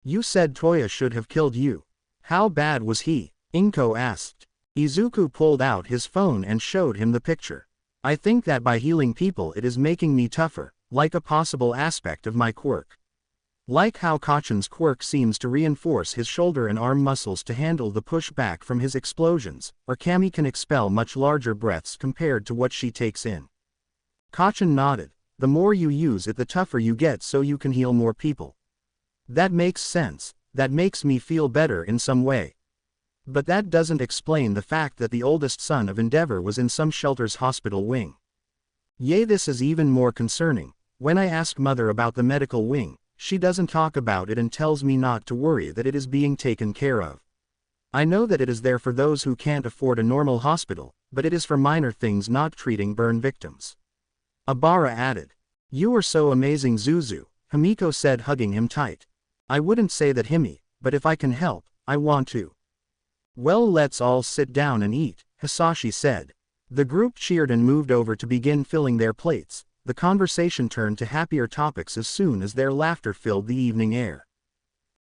You said Toya should have killed you. How bad was he? Inko asked. Izuku pulled out his phone and showed him the picture. I think that by healing people it is making me tougher, like a possible aspect of my quirk. Like how Kachan's quirk seems to reinforce his shoulder and arm muscles to handle the pushback from his explosions, or Kami can expel much larger breaths compared to what she takes in. Kachan nodded. The more you use it, the tougher you get, so you can heal more people. That makes sense. That makes me feel better in some way. But that doesn't explain the fact that the oldest son of Endeavor was in some shelter's hospital wing. This is even more concerning. When I ask Mother about the medical wing, she doesn't talk about it and tells me not to worry, that it is being taken care of. I know that it is there for those who can't afford a normal hospital, but it is for minor things, not treating burn victims. Abara added. You are so amazing, Zuzu, Himiko said, hugging him tight. I wouldn't say that, Himi, but if I can help, I want to. Well, let's all sit down and eat, Hisashi said. The group cheered and moved over to begin filling their plates. The conversation turned to happier topics as soon as their laughter filled the evening air.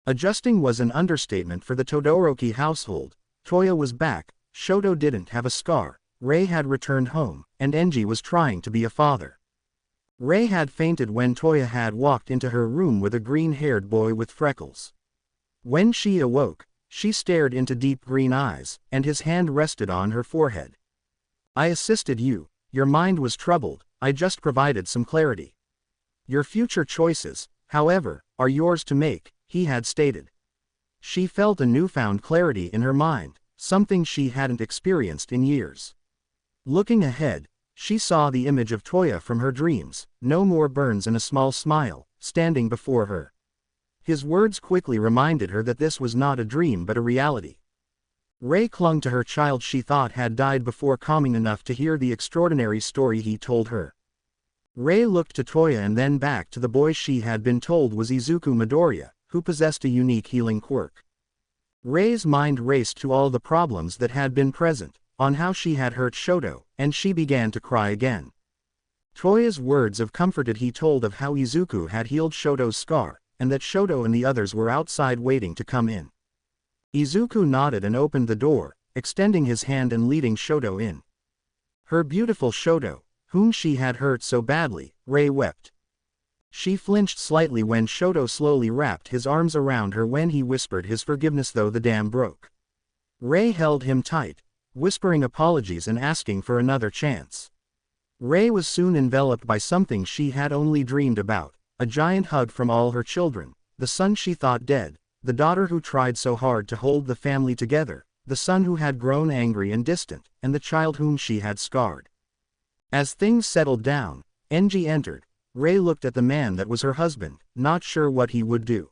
Adjusting was an understatement for the Todoroki household. Toya was back, Shoto didn't have a scar, Rei had returned home, and Enji was trying to be a father. Rei had fainted when Toya had walked into her room with a green-haired boy with freckles. When she awoke, she stared into deep green eyes, and his hand rested on her forehead. I assisted you. Your mind was troubled. I just provided some clarity. Your future choices, however, are yours to make, he had stated. She felt a newfound clarity in her mind, something she hadn't experienced in years. Looking ahead, she saw the image of Toya from her dreams, no more burns and a small smile, standing before her. His words quickly reminded her that this was not a dream but a reality. Rei clung to her child she thought had died before calming enough to hear the extraordinary story he told her. Rei looked to Toya and then back to the boy she had been told was Izuku Midoriya, who possessed a unique healing quirk. Rei's mind raced to all the problems that had been present, on how she had hurt Shoto, and she began to cry again. Toya's words of comforted he told of how Izuku had healed Shoto's scar, and that Shoto and the others were outside waiting to come in. Izuku nodded and opened the door, extending his hand and leading Shoto in. Her beautiful Shoto, whom she had hurt so badly, Rei wept. She flinched slightly when Shoto slowly wrapped his arms around her when he whispered his forgiveness though the dam broke. Rei held him tight, whispering apologies and asking for another chance. Rei was soon enveloped by something she had only dreamed about, a giant hug from all her children, the son she thought dead, the daughter who tried so hard to hold the family together, the son who had grown angry and distant, and the child whom she had scarred. As things settled down, Enji entered. Rei looked at the man that was her husband, not sure what he would do.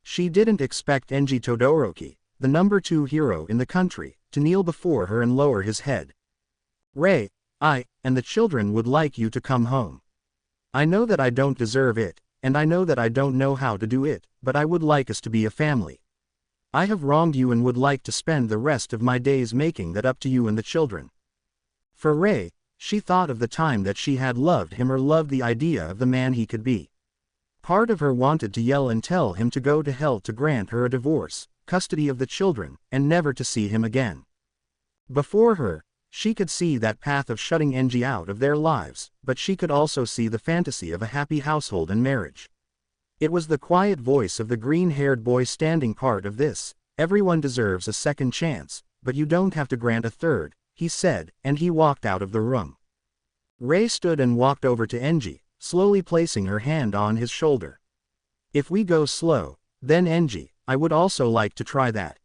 She didn't expect Enji Todoroki, the number 2 hero in the country, to kneel before her and lower his head. Rei, I, and the children would like you to come home. I know that I don't deserve it, and I know that I don't know how to do it, but I would like us to be a family. I have wronged you and would like to spend the rest of my days making that up to you and the children. For Rei, she thought of the time that she had loved him or loved the idea of the man he could be. Part of her wanted to yell and tell him to go to hell to grant her a divorce, custody of the children, and never to see him again. Before her, she could see that path of shutting Enji out of their lives, but she could also see the fantasy of a happy household and marriage. It was the quiet voice of the green-haired boy standing part of this. Everyone deserves a second chance, but you don't have to grant a third, he said, and he walked out of the room. Rei stood and walked over to Enji, slowly placing her hand on his shoulder. If we go slow, then Enji, I would also like to try that.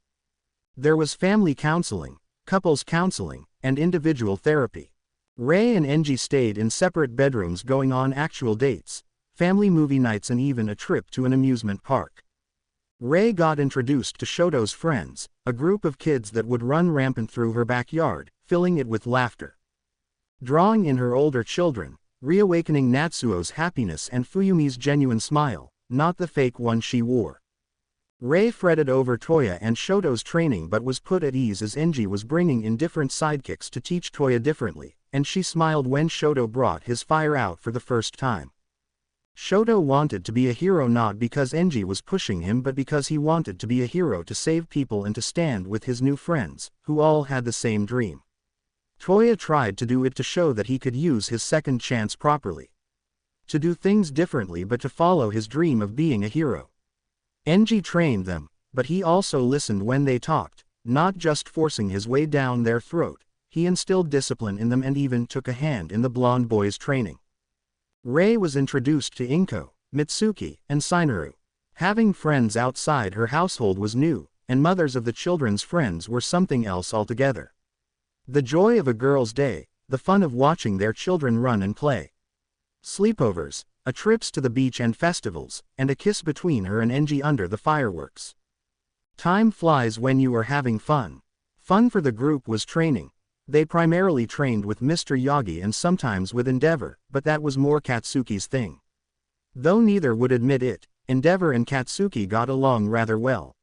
There was family counseling, couples counseling, and individual therapy. Rei and Enji stayed in separate bedrooms going on actual dates, family movie nights and even a trip to an amusement park. Rei got introduced to Shoto's friends, a group of kids that would run rampant through her backyard, filling it with laughter. Drawing in her older children, reawakening Natsuo's happiness and Fuyumi's genuine smile, not the fake one she wore. Rei fretted over Toya and Shoto's training but was put at ease as Enji was bringing in different sidekicks to teach Toya differently, and she smiled when Shoto brought his fire out for the first time. Shoto wanted to be a hero not because Enji was pushing him but because he wanted to be a hero to save people and to stand with his new friends, who all had the same dream. Toya tried to do it to show that he could use his second chance properly. To do things differently but to follow his dream of being a hero. Enji trained them, but he also listened when they talked, not just forcing his way down their throat. He instilled discipline in them and even took a hand in the blonde boy's training. Rei was introduced to Inko, Mitsuki, and Sainaru. Having friends outside her household was new, and mothers of the children's friends were something else altogether. The joy of a girl's day, the fun of watching their children run and play. Sleepovers, trips to the beach and festivals, and a kiss between her and Enji under the fireworks. Time flies when you are having fun. Fun for the group was training. They primarily trained with Mr. Yagi and sometimes with Endeavor, but that was more Katsuki's thing. Though neither would admit it, Endeavor and Katsuki got along rather well.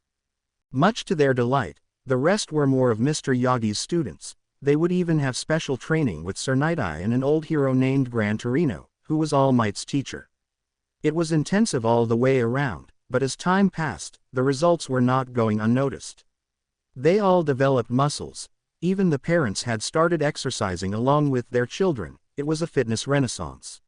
Much to their delight, the rest were more of Mr. Yagi's students. They would even have special training with Sir Night-Eye and an old hero named Gran Torino, who was All Might's teacher. It was intensive all the way around, but as time passed, the results were not going unnoticed. They all developed muscles. Even the parents had started exercising along with their children. It was a fitness renaissance.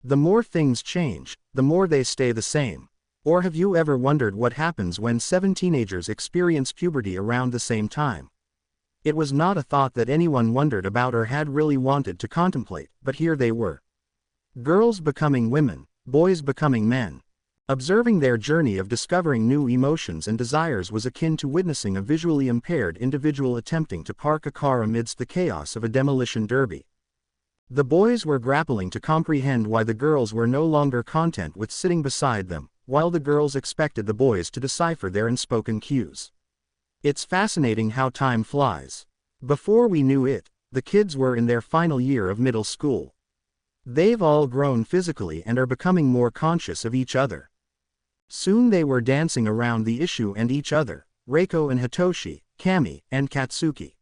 The more things change, the more they stay the same. Or have you ever wondered what happens when 7 teenagers experience puberty around the same time? It was not a thought that anyone wondered about or had really wanted to contemplate, but here they were. Girls becoming women, boys becoming men. Observing their journey of discovering new emotions and desires was akin to witnessing a visually impaired individual attempting to park a car amidst the chaos of a demolition derby. The boys were grappling to comprehend why the girls were no longer content with sitting beside them, while the girls expected the boys to decipher their unspoken cues. It's fascinating how time flies. Before we knew it, the kids were in their final year of middle school. They've all grown physically and are becoming more conscious of each other. Soon they were dancing around the issue and each other, Reiko and Hitoshi, Kami, and Katsuki.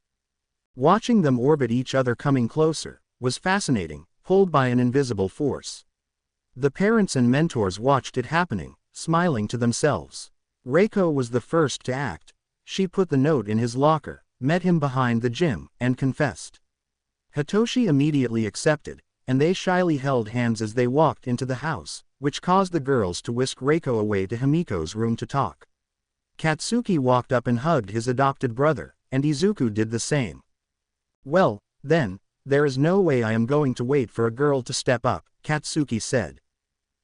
Watching them orbit each other coming closer was fascinating, pulled by an invisible force. The parents and mentors watched it happening, smiling to themselves. Reiko was the first to act. She put the note in his locker, met him behind the gym, and confessed. Hitoshi immediately accepted, and they shyly held hands as they walked into the house, which caused the girls to whisk Reiko away to Himiko's room to talk. Katsuki walked up and hugged his adopted brother, and Izuku did the same. "Well, then, there is no way I am going to wait for a girl to step up," Katsuki said.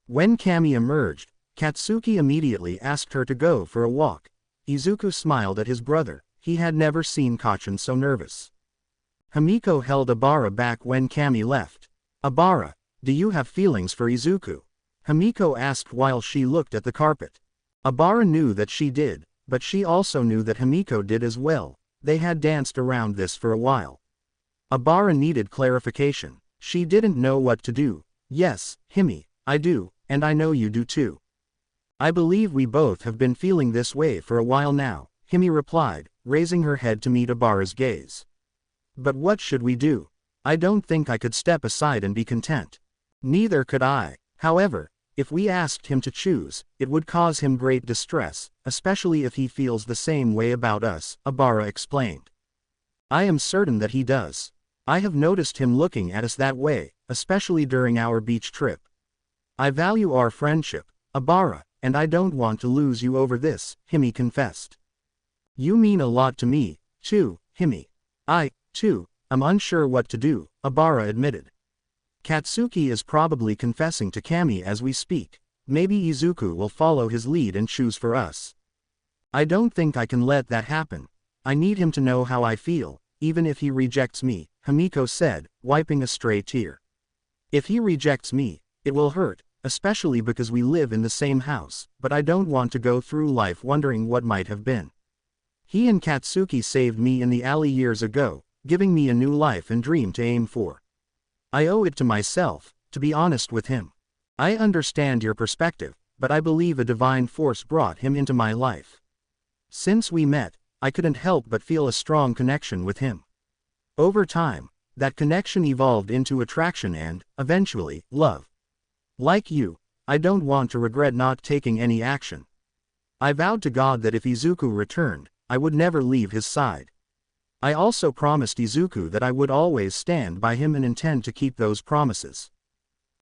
When Kami emerged, Katsuki immediately asked her to go for a walk. Izuku smiled at his brother. He had never seen Kacchan so nervous. Himiko held Abara back when Kami left. "Abara, do you have feelings for Izuku?" Himiko asked while she looked at the carpet. Abara knew that she did, but she also knew that Himiko did as well. They had danced around this for a while. Abara needed clarification. She didn't know what to do. "Yes, Himi, I do, and I know you do too. I believe we both have been feeling this way for a while now," Himi replied, raising her head to meet Abara's gaze. "But what should we do? I don't think I could step aside and be content." "Neither could I. However, if we asked him to choose, it would cause him great distress, especially if he feels the same way about us," Abara explained. "I am certain that he does. I have noticed him looking at us that way, especially during our beach trip. I value our friendship, Abara, and I don't want to lose you over this," Himi confessed. "You mean a lot to me, too, Himi. I, too, am unsure what to do," Abara admitted. "Katsuki is probably confessing to Kami as we speak. Maybe Izuku will follow his lead and choose for us. I don't think I can let that happen. I need him to know how I feel, even if he rejects me," Himiko said, wiping a stray tear. "If he rejects me, it will hurt, especially because we live in the same house, but I don't want to go through life wondering what might have been. He and Katsuki saved me in the alley years ago, giving me a new life and dream to aim for. I owe it to myself, to be honest with him. I understand your perspective, but I believe a divine force brought him into my life. Since we met, I couldn't help but feel a strong connection with him. Over time, that connection evolved into attraction and, eventually, love. Like you, I don't want to regret not taking any action. I vowed to God that if Izuku returned, I would never leave his side. I also promised Izuku that I would always stand by him and intend to keep those promises.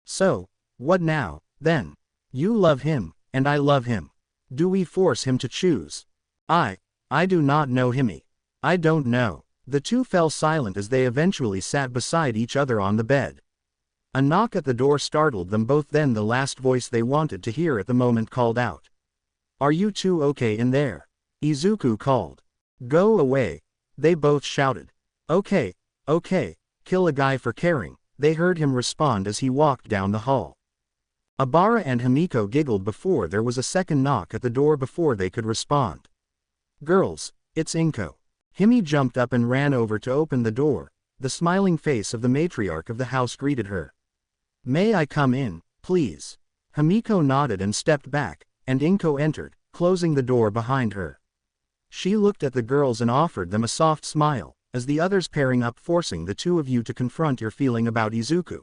So, what now, then? You love him, and I love him. Do we force him to choose? I do not know Himi. I don't know. The two fell silent as they eventually sat beside each other on the bed. A knock at the door startled them both, then the last voice they wanted to hear at the moment called out. Are you two okay in there? Izuku called. Go away. They both shouted. Okay, kill a guy for caring, they heard him respond as he walked down the hall. Abara and Himiko giggled before there was a second knock at the door before they could respond. Girls, it's Inko. Himi jumped up and ran over to open the door. The smiling face of the matriarch of the house greeted her. May I come in, please? Himiko nodded and stepped back, and Inko entered, closing the door behind her. She looked at the girls and offered them a soft smile, as the others pairing up, forcing the two of you to confront your feeling about Izuku.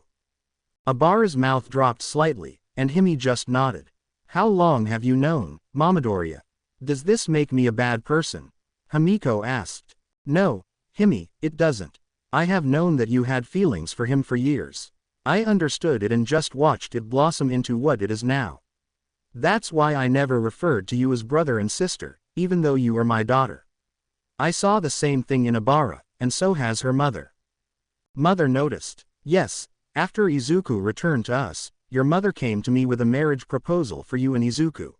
Abara's mouth dropped slightly, and Himi just nodded. How long have you known, Mamadoriya? Does this make me a bad person? Himiko asked. No, Himi, it doesn't. I have known that you had feelings for him for years. I understood it and just watched it blossom into what it is now. That's why I never referred to you as brother and sister, even though you are my daughter. I saw the same thing in Abara, and so has her mother. Mother noticed. Yes, after Izuku returned to us, your mother came to me with a marriage proposal for you and Izuku.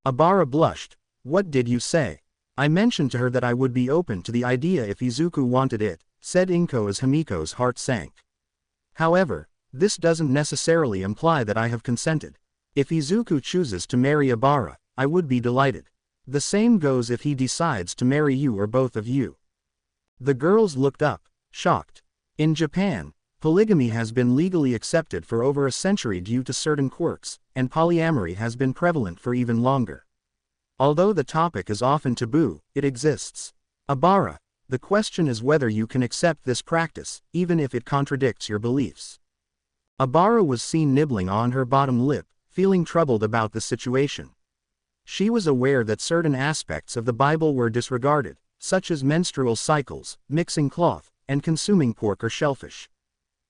Abara blushed. What did you say? I mentioned to her that I would be open to the idea if Izuku wanted it, said Inko as Himiko's heart sank. However, this doesn't necessarily imply that I have consented. If Izuku chooses to marry Abara, I would be delighted. The same goes if he decides to marry you or both of you. The girls looked up, shocked. In Japan, polygamy has been legally accepted for over a century due to certain quirks, and polyamory has been prevalent for even longer. Although the topic is often taboo, it exists. Abara, the question is whether you can accept this practice, even if it contradicts your beliefs. Abara was seen nibbling on her bottom lip, feeling troubled about the situation. She was aware that certain aspects of the Bible were disregarded, such as menstrual cycles, mixing cloth, and consuming pork or shellfish.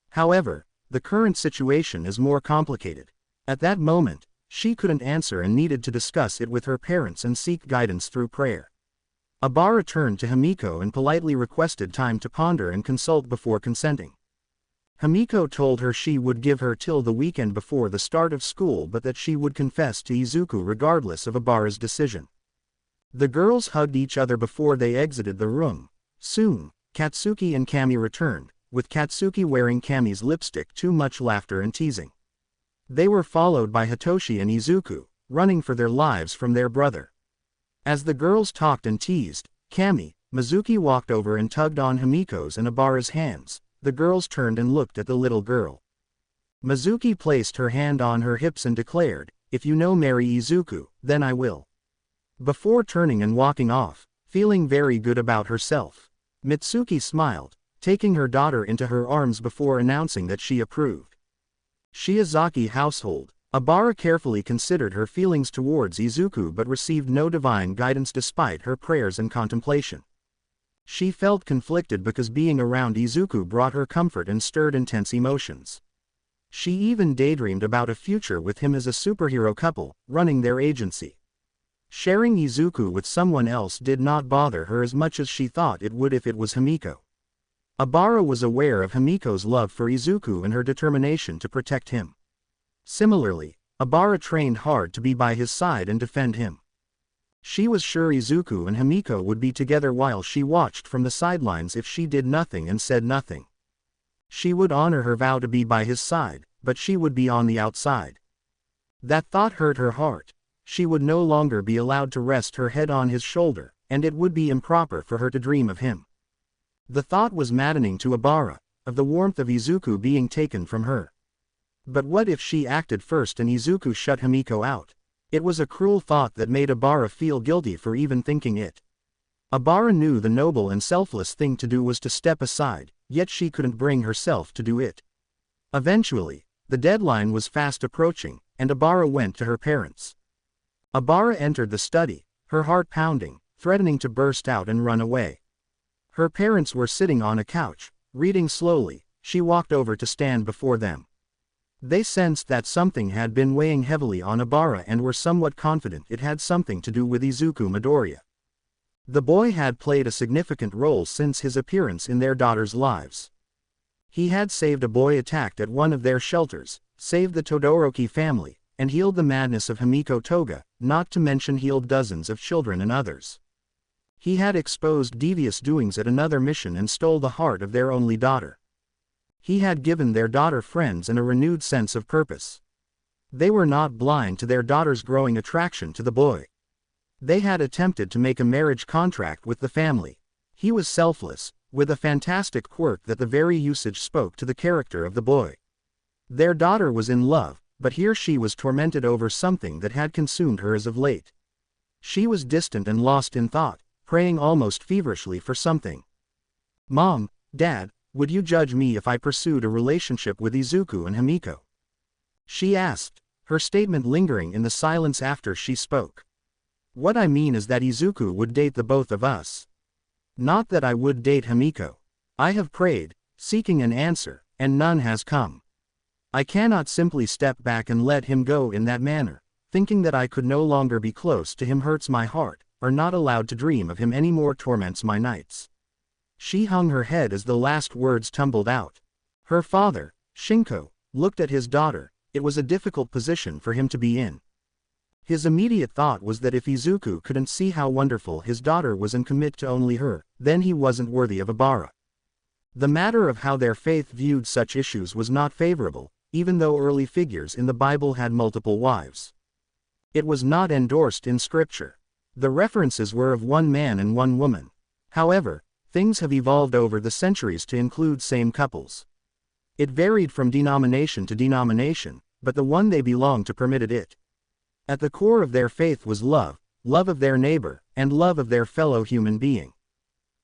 However, the current situation is more complicated. At that moment, she couldn't answer and needed to discuss it with her parents and seek guidance through prayer. Abara turned to Himiko and politely requested time to ponder and consult before consenting. Himiko told her she would give her till the weekend before the start of school, but that she would confess to Izuku regardless of Abara's decision. The girls hugged each other before they exited the room. Soon, Katsuki and Kami returned, with Katsuki wearing Kami's lipstick. Too much laughter and teasing. They were followed by Hitoshi and Izuku, running for their lives from their brother. As the girls talked and teased, Mizuki walked over and tugged on Himiko's and Abara's hands. The girls turned and looked at the little girl. Mizuki placed her hand on her hips and declared, "If you no marry Izuku, then I will." Before turning and walking off, feeling very good about herself, Mitsuki smiled, taking her daughter into her arms before announcing that she approved. Shiozaki household. Abara carefully considered her feelings towards Izuku but received no divine guidance despite her prayers and contemplation. She felt conflicted because being around Izuku brought her comfort and stirred intense emotions. She even daydreamed about a future with him as a superhero couple, running their agency. Sharing Izuku with someone else did not bother her as much as she thought it would if it was Himiko. Abara was aware of Himiko's love for Izuku and her determination to protect him. Similarly, Abara trained hard to be by his side and defend him. She was sure Izuku and Himiko would be together while she watched from the sidelines if she did nothing and said nothing. She would honor her vow to be by his side, but she would be on the outside. That thought hurt her heart. She would no longer be allowed to rest her head on his shoulder, and it would be improper for her to dream of him. The thought was maddening to Abara, of the warmth of Izuku being taken from her. But what if she acted first and Izuku shut Himiko out? It was a cruel thought that made Abara feel guilty for even thinking it. Abara knew the noble and selfless thing to do was to step aside, yet she couldn't bring herself to do it. Eventually, the deadline was fast approaching, and Abara went to her parents. Abara entered the study, her heart pounding, threatening to burst out and run away. Her parents were sitting on a couch, reading slowly. She walked over to stand before them. They sensed that something had been weighing heavily on Abara and were somewhat confident it had something to do with Izuku Midoriya. The boy had played a significant role since his appearance in their daughters' lives. He had saved a boy attacked at one of their shelters, saved the Todoroki family, and healed the madness of Himiko Toga, not to mention healed dozens of children and others. He had exposed devious doings at another mission and stole the heart of their only daughter. He had given their daughter friends and a renewed sense of purpose. They were not blind to their daughter's growing attraction to the boy. They had attempted to make a marriage contract with the family. He was selfless, with a fantastic quirk that the very usage spoke to the character of the boy. Their daughter was in love, but here she was tormented over something that had consumed her as of late. She was distant and lost in thought, praying almost feverishly for something. "Mom, Dad, would you judge me if I pursued a relationship with Izuku and Himiko?" she asked, her statement lingering in the silence after she spoke. "What I mean is that Izuku would date the both of us. Not that I would date Himiko. I have prayed, seeking an answer, and none has come. I cannot simply step back and let him go in that manner. Thinking that I could no longer be close to him hurts my heart, or not allowed to dream of him anymore torments my nights." She hung her head as the last words tumbled out. Her father, Shinko, looked at his daughter. It was a difficult position for him to be in. His immediate thought was that if Izuku couldn't see how wonderful his daughter was and commit to only her, then he wasn't worthy of Abara. The matter of how their faith viewed such issues was not favorable, even though early figures in the Bible had multiple wives. It was not endorsed in scripture. The references were of one man and one woman. However, things have evolved over the centuries to include same couples. It varied from denomination to denomination, but the one they belonged to permitted it. At the core of their faith was love, love of their neighbor, and love of their fellow human being.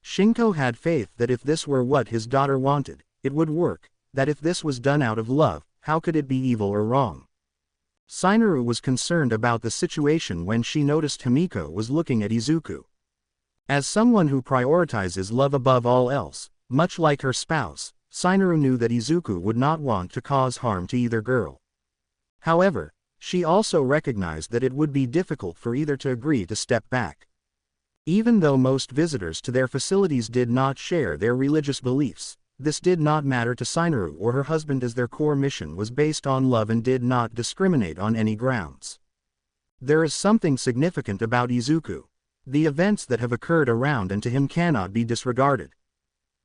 Shinko had faith that if this were what his daughter wanted, it would work, that if this was done out of love, how could it be evil or wrong? Sinaru was concerned about the situation when she noticed Himiko was looking at Izuku. As someone who prioritizes love above all else, much like her spouse, Sinaru knew that Izuku would not want to cause harm to either girl. However, she also recognized that it would be difficult for either to agree to step back. Even though most visitors to their facilities did not share their religious beliefs, this did not matter to Sinaru or her husband as their core mission was based on love and did not discriminate on any grounds. There is something significant about Izuku. The events that have occurred around and to him cannot be disregarded.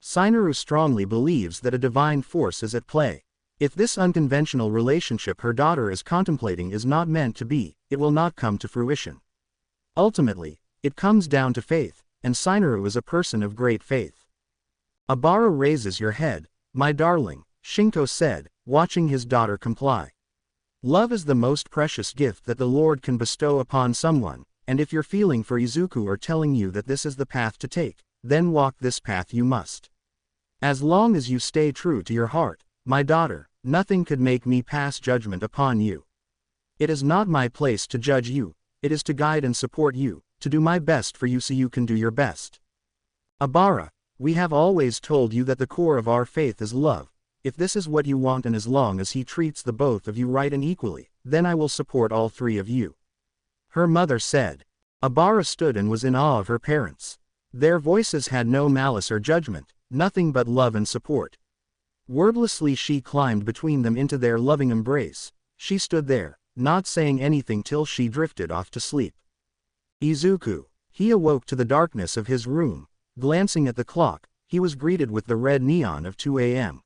Sinaru strongly believes that a divine force is at play. If this unconventional relationship her daughter is contemplating is not meant to be, it will not come to fruition. Ultimately, it comes down to faith, and Sinaru is a person of great faith. "Abara raises your head, my darling," Shinko said, watching his daughter comply. "Love is the most precious gift that the Lord can bestow upon someone, and if your feeling for Izuku are telling you that this is the path to take, then walk this path you must. As long as you stay true to your heart, my daughter, nothing could make me pass judgment upon you. It is not my place to judge you, it is to guide and support you, to do my best for you so you can do your best. Abara, we have always told you that the core of our faith is love. If this is what you want and as long as he treats the both of you right and equally, then I will support all three of you," her mother said. Abara stood and was in awe of her parents. Their voices had no malice or judgment, nothing but love and support. Wordlessly she climbed between them into their loving embrace. She stood there, not saying anything till she drifted off to sleep. Izuku. He awoke to the darkness of his room. Glancing at the clock, he was greeted with the red neon of 2 a.m.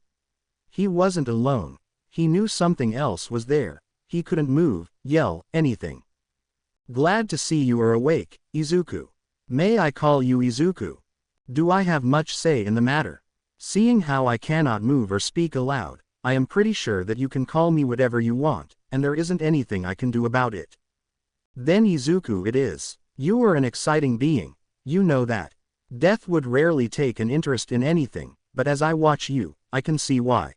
He wasn't alone. He knew something else was there. He couldn't move, yell, anything. "Glad to see you are awake, Izuku. May I call you Izuku? Do I have much say in the matter? Seeing how I cannot move or speak aloud, I am pretty sure that you can call me whatever you want, and there isn't anything I can do about it. Then Izuku it is. You are an exciting being, you know that. Death would rarely take an interest in anything, but as I watch you, I can see why.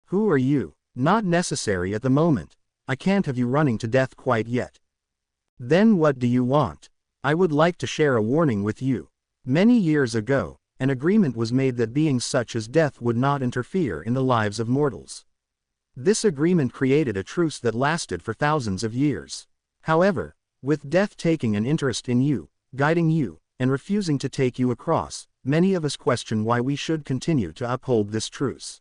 Who are you? Not necessary at the moment. I can't have you running to death quite yet. Then what do you want? I would like to share a warning with you. Many years ago, an agreement was made that beings such as death would not interfere in the lives of mortals. This agreement created a truce that lasted for thousands of years. However, with death taking an interest in you, guiding you, and refusing to take you across, many of us question why we should continue to uphold this truce.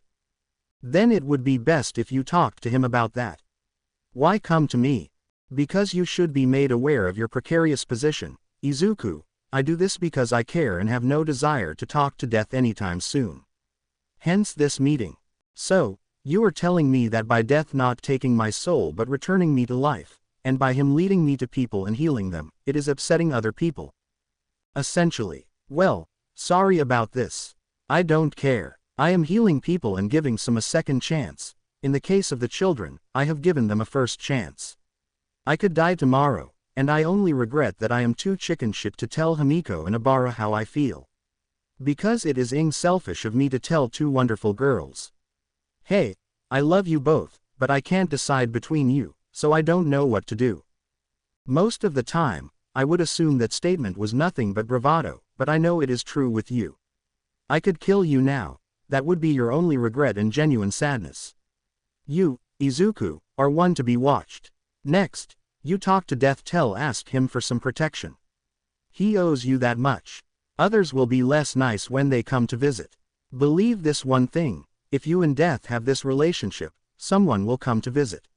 Then it would be best if you talked to him about that. Why come to me? Because you should be made aware of your precarious position, Izuku. I do this because I care and have no desire to talk to death anytime soon. Hence this meeting. So, you are telling me that by death not taking my soul but returning me to life, and by him leading me to people and healing them, it is upsetting other people. Essentially. Well, sorry about this. I don't care. I am healing people and giving some a second chance. In the case of the children, I have given them a first chance. I could die tomorrow, and I only regret that I am too chicken shit to tell Himiko and Abara how I feel. Because it is selfish of me to tell two wonderful girls. Hey, I love you both, but I can't decide between you, so I don't know what to do. Most of the time, I would assume that statement was nothing but bravado, but I know it is true with you. I could kill you now, that would be your only regret and genuine sadness. You, Izuku, are one to be watched. Next, you talk to Death ask him for some protection. He owes you that much. Others will be less nice when they come to visit. Believe this one thing, if you and Death have this relationship, someone will come to visit.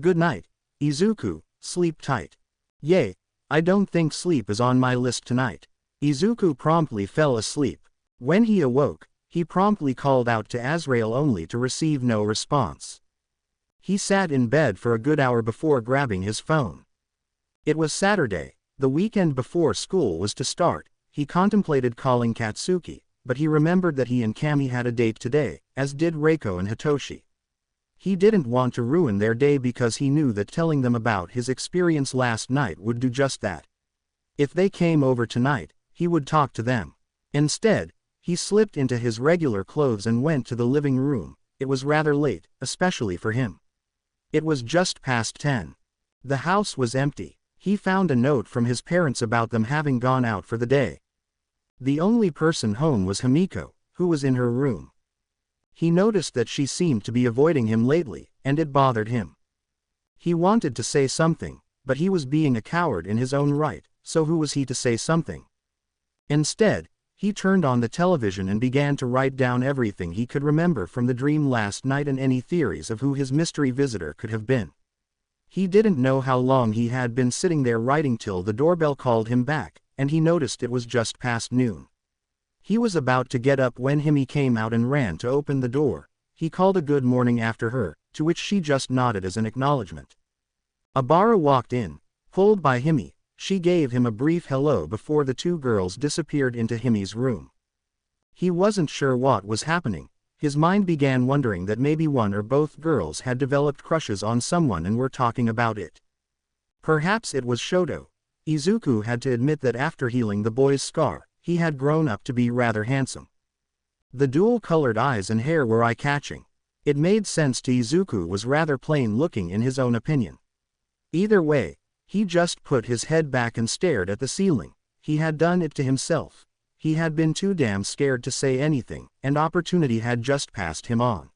Good night, Izuku, sleep tight. Yay, I don't think sleep is on my list tonight. Izuku promptly fell asleep. When he awoke, he promptly called out to Azrael only to receive no response. He sat in bed for a good hour before grabbing his phone. It was Saturday, the weekend before school was to start. He contemplated calling Katsuki, but he remembered that he and Kami had a date today, as did Reiko and Hitoshi. He didn't want to ruin their day because he knew that telling them about his experience last night would do just that. If they came over tonight, he would talk to them. Instead, he slipped into his regular clothes and went to the living room. It was rather late, especially for him. It was just past 10. The house was empty. He found a note from his parents about them having gone out for the day. The only person home was Himiko, who was in her room. He noticed that she seemed to be avoiding him lately, and it bothered him. He wanted to say something, but he was being a coward in his own right, so who was he to say something? Instead, he turned on the television and began to write down everything he could remember from the dream last night and any theories of who his mystery visitor could have been. He didn't know how long he had been sitting there writing till the doorbell called him back, and he noticed it was just past noon. He was about to get up when Himi came out and ran to open the door. He called a good morning after her, to which she just nodded as an acknowledgement. Abara walked in, pulled by Himi. She gave him a brief hello before the two girls disappeared into Himi's room. He wasn't sure what was happening. His mind began wondering that maybe one or both girls had developed crushes on someone and were talking about it. Perhaps it was Shoto. Izuku had to admit that after healing the boy's scar, he had grown up to be rather handsome. The dual-colored eyes and hair were eye-catching. It made sense to Izuku was rather plain-looking in his own opinion. Either way, he just put his head back and stared at the ceiling. He had done it to himself. He had been too damn scared to say anything, and opportunity had just passed him on.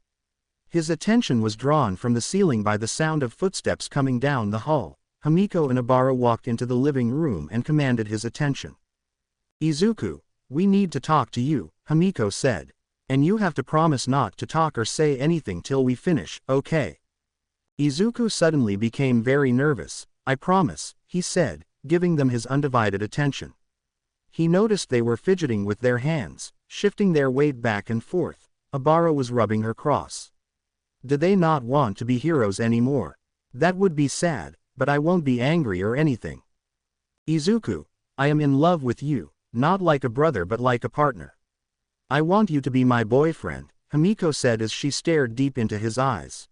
His attention was drawn from the ceiling by the sound of footsteps coming down the hall. Himiko and Abara walked into the living room and commanded his attention. Izuku, we need to talk to you, Himiko said. And you have to promise not to talk or say anything till we finish, okay? Izuku suddenly became very nervous. I promise, he said, giving them his undivided attention. He noticed they were fidgeting with their hands, shifting their weight back and forth. Abara was rubbing her cross. Did they not want to be heroes anymore? That would be sad, but I won't be angry or anything. Izuku, I am in love with you, not like a brother but like a partner. I want you to be my boyfriend, Himiko said as she stared deep into his eyes.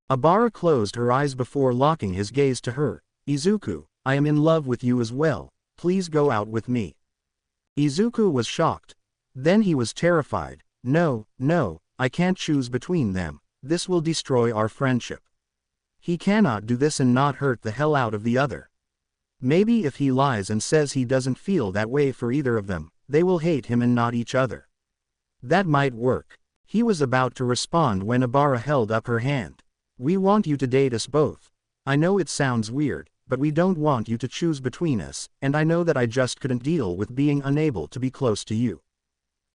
Abara closed her eyes before locking his gaze to her. Izuku, I am in love with you as well, please go out with me. Izuku was shocked. Then he was terrified. No, I can't choose between them, this will destroy our friendship. He cannot do this and not hurt the hell out of the other. Maybe if he lies and says he doesn't feel that way for either of them, they will hate him and not each other. That might work. He was about to respond when Abara held up her hand. We want you to date us both. I know it sounds weird, but we don't want you to choose between us, and I know that I just couldn't deal with being unable to be close to you.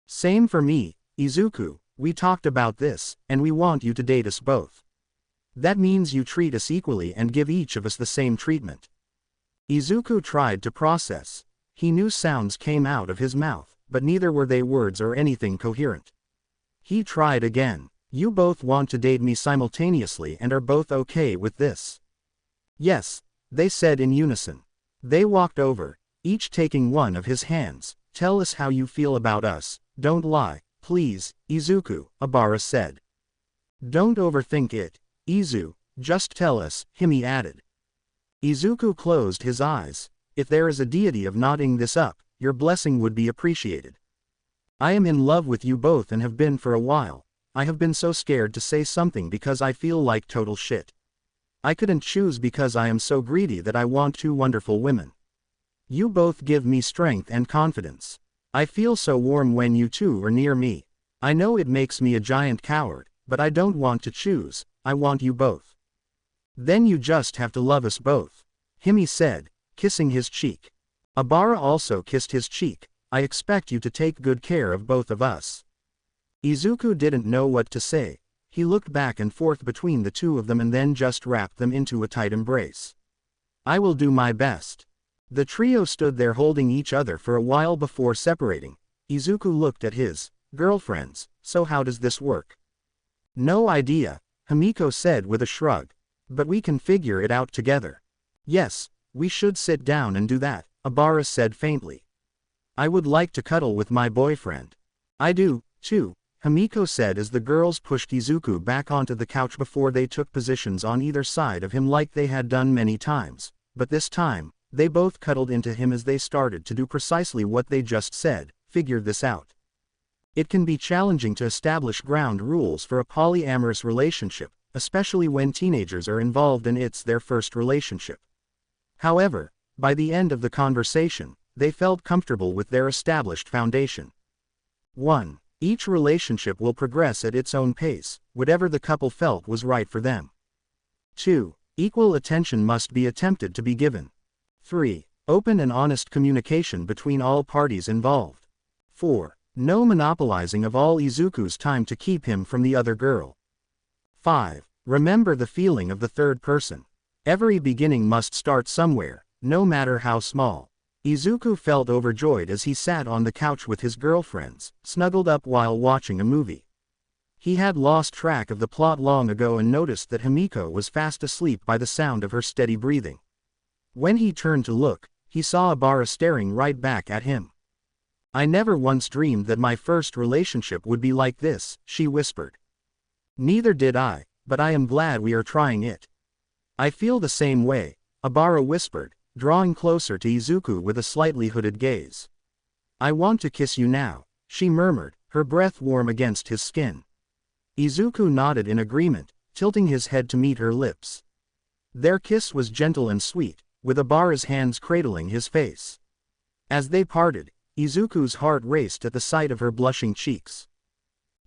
Same for me, Izuku, we talked about this, and we want you to date us both. That means you treat us equally and give each of us the same treatment. Izuku tried to process. He knew sounds came out of his mouth, but neither were they words or anything coherent. He tried again. You both want to date me simultaneously and are both okay with this? Yes, they said in unison. They walked over, each taking one of his hands. Tell us how you feel about us, don't lie, please, Izuku, Abara said. Don't overthink it, Izu, just tell us, Himi added. Izuku closed his eyes. If there is a deity of knotting this up, your blessing would be appreciated. I am in love with you both and have been for a while. I have been so scared to say something because I feel like total shit. I couldn't choose because I am so greedy that I want two wonderful women. You both give me strength and confidence. I feel so warm when you two are near me. I know it makes me a giant coward, but I don't want to choose, I want you both. Then you just have to love us both, Himi said, kissing his cheek. Abara also kissed his cheek. I expect you to take good care of both of us. Izuku didn't know what to say. He looked back and forth between the two of them and then just wrapped them into a tight embrace. I will do my best. The trio stood there holding each other for a while before separating. Izuku looked at his girlfriends. So how does this work? No idea, Himiko said with a shrug. But we can figure it out together. Yes, we should sit down and do that, Abara said faintly. I would like to cuddle with my boyfriend. I do, too, Himiko said as the girls pushed Izuku back onto the couch before they took positions on either side of him like they had done many times, but this time, they both cuddled into him as they started to do precisely what they just said, figure this out. It can be challenging to establish ground rules for a polyamorous relationship, especially when teenagers are involved and it's their first relationship. However, by the end of the conversation, they felt comfortable with their established foundation. 1. Each relationship will progress at its own pace, whatever the couple felt was right for them. 2. Equal attention must be attempted to be given. 3. Open and honest communication between all parties involved. 4. No monopolizing of all Izuku's time to keep him from the other girl. 5. Remember the feeling of the third person. Every beginning must start somewhere, no matter how small. Izuku felt overjoyed as he sat on the couch with his girlfriends, snuggled up while watching a movie. He had lost track of the plot long ago and noticed that Himiko was fast asleep by the sound of her steady breathing. When he turned to look, he saw Abara staring right back at him. I never once dreamed that my first relationship would be like this, she whispered. Neither did I, but I am glad we are trying it. I feel the same way, Abara whispered, drawing closer to Izuku with a slightly hooded gaze. I want to kiss you now, she murmured, her breath warm against his skin. Izuku nodded in agreement, tilting his head to meet her lips. Their kiss was gentle and sweet, with Abara's hands cradling his face. As they parted, Izuku's heart raced at the sight of her blushing cheeks.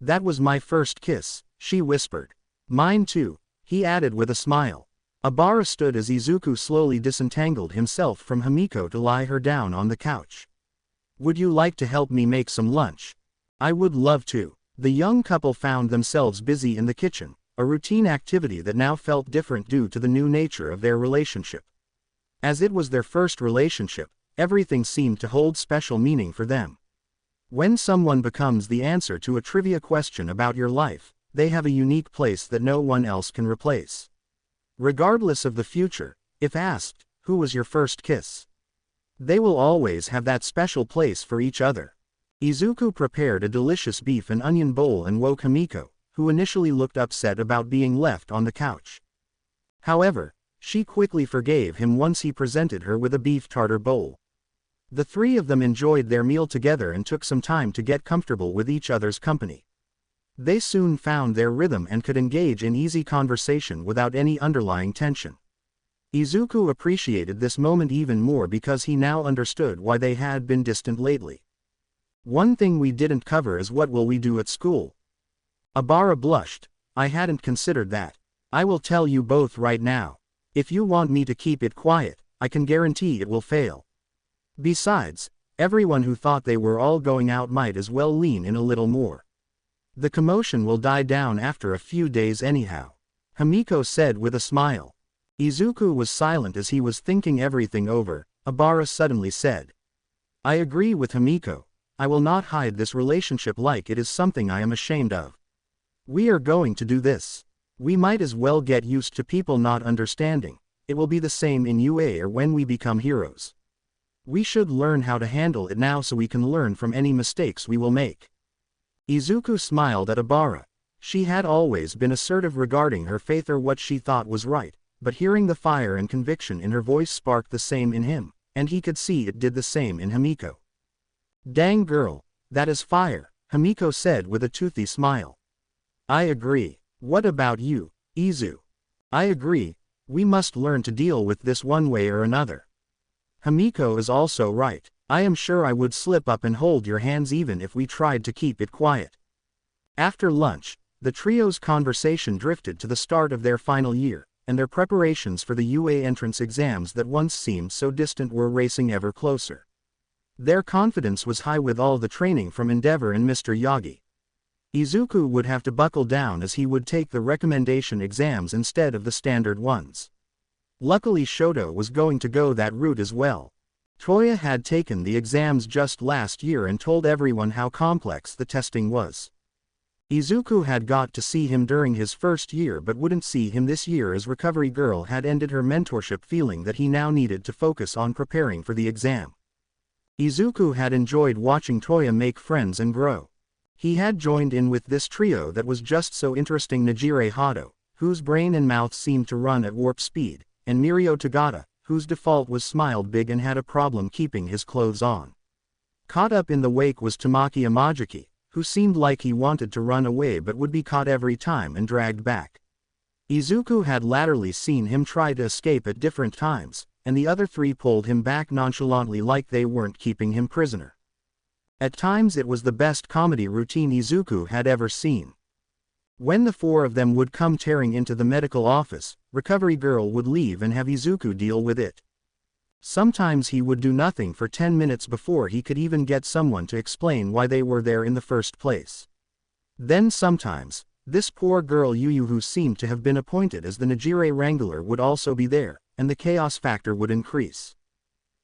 That was my first kiss, she whispered. Mine too, he added with a smile. Abara stood as Izuku slowly disentangled himself from Himiko to lie her down on the couch. Would you like to help me make some lunch? I would love to. The young couple found themselves busy in the kitchen, a routine activity that now felt different due to the new nature of their relationship. As it was their first relationship, everything seemed to hold special meaning for them. When someone becomes the answer to a trivia question about your life, they have a unique place that no one else can replace. Regardless of the future, if asked, who was your first kiss? They will always have that special place for each other. Izuku prepared a delicious beef and onion bowl and woke Himiko, who initially looked upset about being left on the couch. However, she quickly forgave him once he presented her with a beef tartar bowl. The three of them enjoyed their meal together and took some time to get comfortable with each other's company. They soon found their rhythm and could engage in easy conversation without any underlying tension. Izuku appreciated this moment even more because he now understood why they had been distant lately. One thing we didn't cover is what will we do at school? Abara blushed. I hadn't considered that. I will tell you both right now. If you want me to keep it quiet, I can guarantee it will fail. Besides, everyone who thought they were all going out might as well lean in a little more. The commotion will die down after a few days anyhow, Himiko said with a smile. Izuku was silent as he was thinking everything over. Abara suddenly said, I agree with Himiko. I will not hide this relationship like it is something I am ashamed of. We are going to do this. We might as well get used to people not understanding. It will be the same in UA or when we become heroes. We should learn how to handle it now so we can learn from any mistakes we will make. Izuku smiled at Abara. She had always been assertive regarding her faith or what she thought was right, but hearing the fire and conviction in her voice sparked the same in him, and he could see it did the same in Himiko. Dang girl, that is fire, Himiko said with a toothy smile. I agree. What about you, Izu? I agree. We must learn to deal with this one way or another. Himiko is also right. I am sure I would slip up and hold your hands even if we tried to keep it quiet. After lunch, the trio's conversation drifted to the start of their final year, and their preparations for the UA entrance exams that once seemed so distant were racing ever closer. Their confidence was high with all the training from Endeavor and Mr. Yagi. Izuku would have to buckle down as he would take the recommendation exams instead of the standard ones. Luckily Shoto was going to go that route as well. Toya had taken the exams just last year and told everyone how complex the testing was. Izuku had got to see him during his first year but wouldn't see him this year as Recovery Girl had ended her mentorship, feeling that he now needed to focus on preparing for the exam. Izuku had enjoyed watching Toya make friends and grow. He had joined in with this trio that was just so interesting: Najire Hado, whose brain and mouth seemed to run at warp speed, and Mirio Tagata, whose default was smiled big and had a problem keeping his clothes on. Caught up in the wake was Tamaki Imajiki, who seemed like he wanted to run away but would be caught every time and dragged back. Izuku had latterly seen him try to escape at different times, and the other three pulled him back nonchalantly like they weren't keeping him prisoner. At times it was the best comedy routine Izuku had ever seen. When the four of them would come tearing into the medical office, Recovery Girl would leave and have Izuku deal with it. Sometimes he would do nothing for 10 minutes before he could even get someone to explain why they were there in the first place. Then sometimes, this poor girl Yuyu, who seemed to have been appointed as the Najire Wrangler, would also be there, and the chaos factor would increase.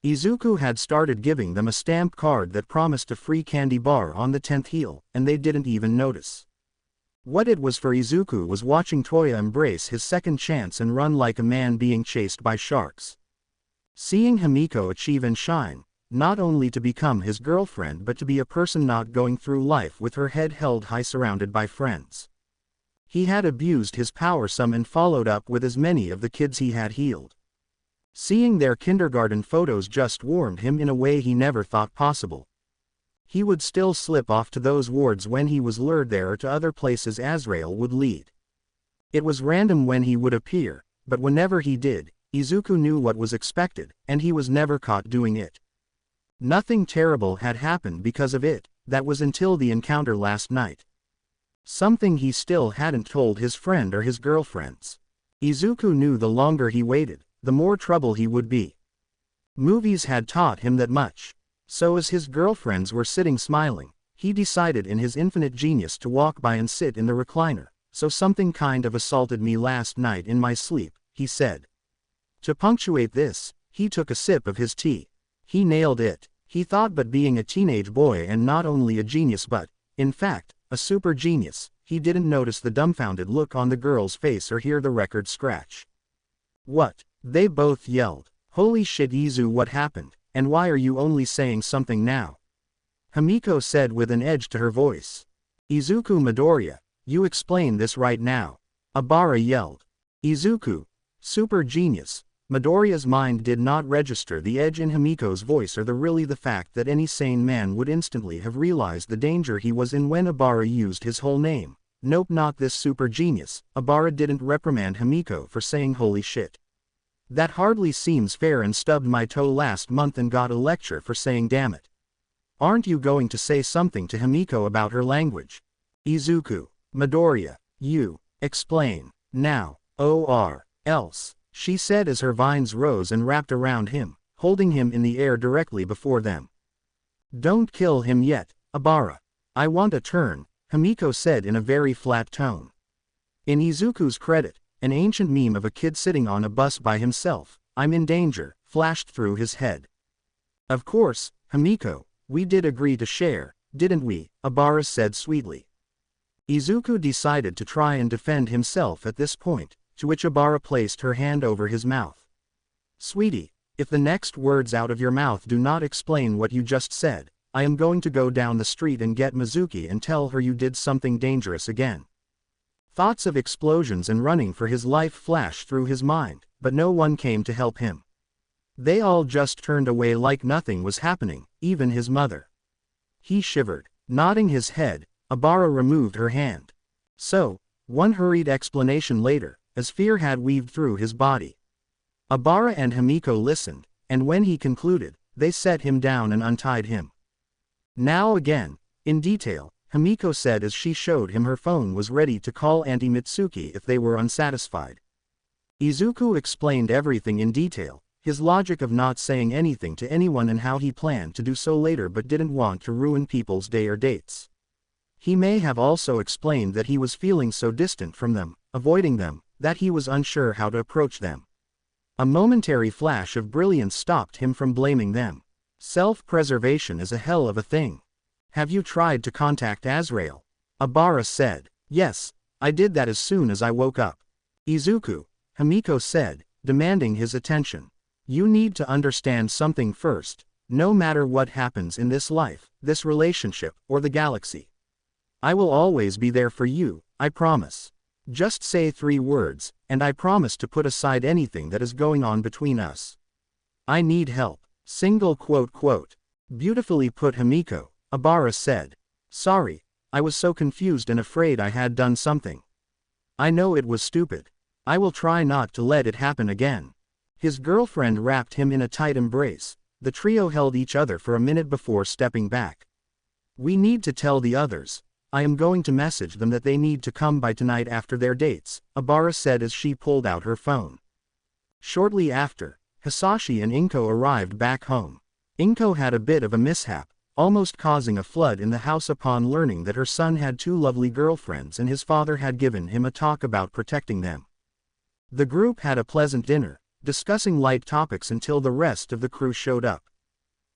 Izuku had started giving them a stamp card that promised a free candy bar on the 10th heel, and they didn't even notice. What it was for Izuku was watching Toya embrace his second chance and run like a man being chased by sharks. Seeing Himiko achieve and shine, not only to become his girlfriend but to be a person not going through life with her head held high surrounded by friends. He had abused his power some and followed up with as many of the kids he had healed. Seeing their kindergarten photos just warmed him in a way he never thought possible. He would still slip off to those wards when he was lured there or to other places Azrael would lead. It was random when he would appear, but whenever he did, Izuku knew what was expected, and he was never caught doing it. Nothing terrible had happened because of it, that was until the encounter last night. Something he still hadn't told his friend or his girlfriends. Izuku knew the longer he waited, the more trouble he would be. Movies had taught him that much. So as his girlfriends were sitting smiling, he decided in his infinite genius to walk by and sit in the recliner. So something kind of assaulted me last night in my sleep, he said. To punctuate this, he took a sip of his tea. He nailed it, he thought, but being a teenage boy and not only a genius but, in fact, a super genius, he didn't notice the dumbfounded look on the girl's face or hear the record scratch. What? They both yelled. Holy shit, Izu, what happened, and why are you only saying something now? Himiko said with an edge to her voice. Izuku Midoriya, you explain this right now. Obara yelled. Izuku, super genius. Midoriya's mind did not register the edge in Himiko's voice or the fact that any sane man would instantly have realized the danger he was in when Obara used his whole name. Nope, not this super genius. Obara didn't reprimand Himiko for saying holy shit. That hardly seems fair and stubbed my toe last month and got a lecture for saying damn it. Aren't you going to say something to Himiko about her language? Izuku, Midoriya, you, explain, now, or else, she said as her vines rose and wrapped around him, holding him in the air directly before them. Don't kill him yet, Obara. I want a turn, Himiko said in a very flat tone. In Izuku's credit, an ancient meme of a kid sitting on a bus by himself, I'm in danger, flashed through his head. Of course, Himiko, we did agree to share, didn't we? Obara said sweetly. Izuku decided to try and defend himself at this point, to which Obara placed her hand over his mouth. Sweetie, if the next words out of your mouth do not explain what you just said, I am going to go down the street and get Mizuki and tell her you did something dangerous again. Thoughts of explosions and running for his life flashed through his mind, but no one came to help him. They all just turned away like nothing was happening, even his mother. He shivered. Nodding his head, Obara removed her hand. So, one hurried explanation later, as fear had weaved through his body. Obara and Himiko listened, and when he concluded, they set him down and untied him. Now again, in detail, Himiko said as she showed him her phone was ready to call Auntie Mitsuki if they were unsatisfied. Izuku explained everything in detail, his logic of not saying anything to anyone and how he planned to do so later but didn't want to ruin people's day or dates. He may have also explained that he was feeling so distant from them, avoiding them, that he was unsure how to approach them. A momentary flash of brilliance stopped him from blaming them. Self-preservation is a hell of a thing. Have you tried to contact Azrael? Obara said. Yes, I did that as soon as I woke up. Izuku, Himiko said, demanding his attention. You need to understand something first, no matter what happens in this life, this relationship, or the galaxy. I will always be there for you, I promise. Just say 3 words, and I promise to put aside anything that is going on between us. I need help. Single quote. Beautifully put, Himiko, Obara said. Sorry, I was so confused and afraid I had done something. I know it was stupid. I will try not to let it happen again. His girlfriend wrapped him in a tight embrace. The trio held each other for a minute before stepping back. We need to tell the others. I am going to message them that they need to come by tonight after their dates, Obara said as she pulled out her phone. Shortly after, Hisashi and Inko arrived back home. Inko had a bit of a mishap, almost causing a flood in the house upon learning that her son had 2 lovely girlfriends and his father had given him a talk about protecting them. The group had a pleasant dinner, discussing light topics until the rest of the crew showed up.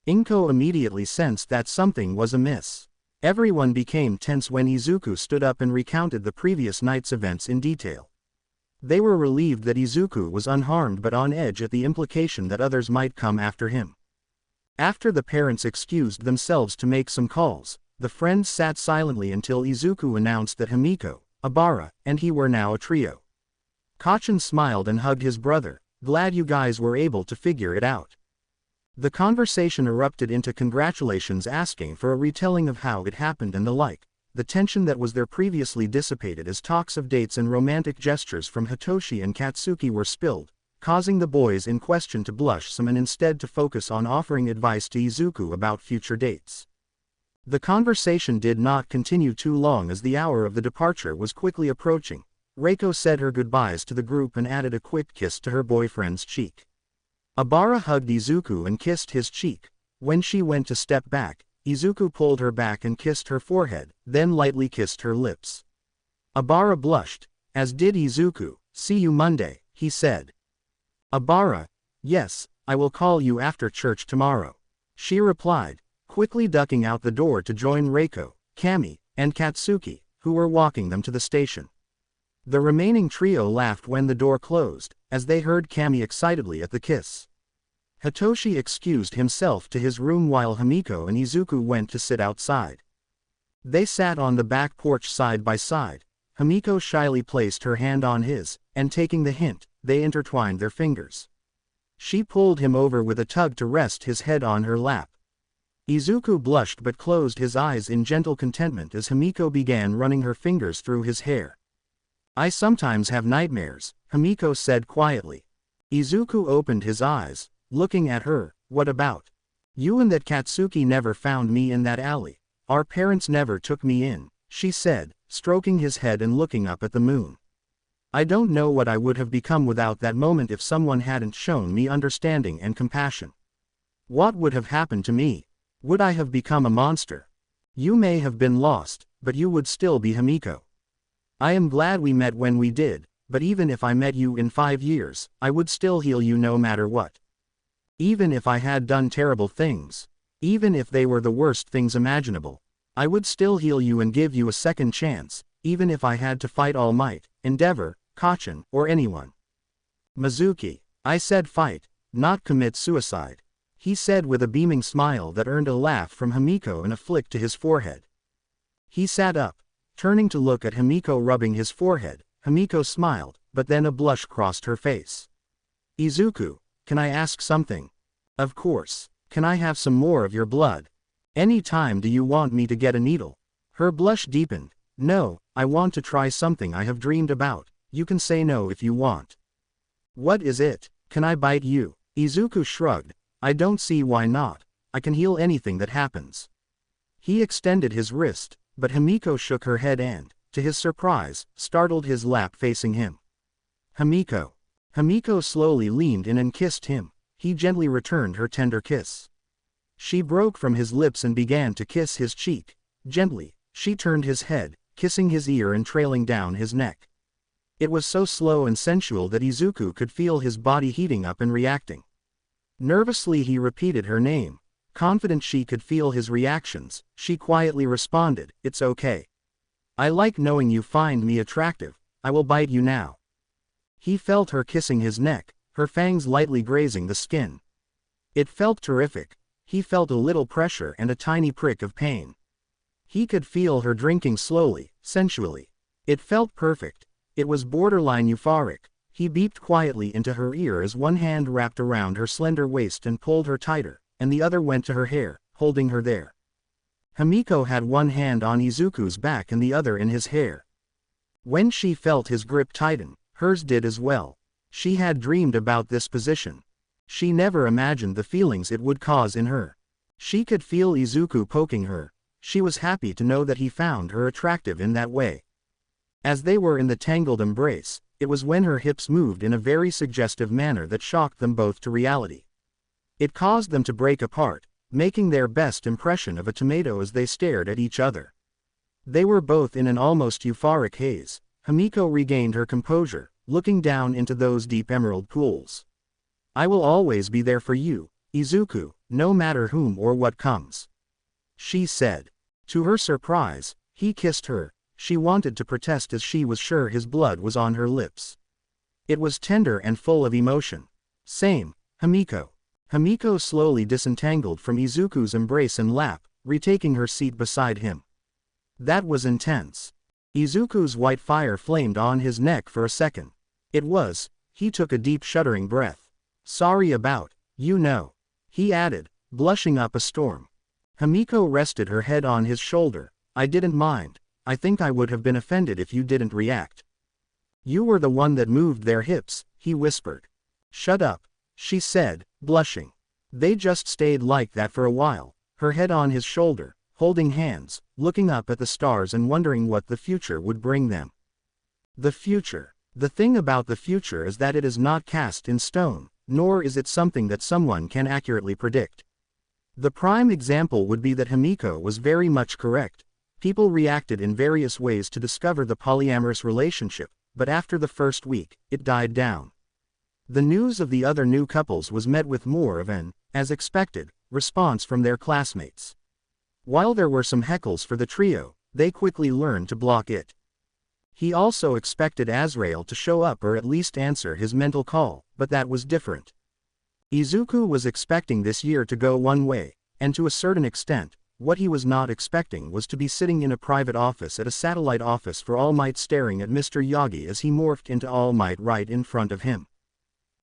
Inko immediately sensed that something was amiss. Everyone became tense when Izuku stood up and recounted the previous night's events in detail. They were relieved that Izuku was unharmed but on edge at the implication that others might come after him. After the parents excused themselves to make some calls, the friends sat silently until Izuku announced that Himiko, Obara, and he were now a trio. Kacchan smiled and hugged his brother, glad you guys were able to figure it out. The conversation erupted into congratulations asking for a retelling of how it happened and the like, the tension that was there previously dissipated as talks of dates and romantic gestures from Hitoshi and Katsuki were spilled, causing the boys in question to blush some and instead to focus on offering advice to Izuku about future dates. The conversation did not continue too long as the hour of the departure was quickly approaching. Reiko said her goodbyes to the group and added a quick kiss to her boyfriend's cheek. Obara hugged Izuku and kissed his cheek. When she went to step back, Izuku pulled her back and kissed her forehead, then lightly kissed her lips. Obara blushed, as did Izuku. See you Monday, he said. Obara, yes, I will call you after church tomorrow, she replied, quickly ducking out the door to join Reiko, Kami, and Katsuki, who were walking them to the station. The remaining trio laughed when the door closed, as they heard Kami excitedly at the kiss. Hitoshi excused himself to his room while Himiko and Izuku went to sit outside. They sat on the back porch side by side. Himiko shyly placed her hand on his, and taking the hint, they intertwined their fingers. She pulled him over with a tug to rest his head on her lap. Izuku blushed but closed his eyes in gentle contentment as Himiko began running her fingers through his hair. "I sometimes have nightmares," Himiko said quietly. Izuku opened his eyes, looking at her. "What about? You and that Katsuki never found me in that alley. Our parents never took me in," she said, stroking his head and looking up at the moon. "I don't know what I would have become without that moment if someone hadn't shown me understanding and compassion. What would have happened to me? Would I have become a monster? You may have been lost, but you would still be Himiko. I am glad we met when we did, but even if I met you in 5 years, I would still heal you no matter what. Even if I had done terrible things, even if they were the worst things imaginable, I would still heal you and give you a second chance, even if I had to fight All Might, Endeavor, Kachin, or anyone." "Mizuki, I said fight, not commit suicide," he said with a beaming smile that earned a laugh from Himiko and a flick to his forehead. He sat up, turning to look at Himiko rubbing his forehead. Himiko smiled, but then a blush crossed her face. "Izuku, can I ask something?" "Of course. Can I have some more of your blood? Any time do you want me to get a needle?" Her blush deepened. "No, I want to try something I have dreamed about. You can say no if you want." "What is it? Can I bite you?" Izuku shrugged. "I don't see why not. I can heal anything that happens." He extended his wrist, but Himiko shook her head and, to his surprise, startled his lap facing him. "Himiko." Himiko slowly leaned in and kissed him. He gently returned her tender kiss. She broke from his lips and began to kiss his cheek. Gently, she turned his head, kissing his ear and trailing down his neck. It was so slow and sensual that Izuku could feel his body heating up and reacting. Nervously he repeated her name. Confident she could feel his reactions, she quietly responded, "It's okay. I like knowing you find me attractive. I will bite you now." He felt her kissing his neck, her fangs lightly grazing the skin. It felt terrific. He felt a little pressure and a tiny prick of pain. He could feel her drinking slowly, sensually. It felt perfect. It was borderline euphoric. He beeped quietly into her ear as one hand wrapped around her slender waist and pulled her tighter, and the other went to her hair, holding her there. Himiko had one hand on Izuku's back and the other in his hair. When she felt his grip tighten, hers did as well. She had dreamed about this position. She never imagined the feelings it would cause in her. She could feel Izuku poking her. She was happy to know that he found her attractive in that way. As they were in the tangled embrace, it was when her hips moved in a very suggestive manner that shocked them both to reality. It caused them to break apart, making their best impression of a tomato as they stared at each other. They were both in an almost euphoric haze. Himiko regained her composure, looking down into those deep emerald pools. "I will always be there for you, Izuku, no matter whom or what comes," she said. To her surprise, he kissed her. She wanted to protest as she was sure his blood was on her lips. It was tender and full of emotion. "Same, Himiko." Himiko slowly disentangled from Izuku's embrace and lap, retaking her seat beside him. That was intense. Izuku's white fire flamed on his neck for a second. He took a deep shuddering breath. "Sorry about, he added, blushing up a storm. Himiko rested her head on his shoulder. "I didn't mind. I think I would have been offended if you didn't react." "You were the one that moved their hips," he whispered. "Shut up," she said, blushing. They just stayed like that for a while, her head on his shoulder, holding hands, looking up at the stars and wondering what the future would bring them. The future. The thing about the future is that it is not cast in stone, nor is it something that someone can accurately predict. The prime example would be that Himiko was very much correct. People reacted in various ways to discover the polyamorous relationship, but after the first week, it died down. The news of the other new couples was met with more of an, as expected, response from their classmates. While there were some heckles for the trio, they quickly learned to block it. He also expected Azrael to show up or at least answer his mental call, but that was different. Izuku was expecting this year to go one way, and to a certain extent, what he was not expecting was to be sitting in a private office at a satellite office for All Might staring at Mr. Yagi as he morphed into All Might right in front of him.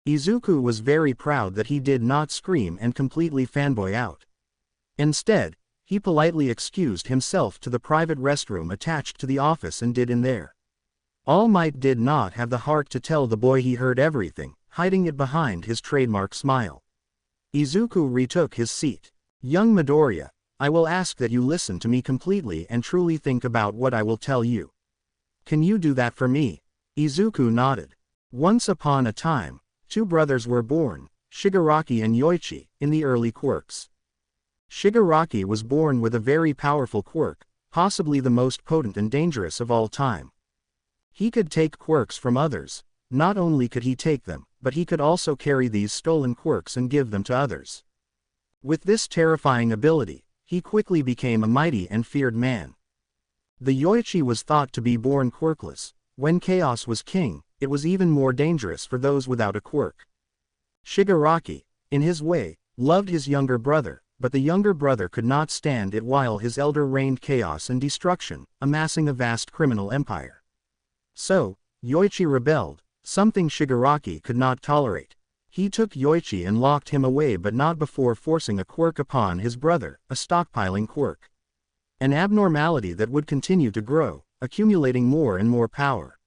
Izuku was very proud that he did not scream and completely fanboy out. Instead, he politely excused himself to the private restroom attached to the office and did in there. All Might did not have the heart to tell the boy he heard everything, hiding it behind his trademark smile. Izuku retook his seat. Young Midoriya, I will ask that you listen to me completely and truly think about what I will tell you. Can you do that for me? Izuku nodded. Once upon a time, two brothers were born, Shigaraki and Yoichi, in the early quirks. Shigaraki was born with a very powerful quirk, possibly the most potent and dangerous of all time. He could take quirks from others. Not only could he take them, but he could also carry these stolen quirks and give them to others. With this terrifying ability, he quickly became a mighty and feared man. The Yoichi was thought to be born quirkless. When Chaos was king, it was even more dangerous for those without a quirk. Shigaraki, in his way, loved his younger brother, but the younger brother could not stand it while his elder reigned chaos and destruction, amassing a vast criminal empire. So, Yoichi rebelled, something Shigaraki could not tolerate. He took Yoichi and locked him away, but not before forcing a quirk upon his brother, a stockpiling quirk. An abnormality that would continue to grow, accumulating more and more power.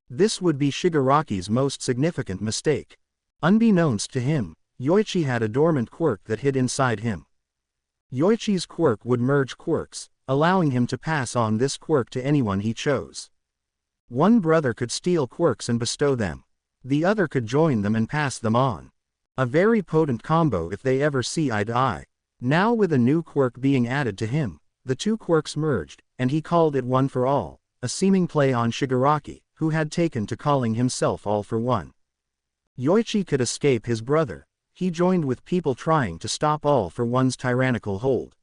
This would be Shigaraki's most significant mistake. Unbeknownst to him, Yoichi had a dormant quirk that hid inside him. Yoichi's quirk would merge quirks, allowing him to pass on this quirk to anyone he chose. One brother could steal quirks and bestow them. The other could join them and pass them on. A very potent combo if they ever see eye to eye. Now with a new quirk being added to him, the two quirks merged, and he called it One for All, a seeming play on Shigaraki, who had taken to calling himself All for One. Yoichi could escape his brother. He joined with people trying to stop All for One's tyrannical hold.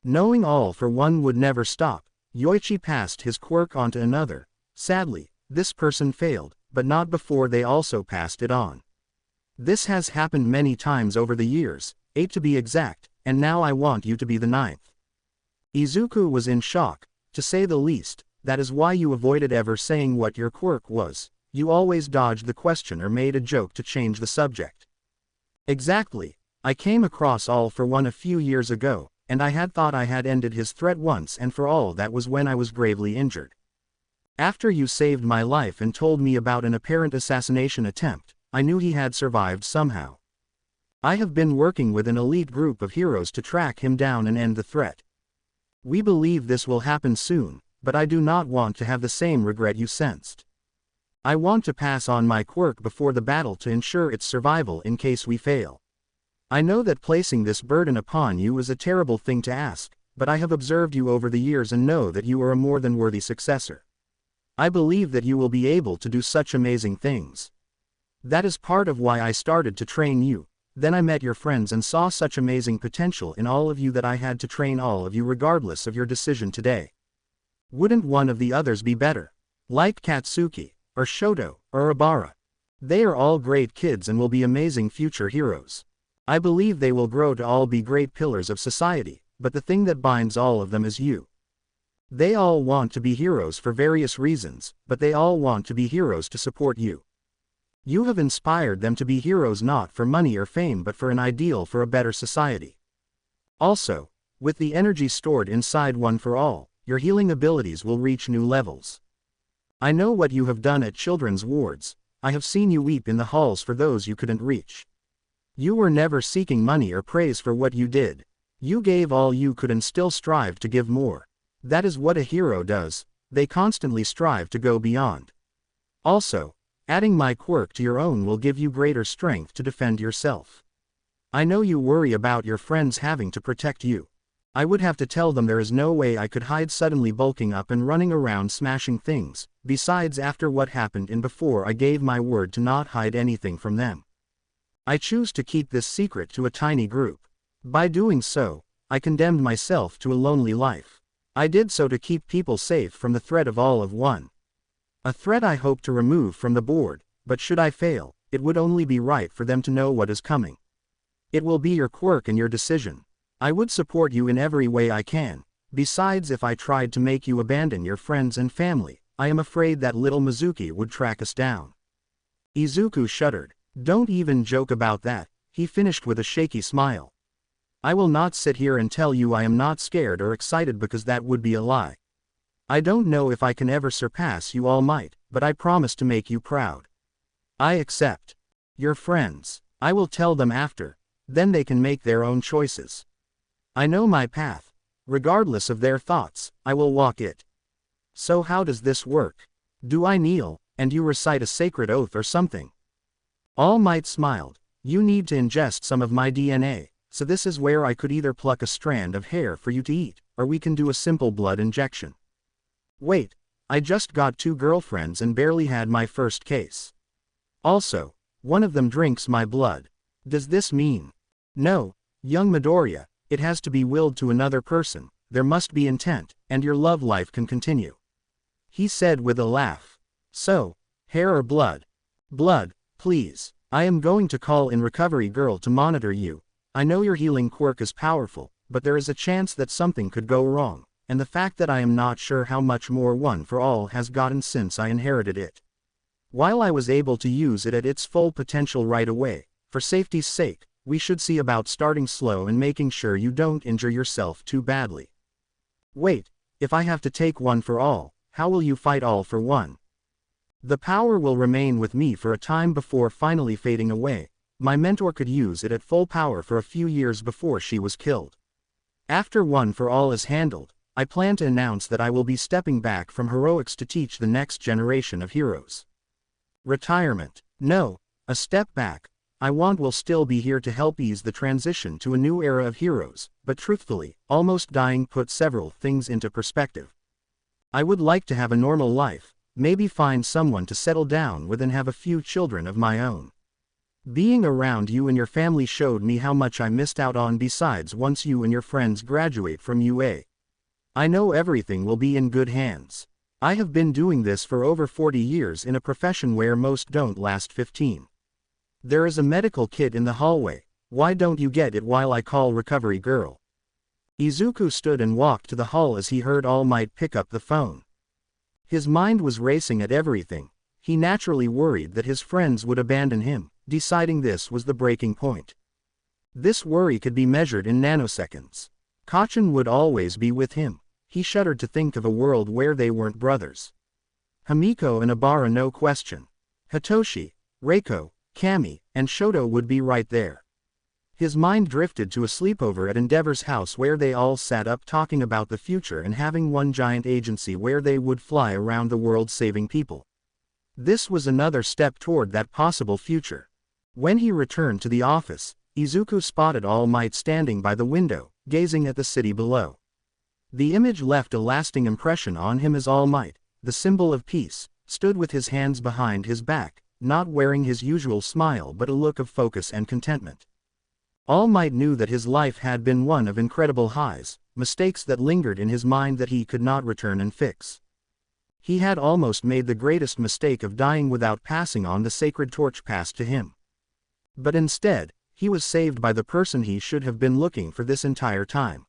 Knowing All for One would never stop, Yoichi passed his quirk onto another. Sadly, this person failed, but not before they also passed it on. This has happened many times over the years, 8 to be exact, and now I want you to be the 9th. Izuku was in shock, to say the least. That is why you avoided ever saying what your quirk was. You always dodged the question or made a joke to change the subject. Exactly. I came across All for One a few years ago, and I had thought I had ended his threat once and for all. That was when I was gravely injured. After you saved my life and told me about an apparent assassination attempt, I knew he had survived somehow. I have been working with an elite group of heroes to track him down and end the threat. We believe this will happen soon, but I do not want to have the same regret you sensed. I want to pass on my quirk before the battle to ensure its survival in case we fail. I know that placing this burden upon you is a terrible thing to ask, but I have observed you over the years and know that you are a more than worthy successor. I believe that you will be able to do such amazing things. That is part of why I started to train you. Then I met your friends and saw such amazing potential in all of you that I had to train all of you regardless of your decision today. Wouldn't one of the others be better? Like Katsuki, or Shoto, or Obara. They are all great kids and will be amazing future heroes. I believe they will grow to all be great pillars of society, but the thing that binds all of them is you. They all want to be heroes for various reasons, but they all want to be heroes to support you. You have inspired them to be heroes not for money or fame but for an ideal for a better society. Also, with the energy stored inside One for All, your healing abilities will reach new levels. I know what you have done at children's wards. I have seen you weep in the halls for those you couldn't reach. You were never seeking money or praise for what you did. You gave all you could and still strive to give more. That is what a hero does. They constantly strive to go beyond. Also, adding my quirk to your own will give you greater strength to defend yourself. I know you worry about your friends having to protect you. I would have to tell them there is no way I could hide suddenly bulking up and running around smashing things. Besides, after what happened and before, I gave my word to not hide anything from them. I choose to keep this secret to a tiny group. By doing so, I condemned myself to a lonely life. I did so to keep people safe from the threat of All of One. A threat I hope to remove from the board, but should I fail, it would only be right for them to know what is coming. It will be your quirk and your decision. I would support you in every way I can. Besides, if I tried to make you abandon your friends and family, I am afraid that little Mizuki would track us down." Izuku shuddered. "Don't even joke about that," he finished with a shaky smile. "I will not sit here and tell you I am not scared or excited, because that would be a lie. I don't know if I can ever surpass you, All Might, but I promise to make you proud. I accept. Your friends, I will tell them after, then they can make their own choices. I know my path. Regardless of their thoughts, I will walk it. So how does this work? Do I kneel, and you recite a sacred oath or something?" All Might smiled. "You need to ingest some of my DNA, so this is where I could either pluck a strand of hair for you to eat, or we can do a simple blood injection." "Wait, I just got 2 girlfriends and barely had my first case. Also, one of them drinks my blood. Does this mean—" "No, young Midoriya, it has to be willed to another person, there must be intent, and your love life can continue," he said with a laugh. "So, hair or blood?" "Blood, please. I am going to call in Recovery Girl to monitor you. I know your healing quirk is powerful, but there is a chance that something could go wrong, and the fact that I am not sure how much more One for All has gotten since I inherited it. While I was able to use it at its full potential right away, for safety's sake, we should see about starting slow and making sure you don't injure yourself too badly." "Wait, if I have to take One for All, how will you fight All for One?" "The power will remain with me for a time before finally fading away. My mentor could use it at full power for a few years before she was killed. After One for All is handled, I plan to announce that I will be stepping back from heroics to teach the next generation of heroes." "Retirement? No, a step back. I will still be here to help ease the transition to a new era of heroes, but truthfully, almost dying put several things into perspective. I would like to have a normal life, maybe find someone to settle down with and have a few children of my own. Being around you and your family showed me how much I missed out on. Besides, once you and your friends graduate from UA, I know everything will be in good hands. I have been doing this for over 40 years in a profession where most don't last 15. There is a medical kit in the hallway, why don't you get it while I call Recovery Girl?" Izuku stood and walked to the hall as he heard All Might pick up the phone. His mind was racing at everything. He naturally worried that his friends would abandon him, deciding this was the breaking point. This worry could be measured in nanoseconds. Kacchan would always be with him. He shuddered to think of a world where they weren't brothers. Himiko and Ibara, no question. Hitoshi, Reiko, Kami, and Shoto would be right there. His mind drifted to a sleepover at Endeavor's house where they all sat up talking about the future and having one giant agency where they would fly around the world saving people. This was another step toward that possible future. When he returned to the office, Izuku spotted All Might standing by the window, gazing at the city below. The image left a lasting impression on him as All Might, the symbol of peace, stood with his hands behind his back, not wearing his usual smile but a look of focus and contentment. All Might knew that his life had been one of incredible highs, mistakes that lingered in his mind that he could not return and fix. He had almost made the greatest mistake of dying without passing on the sacred torch passed to him. But instead, he was saved by the person he should have been looking for this entire time.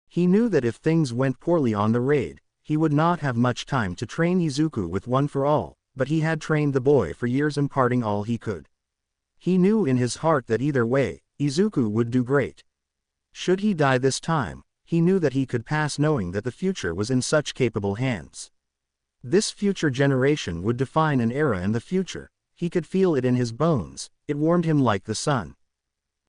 He knew that if things went poorly on the raid, he would not have much time to train Izuku with One for All, but he had trained the boy for years, imparting all he could. He knew in his heart that either way, Izuku would do great. Should he die this time, he knew that he could pass knowing that the future was in such capable hands. This future generation would define an era in the future. He could feel it in his bones, it warmed him like the sun.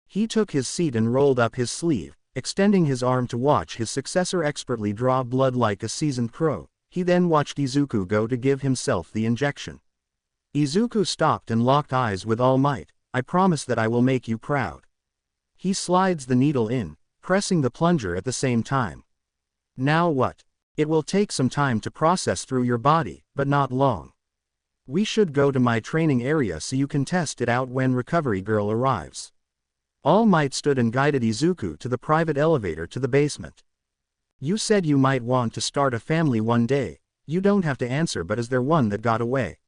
He took his seat and rolled up his sleeve, extending his arm to watch his successor expertly draw blood like a seasoned pro. He then watched Izuku go to give himself the injection. Izuku stopped and locked eyes with All Might. "I promise that I will make you proud." He slides the needle in, pressing the plunger at the same time. "Now what? It will take some time to process through your body, but not long. We should go to my training area so you can test it out when Recovery Girl arrives." All Might stood and guided Izuku to the private elevator to the basement. "You said you might want to start a family one day. You don't have to answer, but is there one that got away?"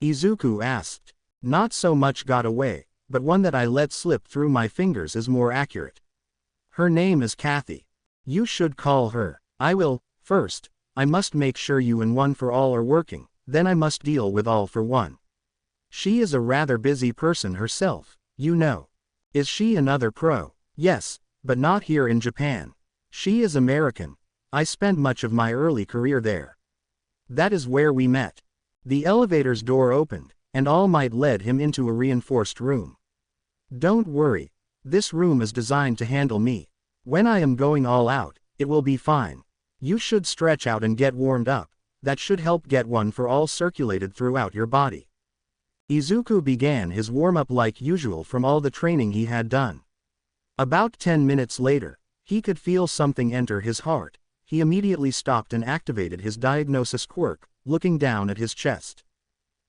Izuku asked. "Not so much got away, but one that I let slip through my fingers is more accurate. Her name is Kathy. You should call her. I will. First, I must make sure you and One for All are working, then I must deal with All for One. She is a rather busy person herself, you know. Is she another pro? Yes, but not here in Japan. She is American. I spent much of my early career there. That is where we met. The elevator's door opened, and All Might led him into a reinforced room. Don't worry. This room is designed to handle me. When I am going all out, it will be fine. You should stretch out and get warmed up. That should help get One for All circulated throughout your body. Izuku began his warm-up like usual from all the training he had done. About 10 minutes later, he could feel something enter his heart. He immediately stopped and activated his diagnosis quirk, looking down at his chest.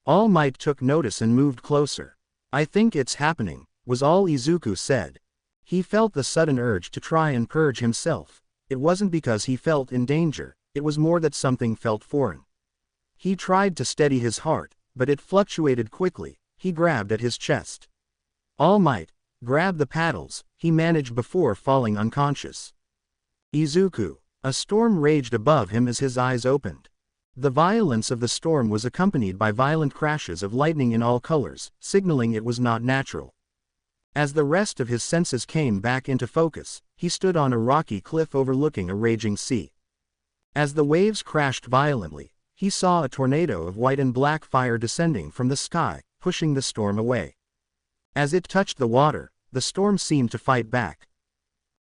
All Might took notice and moved closer. I think it's happening, was all Izuku said. He felt the sudden urge to try and purge himself. It wasn't because he felt in danger, it was more that something felt foreign. He tried to steady his heart, but it fluctuated quickly. He grabbed at his chest. All Might, grab the paddles, he managed before falling unconscious. Izuku. A storm raged above him as his eyes opened. The violence of the storm was accompanied by violent crashes of lightning in all colors, signaling it was not natural. As the rest of his senses came back into focus, he stood on a rocky cliff overlooking a raging sea. As the waves crashed violently, he saw a tornado of white and black fire descending from the sky, pushing the storm away. As it touched the water, the storm seemed to fight back.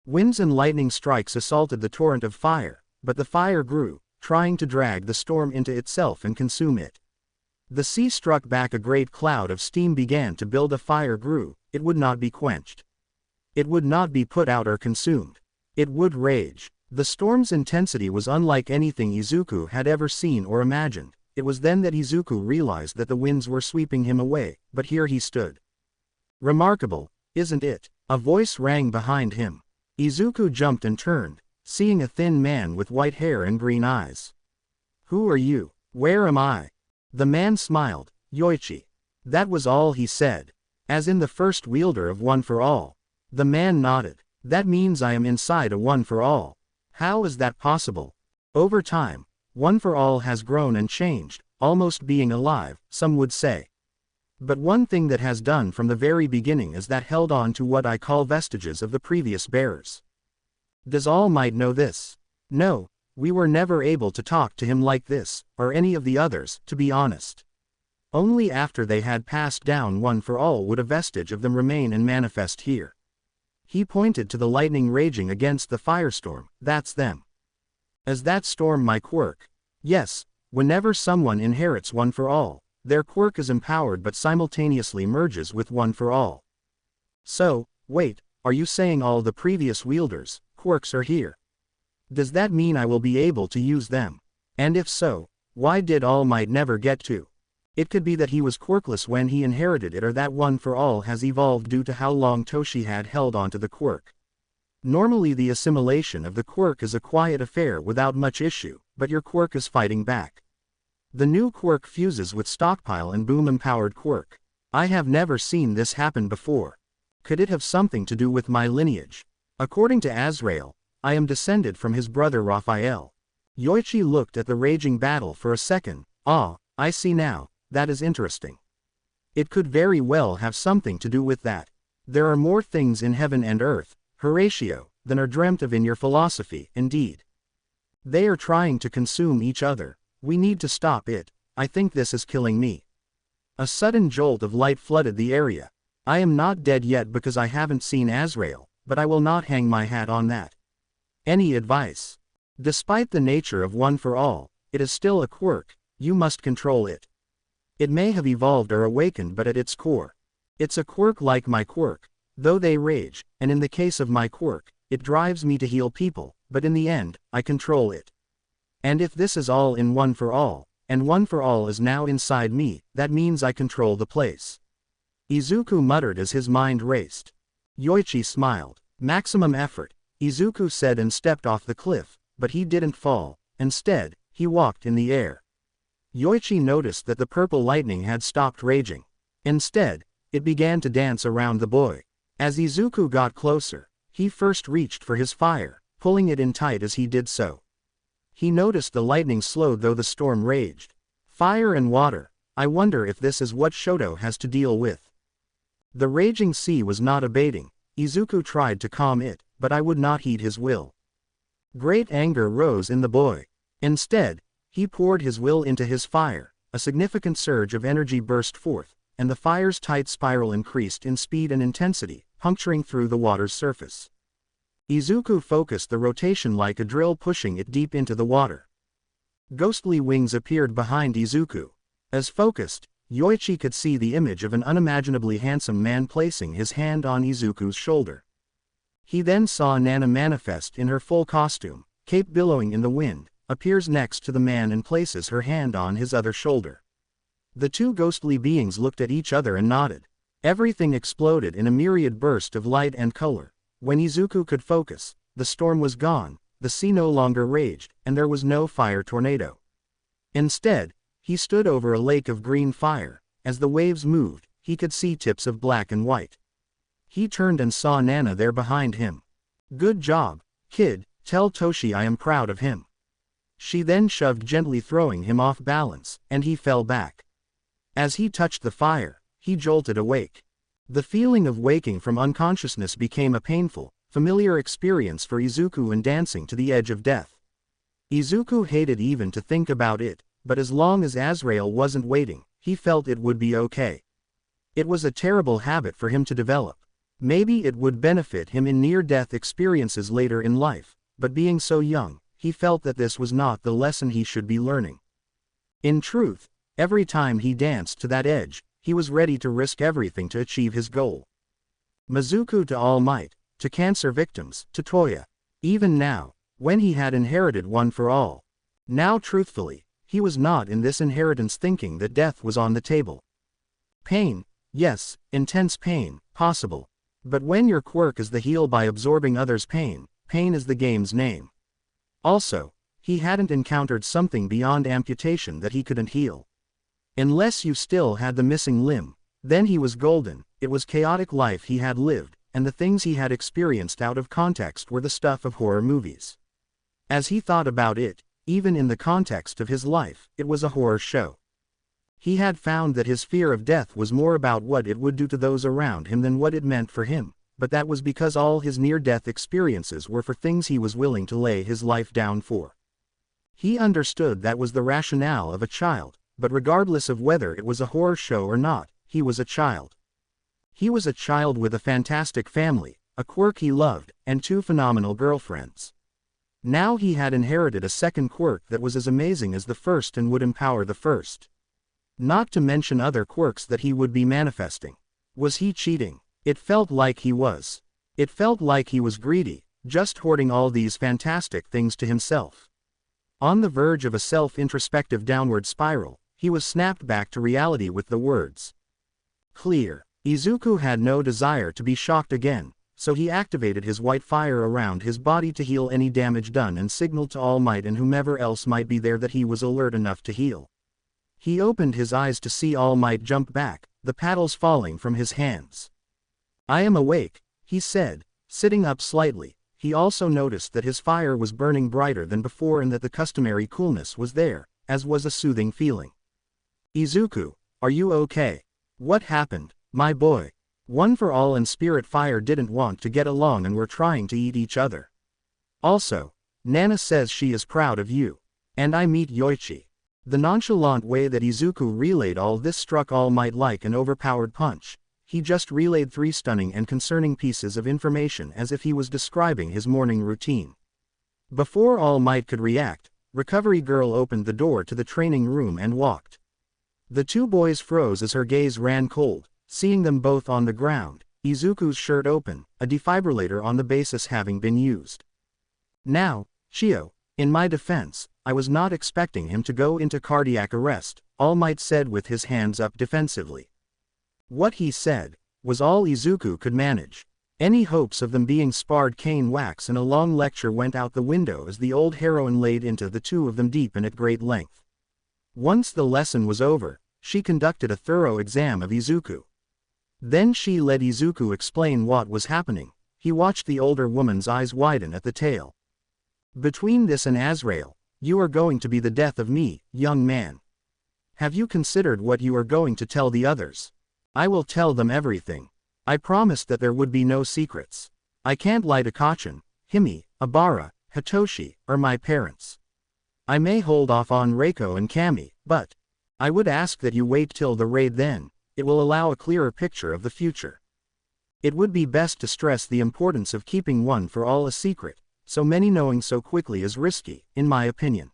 Winds and lightning strikes assaulted the torrent of fire, but the fire grew, trying to drag the storm into itself and consume it. The sea struck back, a great cloud of steam began to build, a fire grew, it would not be quenched. It would not be put out or consumed. It would rage. The storm's intensity was unlike anything Izuku had ever seen or imagined. It was then that Izuku realized that the winds were sweeping him away, but here he stood. Remarkable, isn't it? A voice rang behind him. Izuku jumped and turned, seeing a thin man with white hair and green eyes. Who are you? Where am I? The man smiled. Yoichi. That was all he said. As in the first wielder of One for All. The man nodded. That means I am inside a One for All. How is that possible? Over time, One for All has grown and changed, almost being alive, some would say. But one thing that has done from the very beginning is that held on to what I call vestiges of the previous bearers. Does All Might know this? No, we were never able to talk to him like this, or any of the others, to be honest. Only after they had passed down One for All would a vestige of them remain and manifest here. He pointed to the lightning raging against the firestorm. That's them. Is that storm my quirk? Yes, whenever someone inherits One for All, their quirk is empowered but simultaneously merges with One for All. So, wait, are you saying all the previous wielders' quirks are here? Does that mean I will be able to use them? And if so, why did All Might never get to? It could be that he was quirkless when he inherited it, or that One for All has evolved due to how long Toshi had held onto the quirk. Normally the assimilation of the quirk is a quiet affair without much issue, but your quirk is fighting back. The new quirk fuses with stockpile and boom-empowered quirk. I have never seen this happen before. Could it have something to do with my lineage? According to Azrael, I am descended from his brother Raphael. Yoichi looked at the raging battle for a second. Ah, I see now, that is interesting. It could very well have something to do with that. There are more things in heaven and earth, Horatio, than are dreamt of in your philosophy, indeed. They are trying to consume each other. We need to stop it. I think this is killing me. A sudden jolt of light flooded the area. I am not dead yet because I haven't seen Azrael, but I will not hang my hat on that. Any advice? Despite the nature of One for All, it is still a quirk. You must control it. It may have evolved or awakened, but at its core, it's a quirk like my quirk, though they rage, and in the case of my quirk, it drives me to heal people, but in the end, I control it. And if this is all in One for All, and One for All is now inside me, that means I control the place. Izuku muttered as his mind raced. Yoichi smiled. Maximum effort, Izuku said and stepped off the cliff, but he didn't fall. Instead, he walked in the air. Yoichi noticed that the purple lightning had stopped raging. Instead, It began to dance around the boy. As Izuku got closer, he first reached for his fire, pulling it in tight as he did so. He noticed the lightning slowed though the storm raged. Fire and water, I wonder if this is what Shoto has to deal with. The raging sea was not abating. Izuku tried to calm it, but I would not heed his will. Great anger rose in the boy. Instead, he poured his will into his fire. A significant surge of energy burst forth, and the fire's tight spiral increased in speed and intensity, puncturing through the water's surface. Izuku focused the rotation like a drill, pushing it deep into the water. Ghostly wings appeared behind Izuku. As focused, Yoichi could see the image of an unimaginably handsome man placing his hand on Izuku's shoulder. He then saw Nana manifest in her full costume, cape billowing in the wind, appears next to the man and places her hand on his other shoulder. The two ghostly beings looked at each other and nodded. Everything exploded in a myriad burst of light and color. When Izuku could focus, the storm was gone, the sea no longer raged, and there was no fire tornado. Instead, he stood over a lake of green fire. As the waves moved, he could see tips of black and white. He turned and saw Nana there behind him. "Good job, kid, tell Toshi I am proud of him." She then shoved gently, throwing him off balance, and he fell back. As he touched the fire, he jolted awake. The feeling of waking from unconsciousness became a painful, familiar experience for Izuku and dancing to the edge of death. Izuku hated even to think about it, but as long as Azrael wasn't waiting, he felt it would be okay. It was a terrible habit for him to develop. Maybe it would benefit him in near-death experiences later in life, but being so young, he felt that this was not the lesson he should be learning. In truth, every time he danced to that edge, he was ready to risk everything to achieve his goal. Mizuku to All Might, to cancer victims, to Toya. Even now, when he had inherited one for all. Now truthfully, he was not in this inheritance thinking that death was on the table. Pain, yes, intense pain, possible. But when your quirk is the heal by absorbing others' pain, pain is the game's name. Also, he hadn't encountered something beyond amputation that he couldn't heal. Unless you still had the missing limb, then he was golden. It was chaotic life he had lived, and the things he had experienced out of context were the stuff of horror movies. As he thought about it, even in the context of his life, it was a horror show. He had found that his fear of death was more about what it would do to those around him than what it meant for him, but that was because all his near-death experiences were for things he was willing to lay his life down for. He understood that was the rationale of a child, but regardless of whether it was a horror show or not, he was a child. He was a child with a fantastic family, a quirk he loved, and two phenomenal girlfriends. Now he had inherited a second quirk that was as amazing as the first and would empower the first. Not to mention other quirks that he would be manifesting. Was he cheating? It felt like he was. It felt like he was greedy, just hoarding all these fantastic things to himself. On the verge of a self-introspective downward spiral, he was snapped back to reality with the words. Clear. Izuku had no desire to be shocked again, so he activated his white fire around his body to heal any damage done and signaled to All Might and whomever else might be there that he was alert enough to heal. He opened his eyes to see All Might jump back, the paddles falling from his hands. I am awake, he said, sitting up slightly. He also noticed that his fire was burning brighter than before and that the customary coolness was there, as was a soothing feeling. Izuku, are you okay? What happened, my boy? One for All and Spirit Fire didn't want to get along and were trying to eat each other. Also, Nana says she is proud of you. And I meet Yoichi. The nonchalant way that Izuku relayed all this struck All Might like an overpowered punch. He just relayed 3 stunning and concerning pieces of information as if he was describing his morning routine. Before All Might could react, Recovery Girl opened the door to the training room and walked. The two boys froze as her gaze ran cold, seeing them both on the ground, Izuku's shirt open, a defibrillator on the basis having been used. Now, Shio, in my defense, I was not expecting him to go into cardiac arrest, All Might said with his hands up defensively. What he said was all Izuku could manage. Any hopes of them being sparred cane wax, and a long lecture went out the window as the old heroine laid into the two of them deep and at great length. Once the lesson was over, she conducted a thorough exam of Izuku. Then she let Izuku explain what was happening. He watched the older woman's eyes widen at the tale. Between this and Azrael, you are going to be the death of me, young man. Have you considered what you are going to tell the others? I will tell them everything. I promised that there would be no secrets. I can't lie to Kachin, Himi, Abara, Hitoshi, or my parents. I may hold off on Reiko and Kami, but I would ask that you wait till the raid then. It will allow a clearer picture of the future. It would be best to stress the importance of keeping one for all a secret, so many knowing so quickly is risky, in my opinion.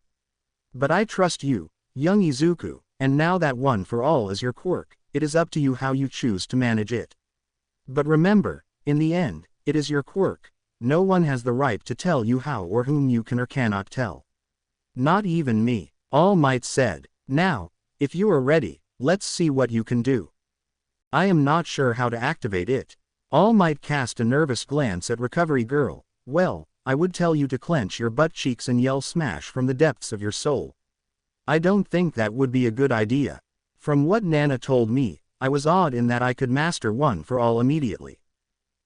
But I trust you, young Izuku, and now that one for all is your quirk, it is up to you how you choose to manage it. But remember, in the end, it is your quirk. No one has the right to tell you how or whom you can or cannot tell. Not even me, All Might said. Now, if you are ready, let's see what you can do. I am not sure how to activate it. All Might cast a nervous glance at Recovery Girl. Well, I would tell you to clench your butt cheeks and yell smash from the depths of your soul. I don't think that would be a good idea. From what Nana told me, I was odd in that I could master one for all immediately.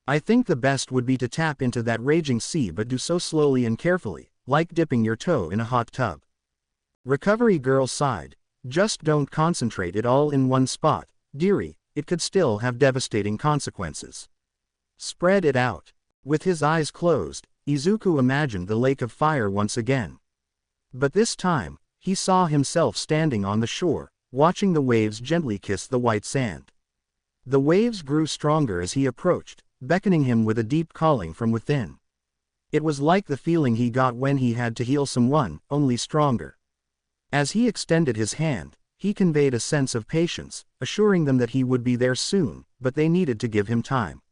I think the best would be to tap into that raging sea, but do so slowly and carefully, like dipping your toe in a hot tub. Recovery Girl sighed. Just don't concentrate it all in one spot, dearie, it could still have devastating consequences. Spread it out. With his eyes closed, Izuku imagined the lake of fire once again. But this time, he saw himself standing on the shore, watching the waves gently kiss the white sand. The waves grew stronger as he approached, beckoning him with a deep calling from within. It was like the feeling he got when he had to heal someone, only stronger. As he extended his hand, he conveyed a sense of patience, assuring them that he would be there soon, but they needed to give him time.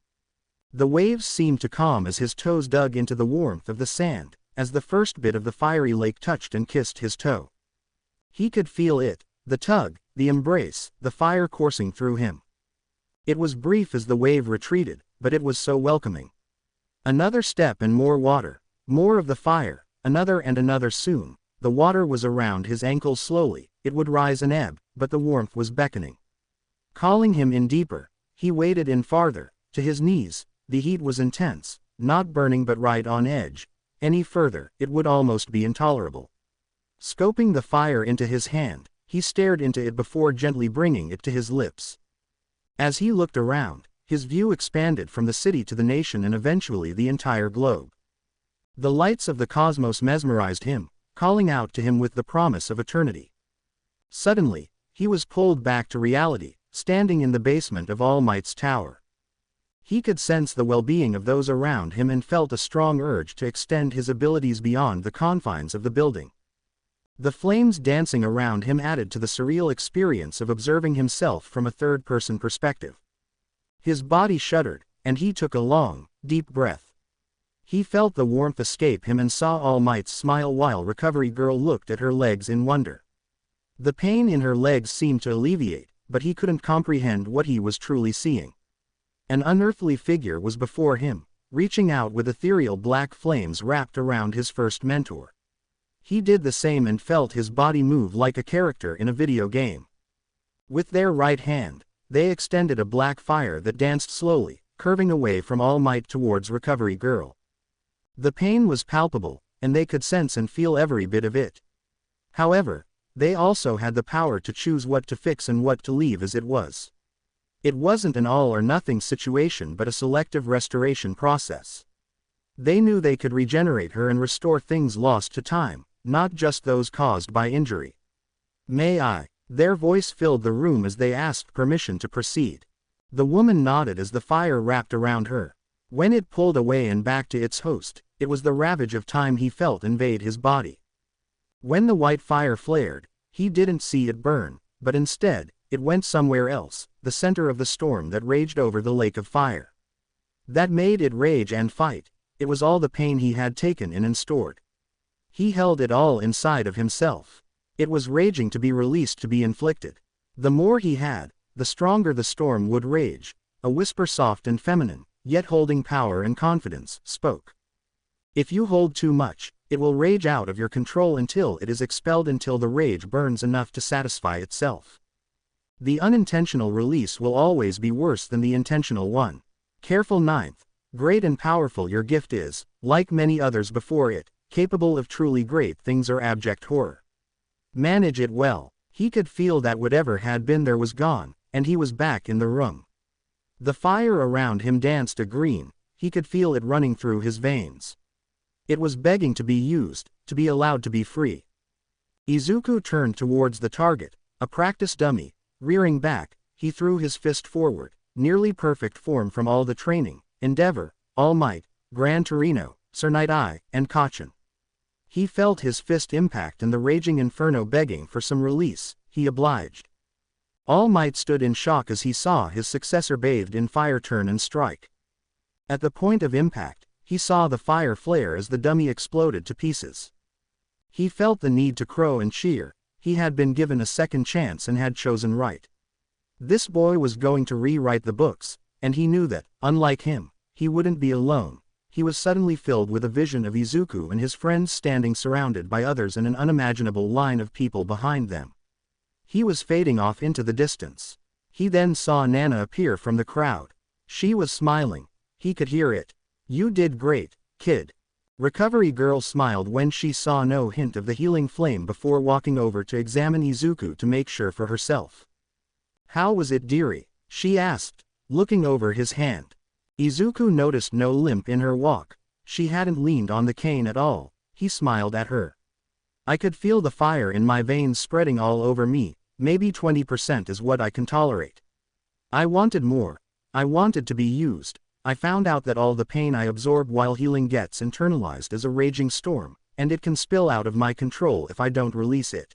The waves seemed to calm as his toes dug into the warmth of the sand, as the first bit of the fiery lake touched and kissed his toe. He could feel it, the tug, the embrace, the fire coursing through him. It was brief as the wave retreated, but it was so welcoming. Another step and more water, more of the fire, another and another soon. The water was around his ankles slowly, it would rise and ebb, but the warmth was beckoning. Calling him in deeper, he waded in farther, to his knees. The heat was intense, not burning but right on edge. Any further, it would almost be intolerable. Scoping the fire into his hand, he stared into it before gently bringing it to his lips. As he looked around, his view expanded from the city to the nation and eventually the entire globe. The lights of the cosmos mesmerized him, calling out to him with the promise of eternity. Suddenly, he was pulled back to reality, standing in the basement of All Might's tower. He could sense the well-being of those around him and felt a strong urge to extend his abilities beyond the confines of the building. The flames dancing around him added to the surreal experience of observing himself from a third-person perspective. His body shuddered, and he took a long, deep breath. He felt the warmth escape him and saw All Might's smile while Recovery Girl looked at her legs in wonder. The pain in her legs seemed to alleviate, but he couldn't comprehend what he was truly seeing. An unearthly figure was before him, reaching out with ethereal black flames wrapped around his first mentor. He did the same and felt his body move like a character in a video game. With their right hand, they extended a black fire that danced slowly, curving away from All Might towards Recovery Girl. The pain was palpable, and they could sense and feel every bit of it. However, they also had the power to choose what to fix and what to leave as it was. It wasn't an all-or-nothing situation but a selective restoration process. They knew they could regenerate her and restore things lost to time, not just those caused by injury. May I? Their voice filled the room as they asked permission to proceed. The woman nodded as the fire wrapped around her. When it pulled away and back to its host, it was the ravage of time he felt invade his body. When the white fire flared, he didn't see it burn, but instead, it went somewhere else, the center of the storm that raged over the lake of fire. That made it rage and fight. It was all the pain he had taken in and stored. He held it all inside of himself. It was raging to be released, to be inflicted. The more he had, the stronger the storm would rage. A whisper, soft and feminine, yet holding power and confidence, spoke. If you hold too much, it will rage out of your control until it is expelled, until the rage burns enough to satisfy itself. The unintentional release will always be worse than the intentional one. Careful. Ninth. Great and powerful your gift is, like many others before it, capable of truly great things or abject horror. Manage it well. He could feel that whatever had been there was gone, and he was back in the room. The fire around him danced a green, he could feel it running through his veins. It was begging to be used, to be allowed to be free. Izuku turned towards the target, a practice dummy. Rearing back, he threw his fist forward, nearly perfect form from all the training, Endeavor, All Might, Gran Torino, Sir Night-Eye, and Kacchan. He felt his fist impact and the raging inferno begging for some release. He obliged. All Might stood in shock as he saw his successor bathed in fire turn and strike. At the point of impact, he saw the fire flare as the dummy exploded to pieces. He felt the need to crow and cheer. He had been given a second chance and had chosen right. This boy was going to rewrite the books, and he knew that, unlike him, he wouldn't be alone. He was suddenly filled with a vision of Izuku and his friends standing surrounded by others and an unimaginable line of people behind them. He was fading off into the distance. He then saw Nana appear from the crowd. She was smiling. He could hear it. "You did great, kid." Recovery Girl smiled when she saw no hint of the healing flame before walking over to examine Izuku to make sure for herself. "How was it, dearie?" she asked, looking over his hand. Izuku noticed no limp in her walk. She hadn't leaned on the cane at all. He smiled at her. "I could feel the fire in my veins spreading all over me. Maybe 20% is what I can tolerate. I wanted more. I wanted to be used. I found out that all the pain I absorb while healing gets internalized as a raging storm, and it can spill out of my control if I don't release it."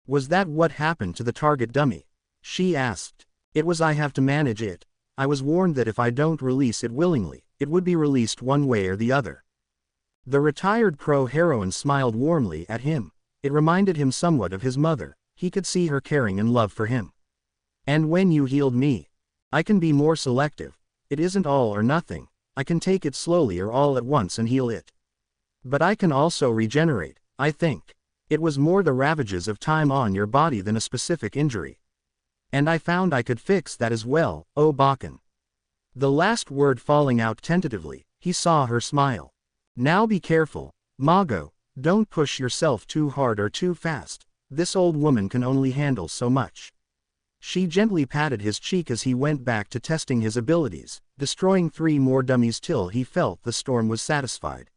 "Was that what happened to the target dummy?" she asked. "It was. I have to manage it. I was warned that if I don't release it willingly, it would be released one way or the other." The retired pro heroine smiled warmly at him. It reminded him somewhat of his mother. He could see her caring and love for him. "And when you healed me, I can be more selective. It isn't all or nothing. I can take it slowly or all at once and heal it. But I can also regenerate, I think. It was more the ravages of time on your body than a specific injury. And I found I could fix that as well, oh Bakken." The last word falling out tentatively, he saw her smile. "Now be careful, Mago, don't push yourself too hard or too fast. This old woman can only handle so much." She gently patted his cheek as he went back to testing his abilities, destroying 3 more dummies till he felt the storm was satisfied.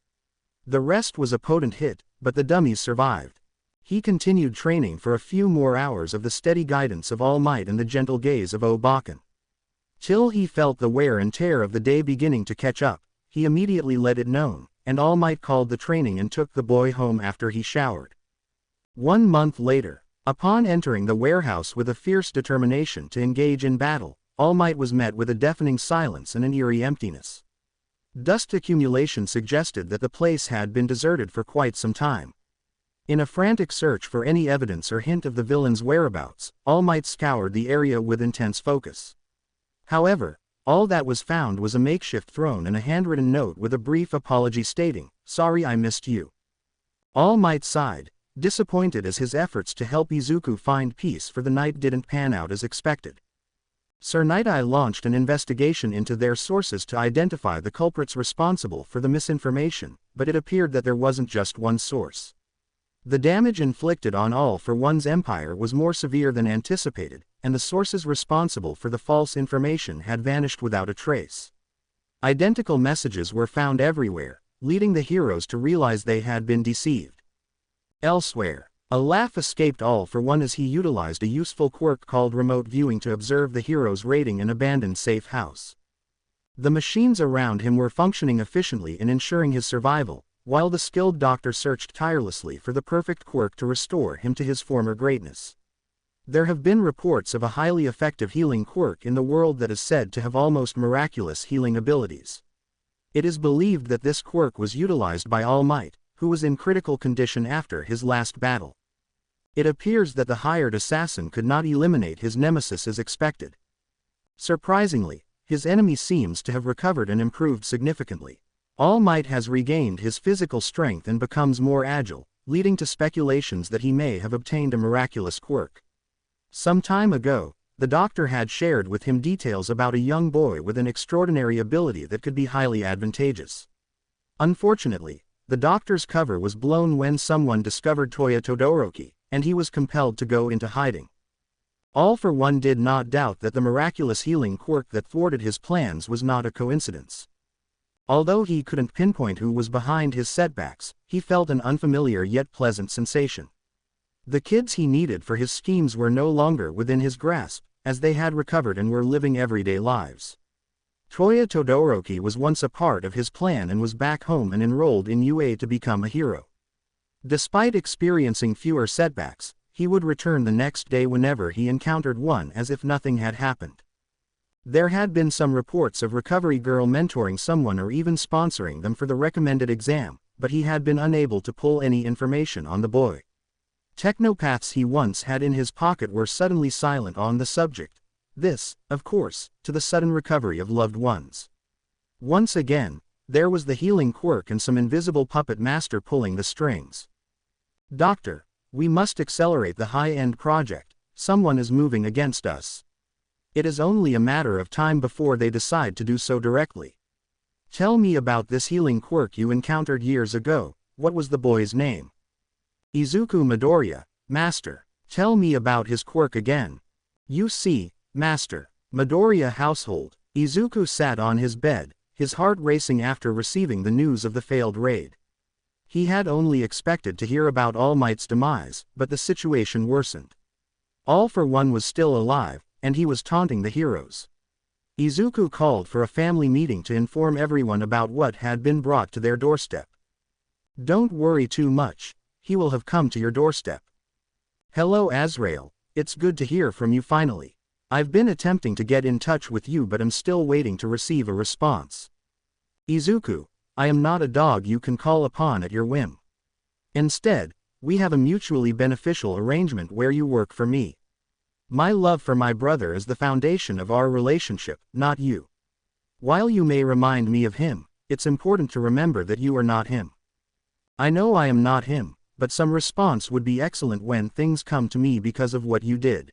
The rest was a potent hit, but the dummies survived. He continued training for a few more hours of the steady guidance of All Might and the gentle gaze of Bakken. Till he felt the wear and tear of the day beginning to catch up, he immediately let it known, and All Might called the training and took the boy home after he showered. 1 month later, upon entering the warehouse with a fierce determination to engage in battle, All Might was met with a deafening silence and an eerie emptiness. Dust accumulation suggested that the place had been deserted for quite some time. In a frantic search for any evidence or hint of the villain's whereabouts, All Might scoured the area with intense focus. However, all that was found was a makeshift throne and a handwritten note with a brief apology stating, "Sorry I missed you." All Might sighed, disappointed as his efforts to help Izuku find peace for the night didn't pan out as expected. Sir Night-Eye launched an investigation into their sources to identify the culprits responsible for the misinformation, but it appeared that there wasn't just one source. The damage inflicted on All for One's empire was more severe than anticipated, and the sources responsible for the false information had vanished without a trace. Identical messages were found everywhere, leading the heroes to realize they had been deceived. Elsewhere, a laugh escaped All for One as he utilized a useful quirk called remote viewing to observe the heroes raiding an abandoned safe house. The machines around him were functioning efficiently in ensuring his survival, while the skilled doctor searched tirelessly for the perfect quirk to restore him to his former greatness. There have been reports of a highly effective healing quirk in the world that is said to have almost miraculous healing abilities. It is believed that this quirk was utilized by All Might, who was in critical condition after his last battle. It appears that the hired assassin could not eliminate his nemesis as expected. Surprisingly, his enemy seems to have recovered and improved significantly. All Might has regained his physical strength and becomes more agile, leading to speculations that he may have obtained a miraculous quirk. Some time ago, The doctor had shared with him details about a young boy with an extraordinary ability that could be highly advantageous. Unfortunately, the doctor's cover was blown when someone discovered Toya Todoroki, and he was compelled to go into hiding. All for One did not doubt that the miraculous healing quirk that thwarted his plans was not a coincidence. Although he couldn't pinpoint who was behind his setbacks, he felt an unfamiliar yet pleasant sensation. The kids he needed for his schemes were no longer within his grasp, as they had recovered and were living everyday lives. Toya Todoroki was once a part of his plan and was back home and enrolled in UA to become a hero. Despite experiencing fewer setbacks, he would return the next day whenever he encountered one as if nothing had happened. There had been some reports of Recovery Girl mentoring someone or even sponsoring them for the recommended exam, but he had been unable to pull any information on the boy. Technopaths he once had in his pocket were suddenly silent on the subject. This, of course, to the sudden recovery of loved ones. Once again, there was the healing quirk and some invisible puppet master pulling the strings. Doctor, we must accelerate the high-end project. Someone is moving against us. It is only a matter of time before they decide to do so directly. Tell me about this healing quirk you encountered years ago. What was the boy's name? Izuku Midoriya, Master. Tell me about his quirk again. You see, Master. Midoriya household. Izuku sat on his bed, his heart racing after receiving the news of the failed raid. He had only expected to hear about All Might's demise, but the situation worsened. All for One was still alive, and he was taunting the heroes. Izuku called for a family meeting to inform everyone about what had been brought to their doorstep. Don't worry too much. He will have come to your doorstep. Hello Azrael, it's good to hear from you finally. I've been attempting to get in touch with you but am still waiting to receive a response. Izuku, I am not a dog you can call upon at your whim. Instead, we have a mutually beneficial arrangement where you work for me. My love for my brother is the foundation of our relationship, not you. While you may remind me of him, it's important to remember that you are not him. I know I am not him, but some response would be excellent when things come to me because of what you did.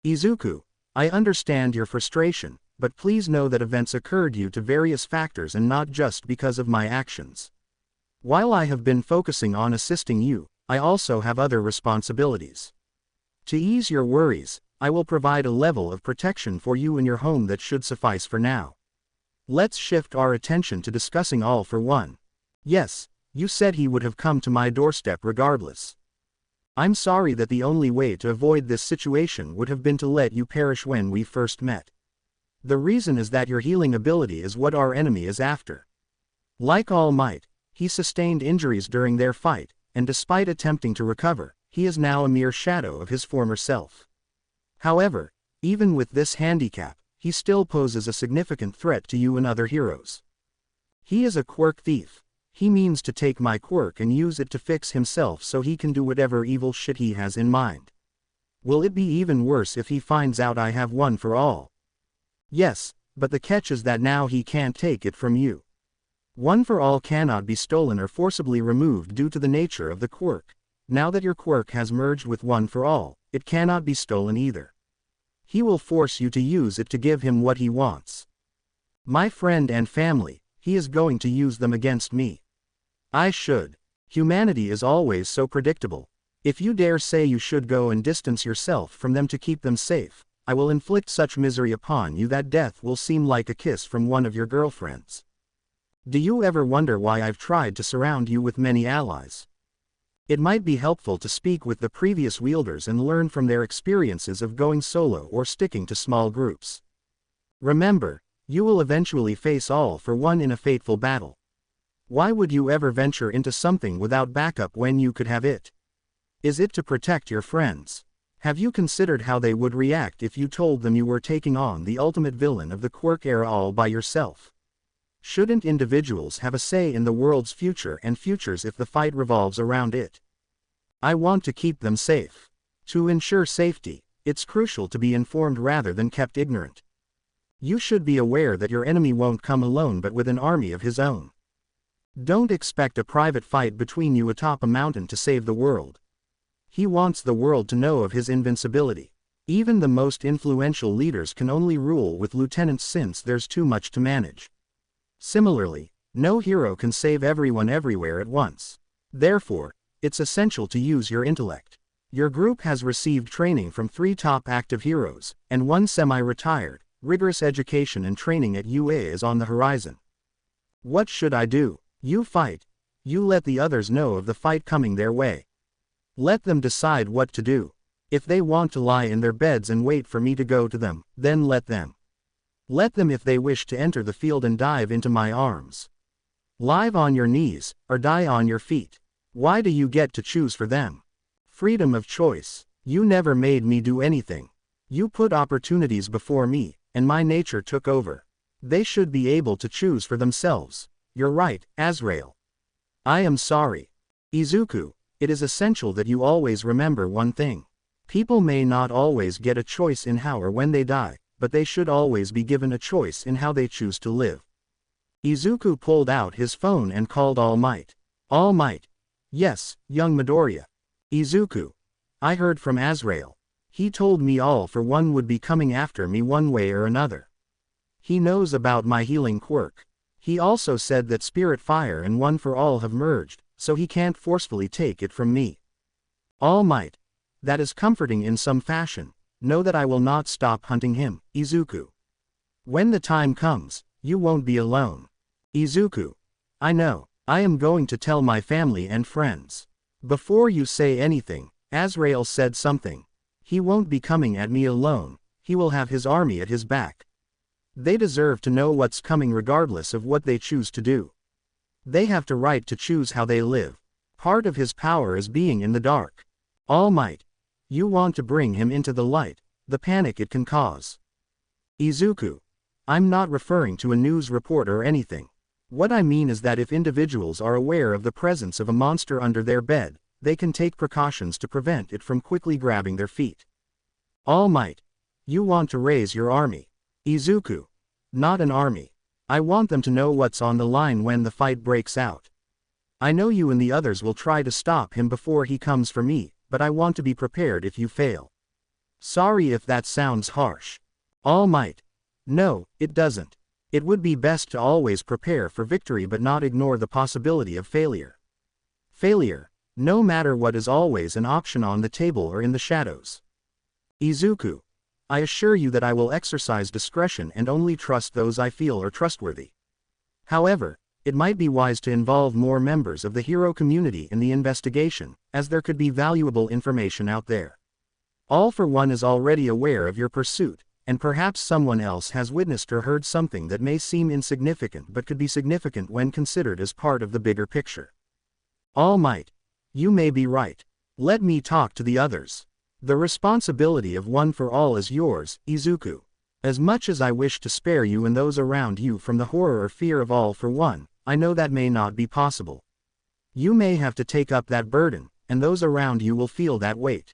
Izuku, I understand your frustration, but please know that events occurred due to various factors and not just because of my actions. While I have been focusing on assisting you, I also have other responsibilities. To ease your worries, I will provide a level of protection for you in your home that should suffice for now. Let's shift our attention to discussing All for One. Yes, you said he would have come to my doorstep regardless. I'm sorry that the only way to avoid this situation would have been to let you perish when we first met. The reason is that your healing ability is what our enemy is after. Like All Might, he sustained injuries during their fight, and despite attempting to recover, he is now a mere shadow of his former self. However, even with this handicap, he still poses a significant threat to you and other heroes. He is a quirk thief. He means to take my quirk and use it to fix himself so he can do whatever evil shit he has in mind. Will it be even worse if he finds out I have one for all? Yes, but the catch is that now he can't take it from you. One for all cannot be stolen or forcibly removed due to the nature of the quirk. Now that your quirk has merged with One for All, it cannot be stolen either. He will force you to use it to give him what he wants. My friend and family, he is going to use them against me. I should. Humanity is always so predictable. If you dare say you should go and distance yourself from them to keep them safe, I will inflict such misery upon you that death will seem like a kiss from one of your girlfriends. Do you ever wonder why I've tried to surround you with many allies? It might be helpful to speak with the previous wielders and learn from their experiences of going solo or sticking to small groups. Remember, you will eventually face All for One in a fateful battle. Why would you ever venture into something without backup when you could have it? Is it to protect your friends? Have you considered how they would react if you told them you were taking on the ultimate villain of the quirk era all by yourself? Shouldn't individuals have a say in the world's future and futures if the fight revolves around it? I want to keep them safe. To ensure safety, it's crucial to be informed rather than kept ignorant. You should be aware that your enemy won't come alone but with an army of his own. Don't expect a private fight between you atop a mountain to save the world. He wants the world to know of his invincibility. Even the most influential leaders can only rule with lieutenants since there's too much to manage. Similarly, no hero can save everyone everywhere at once. Therefore, it's essential to use your intellect. Your group has received training from 3 top active heroes, and 1 semi-retired. Rigorous education and training at UA is on the horizon. What should I do? You fight. You let the others know of the fight coming their way. Let them decide what to do. If they want to lie in their beds and wait for me to go to them, then let them. Let them if they wish to enter the field and dive into my arms. Live on your knees, or die on your feet. Why do you get to choose for them? Freedom of choice. You never made me do anything. You put opportunities before me, and my nature took over. They should be able to choose for themselves. You're right, Azrael. I am sorry. Izuku, it is essential that you always remember one thing. People may not always get a choice in how or when they die, but they should always be given a choice in how they choose to live. Izuku pulled out his phone and called All Might. All Might. Yes, young Midoriya. Izuku. I heard from Azrael. He told me All for One would be coming after me one way or another. He knows about my healing quirk. He also said that Spirit Fire and One for All have merged, so he can't forcefully take it from me. All Might. That is comforting in some fashion. Know that I will not stop hunting him, Izuku. When the time comes, you won't be alone. Izuku. I know. I am going to tell my family and friends. Before you say anything, Azrael said something. He won't be coming at me alone, he will have his army at his back. They deserve to know what's coming regardless of what they choose to do. They have the right to choose how they live. Part of his power is being in the dark. All Might. You want to bring him into the light, the panic it can cause. Izuku. I'm not referring to a news report or anything. What I mean is that if individuals are aware of the presence of a monster under their bed, they can take precautions to prevent it from quickly grabbing their feet. All Might. You want to raise your army. Izuku. Not an army. I want them to know what's on the line when the fight breaks out. I know you and the others will try to stop him before he comes for me, but I want to be prepared if you fail. Sorry if that sounds harsh. All Might. No, it doesn't. It would be best to always prepare for victory but not ignore the possibility of failure. Failure, no matter what, is always an option on the table or in the shadows. Izuku. I assure you that I will exercise discretion and only trust those I feel are trustworthy. However, it might be wise to involve more members of the hero community in the investigation, as there could be valuable information out there. All for One is already aware of your pursuit, and perhaps someone else has witnessed or heard something that may seem insignificant but could be significant when considered as part of the bigger picture. All Might. You may be right. Let me talk to the others. The responsibility of One for All is yours, Izuku. As much as I wish to spare you and those around you from the horror or fear of All for One, I know that may not be possible. You may have to take up that burden, and those around you will feel that weight.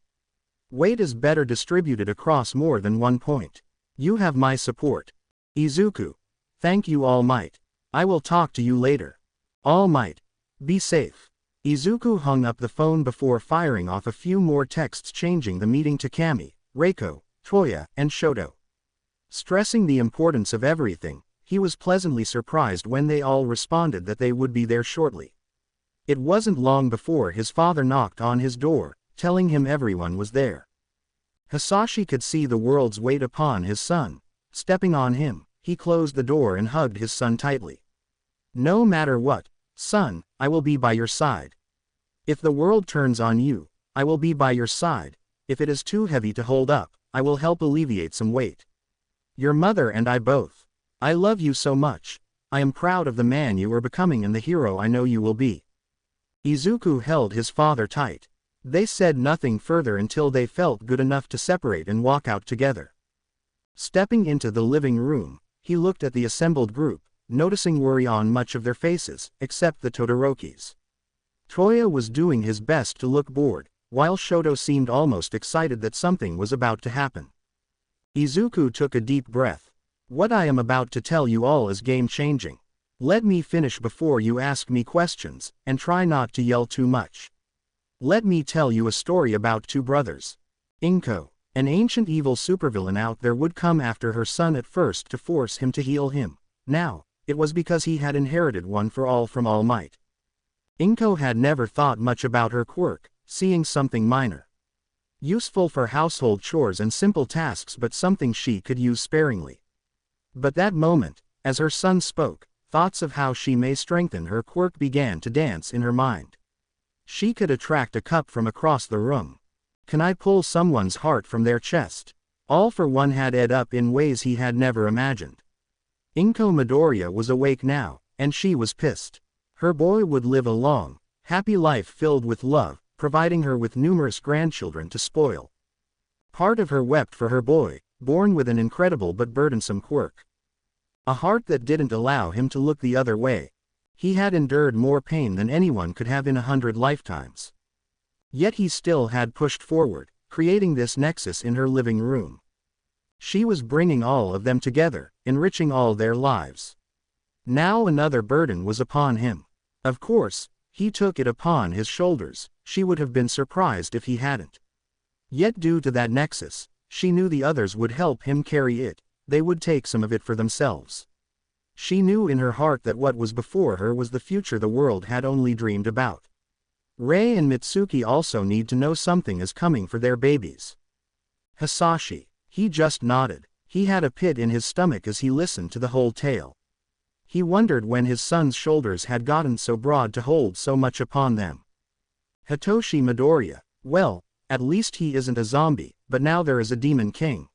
Weight is better distributed across more than one point. You have my support. Izuku. Thank you, All Might. I will talk to you later. All Might. Be safe. Izuku hung up the phone before firing off a few more texts changing the meeting to Kami, Reiko, Toya, and Shoto. Stressing the importance of everything, he was pleasantly surprised when they all responded that they would be there shortly. It wasn't long before his father knocked on his door, telling him everyone was there. Hisashi could see the world's weight upon his son. Stepping on him, he closed the door and hugged his son tightly. No matter what, son, I will be by your side. If the world turns on you, I will be by your side. If it is too heavy to hold up, I will help alleviate some weight. Your mother and I both. I love you so much. I am proud of the man you are becoming and the hero I know you will be. Izuku held his father tight. They said nothing further until they felt good enough to separate and walk out together. Stepping into the living room, he looked at the assembled group, noticing worry on much of their faces, except the Todorokis. Toya was doing his best to look bored, while Shoto seemed almost excited that something was about to happen. Izuku took a deep breath. What I am about to tell you all is game-changing. Let me finish before you ask me questions, and try not to yell too much. Let me tell you a story about two brothers. Inko. An ancient evil supervillain out there would come after her son at first to force him to heal him. Now, it was because he had inherited one for all from All Might. Inko had never thought much about her quirk, seeing something minor. Useful for household chores and simple tasks, but something she could use sparingly. But that moment, as her son spoke, thoughts of how she may strengthen her quirk began to dance in her mind. She could attract a cup from across the room. Can I pull someone's heart from their chest? All for one had ed up in ways he had never imagined. Inko Midoriya was awake now, and she was pissed. Her boy would live a long, happy life filled with love, providing her with numerous grandchildren to spoil. Part of her wept for her boy, born with an incredible but burdensome quirk. A heart that didn't allow him to look the other way. He had endured more pain than anyone could have in 100 lifetimes. Yet he still had pushed forward, creating this nexus in her living room. She was bringing all of them together, enriching all their lives. Now another burden was upon him. Of course, he took it upon his shoulders. She would have been surprised if he hadn't. Yet due to that nexus, she knew the others would help him carry it. They would take some of it for themselves. She knew in her heart that what was before her was the future the world had only dreamed about. Rei and Mitsuki also need to know something is coming for their babies. Hisashi. He just nodded. He had a pit in his stomach as he listened to the whole tale. He wondered when his son's shoulders had gotten so broad to hold so much upon them. Hitoshi Midoriya. Well, at least he isn't a zombie, but now there is a demon king.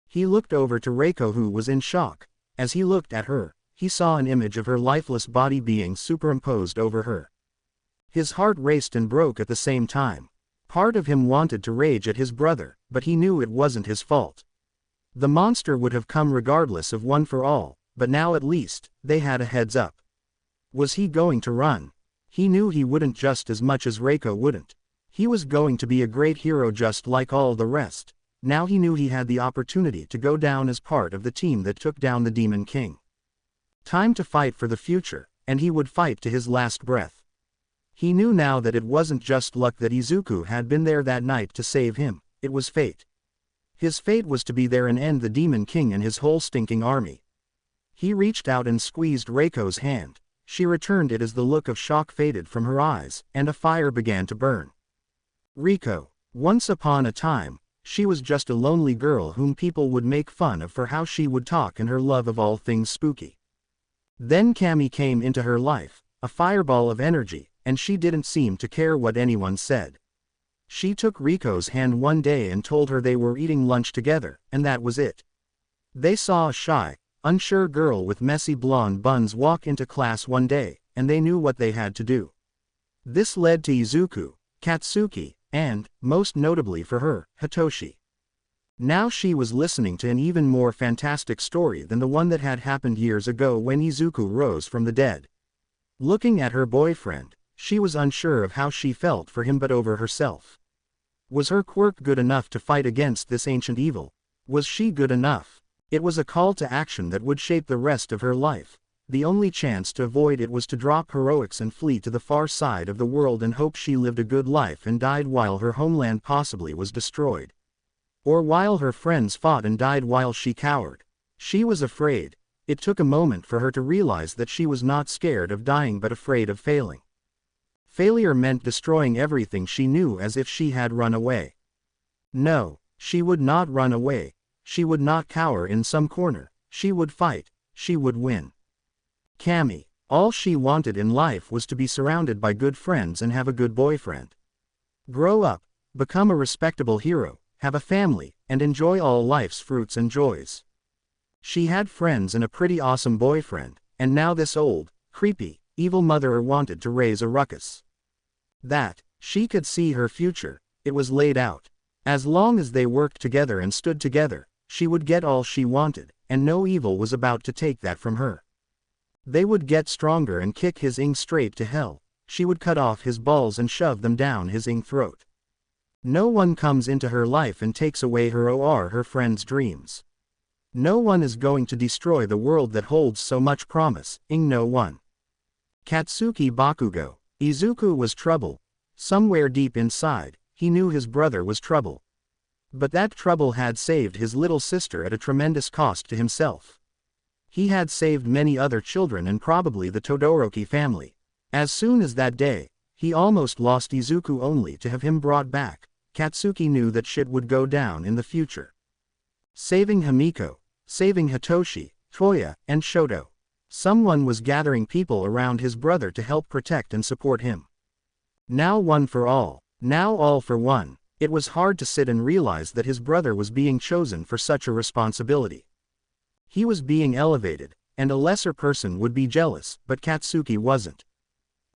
He looked over to Reiko, who was in shock. As he looked at her, he saw an image of her lifeless body being superimposed over her. His heart raced and broke at the same time. Part of him wanted to rage at his brother, but he knew it wasn't his fault. The monster would have come regardless of One for All, but now at least, they had a heads up. Was he going to run? He knew he wouldn't, just as much as Reiko wouldn't. He was going to be a great hero just like all the rest. Now he knew he had the opportunity to go down as part of the team that took down the Demon King. Time to fight for the future, and he would fight to his last breath. He knew now that it wasn't just luck that Izuku had been there that night to save him, it was fate. His fate was to be there and end the Demon King and his whole stinking army. He reached out and squeezed Reiko's hand. She returned it as the look of shock faded from her eyes, and a fire began to burn. Riko. Once upon a time, she was just a lonely girl whom people would make fun of for how she would talk and her love of all things spooky. Then Kami came into her life, a fireball of energy, and she didn't seem to care what anyone said. She took Riko's hand one day and told her they were eating lunch together, and that was it. They saw a shy, unsure girl with messy blonde buns walk into class one day, and they knew what they had to do. This led to Izuku, Katsuki, and, most notably for her, Hitoshi. Now she was listening to an even more fantastic story than the one that had happened years ago when Izuku rose from the dead. Looking at her boyfriend, she was unsure of how she felt for him but over herself. Was her quirk good enough to fight against this ancient evil? Was she good enough? It was a call to action that would shape the rest of her life. The only chance to avoid it was to drop heroics and flee to the far side of the world and hope she lived a good life and died while her homeland possibly was destroyed. Or while her friends fought and died while she cowered. She was afraid. It took a moment for her to realize that she was not scared of dying but afraid of failing. Failure meant destroying everything she knew, as if she had run away. No, she would not run away. She would not cower in some corner. She would fight. She would win. Kami. All she wanted in life was to be surrounded by good friends and have a good boyfriend. Grow up, become a respectable hero, have a family, and enjoy all life's fruits and joys. She had friends and a pretty awesome boyfriend, and now this old, creepy, evil mother wanted to raise a ruckus. That, she could see her future, it was laid out. As long as they worked together and stood together, she would get all she wanted, and no evil was about to take that from her. They would get stronger and kick his ing straight to hell. She would cut off his balls and shove them down his ing throat. No one comes into her life and takes away her friend's dreams. No one is going to destroy the world that holds so much promise, no one. Katsuki Bakugo. Izuku was trouble. Somewhere deep inside, he knew his brother was trouble. But that trouble had saved his little sister at a tremendous cost to himself. He had saved many other children and probably the Todoroki family. As soon as that day, he almost lost Izuku only to have him brought back. Katsuki knew that shit would go down in the future. Saving Himiko, saving Hitoshi, Toya, and Shoto. Someone was gathering people around his brother to help protect and support him. Now one for all, now all for one. It was hard to sit and realize that his brother was being chosen for such a responsibility. He was being elevated, and a lesser person would be jealous, but Katsuki wasn't.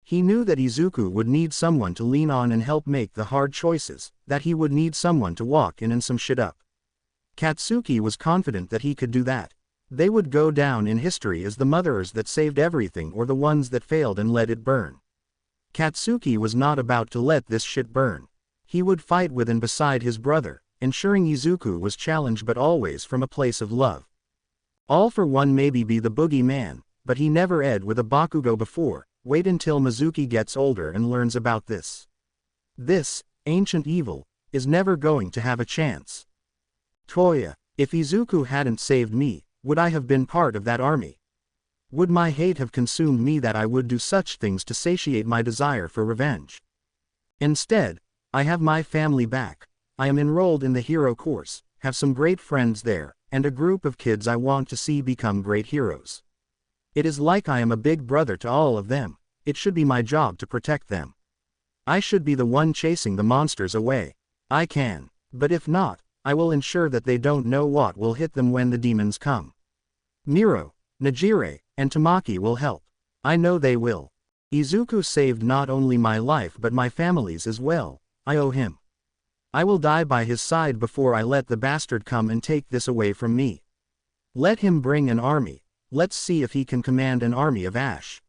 He knew that Izuku would need someone to lean on and help make the hard choices, that he would need someone to walk in and some shit up. Katsuki was confident that he could do that. They would go down in history as the mothers that saved everything or the ones that failed and let it burn. Katsuki was not about to let this shit burn. He would fight with and beside his brother, ensuring Izuku was challenged but always from a place of love. All for one maybe be the boogeyman, but he never ed with a Bakugo before. Wait until Mizuki gets older and learns about this. This, ancient evil, is never going to have a chance. Toya, if Izuku hadn't saved me, would I have been part of that army? Would my hate have consumed me that I would do such things to satiate my desire for revenge? Instead, I have my family back. I am enrolled in the hero course, have some great friends there, and a group of kids I want to see become great heroes. It is like I am a big brother to all of them. It should be my job to protect them. I should be the one chasing the monsters away. I can, but if not, I will ensure that they don't know what will hit them when the demons come. Miro, Najire, and Tamaki will help. I know they will. Izuku saved not only my life but my family's as well. I owe him. I will die by his side before I let the bastard come and take this away from me. Let him bring an army. Let's see if he can command an army of ash.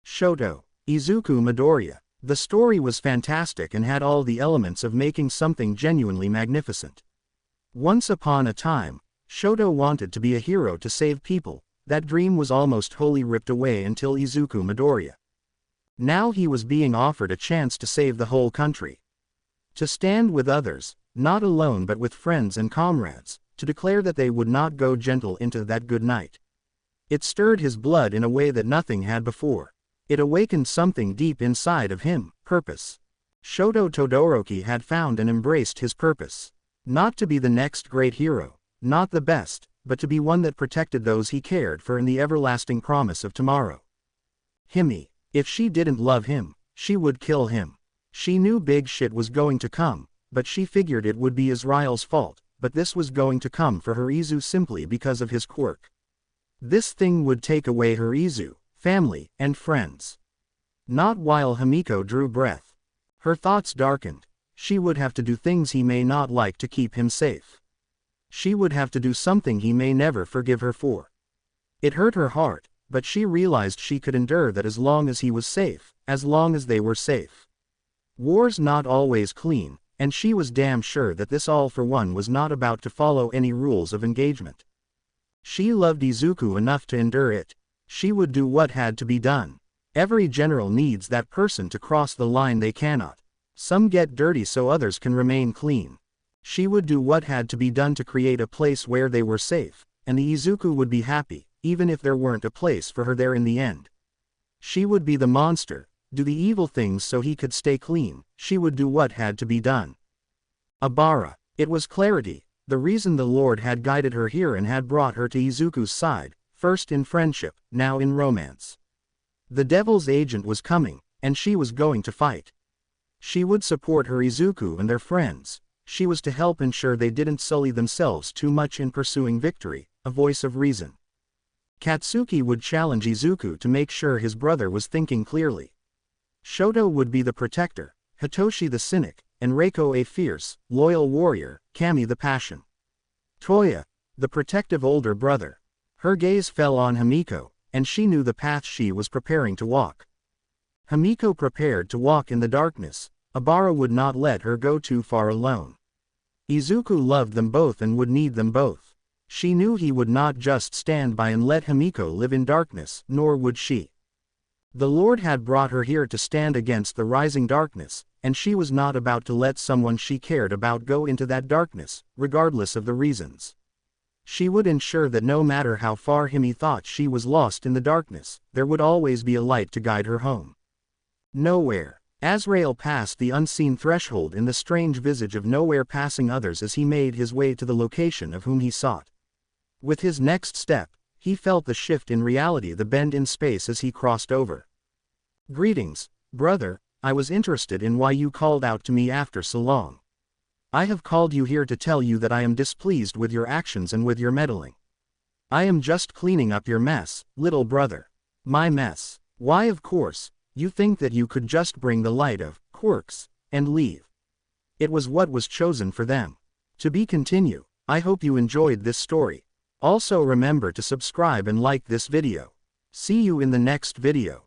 Shoto, Izuku Midoriya. The story was fantastic and had all the elements of making something genuinely magnificent. Once upon a time, Shoto wanted to be a hero to save people. That dream was almost wholly ripped away until Izuku Midoriya. Now he was being offered a chance to save the whole country. To stand with others, not alone but with friends and comrades, to declare that they would not go gentle into that good night. It stirred his blood in a way that nothing had before. It awakened something deep inside of him, purpose. Shoto Todoroki had found and embraced his purpose. Not to be the next great hero, not the best, but to be one that protected those he cared for in the everlasting promise of tomorrow. Himi, if she didn't love him, she would kill him. She knew big shit was going to come, but she figured it would be Israel's fault, but this was going to come for her Izu simply because of his quirk. This thing would take away her Izu, family, and friends. Not while Himiko drew breath. Her thoughts darkened. She would have to do things he may not like to keep him safe. She would have to do something he may never forgive her for. It hurt her heart, but she realized she could endure that as long as he was safe, as long as they were safe. War's not always clean, and she was damn sure that this all for one was not about to follow any rules of engagement. She loved Izuku enough to endure it. She would do what had to be done. Every general needs that person to cross the line they cannot. Some get dirty so others can remain clean. She would do what had to be done to create a place where they were safe, and the Izuku would be happy, even if there weren't a place for her there in the end. She would be the monster, do the evil things so he could stay clean. She would do what had to be done. Abara, it was clarity, the reason the Lord had guided her here and had brought her to Izuku's side, first in friendship, now in romance. The devil's agent was coming, and she was going to fight. She would support her Izuku and their friends. She was to help ensure they didn't sully themselves too much in pursuing victory, a voice of reason. Katsuki would challenge Izuku to make sure his brother was thinking clearly. Shoto would be the protector, Hitoshi the cynic, and Reiko a fierce, loyal warrior, Kami the passion. Toya, the protective older brother. Her gaze fell on Himiko, and she knew the path she was preparing to walk. Himiko prepared to walk in the darkness. Abara would not let her go too far alone. Izuku loved them both and would need them both. She knew he would not just stand by and let Himiko live in darkness, nor would she. The Lord had brought her here to stand against the rising darkness, and she was not about to let someone she cared about go into that darkness, regardless of the reasons. She would ensure that no matter how far Hime thought she was lost in the darkness, there would always be a light to guide her home. Nowhere. Azrael passed the unseen threshold in the strange visage of Nowhere, passing others as he made his way to the location of whom he sought. With his next step, he felt the shift in reality, the bend in space as he crossed over. Greetings, brother, I was interested in why you called out to me after so long. I have called you here to tell you that I am displeased with your actions and with your meddling. I am just cleaning up your mess, little brother. My mess. Why, of course, you think that you could just bring the light of quirks and leave. It was what was chosen for them. To be continued. I hope you enjoyed this story. Also remember to subscribe and like this video. See you in the next video.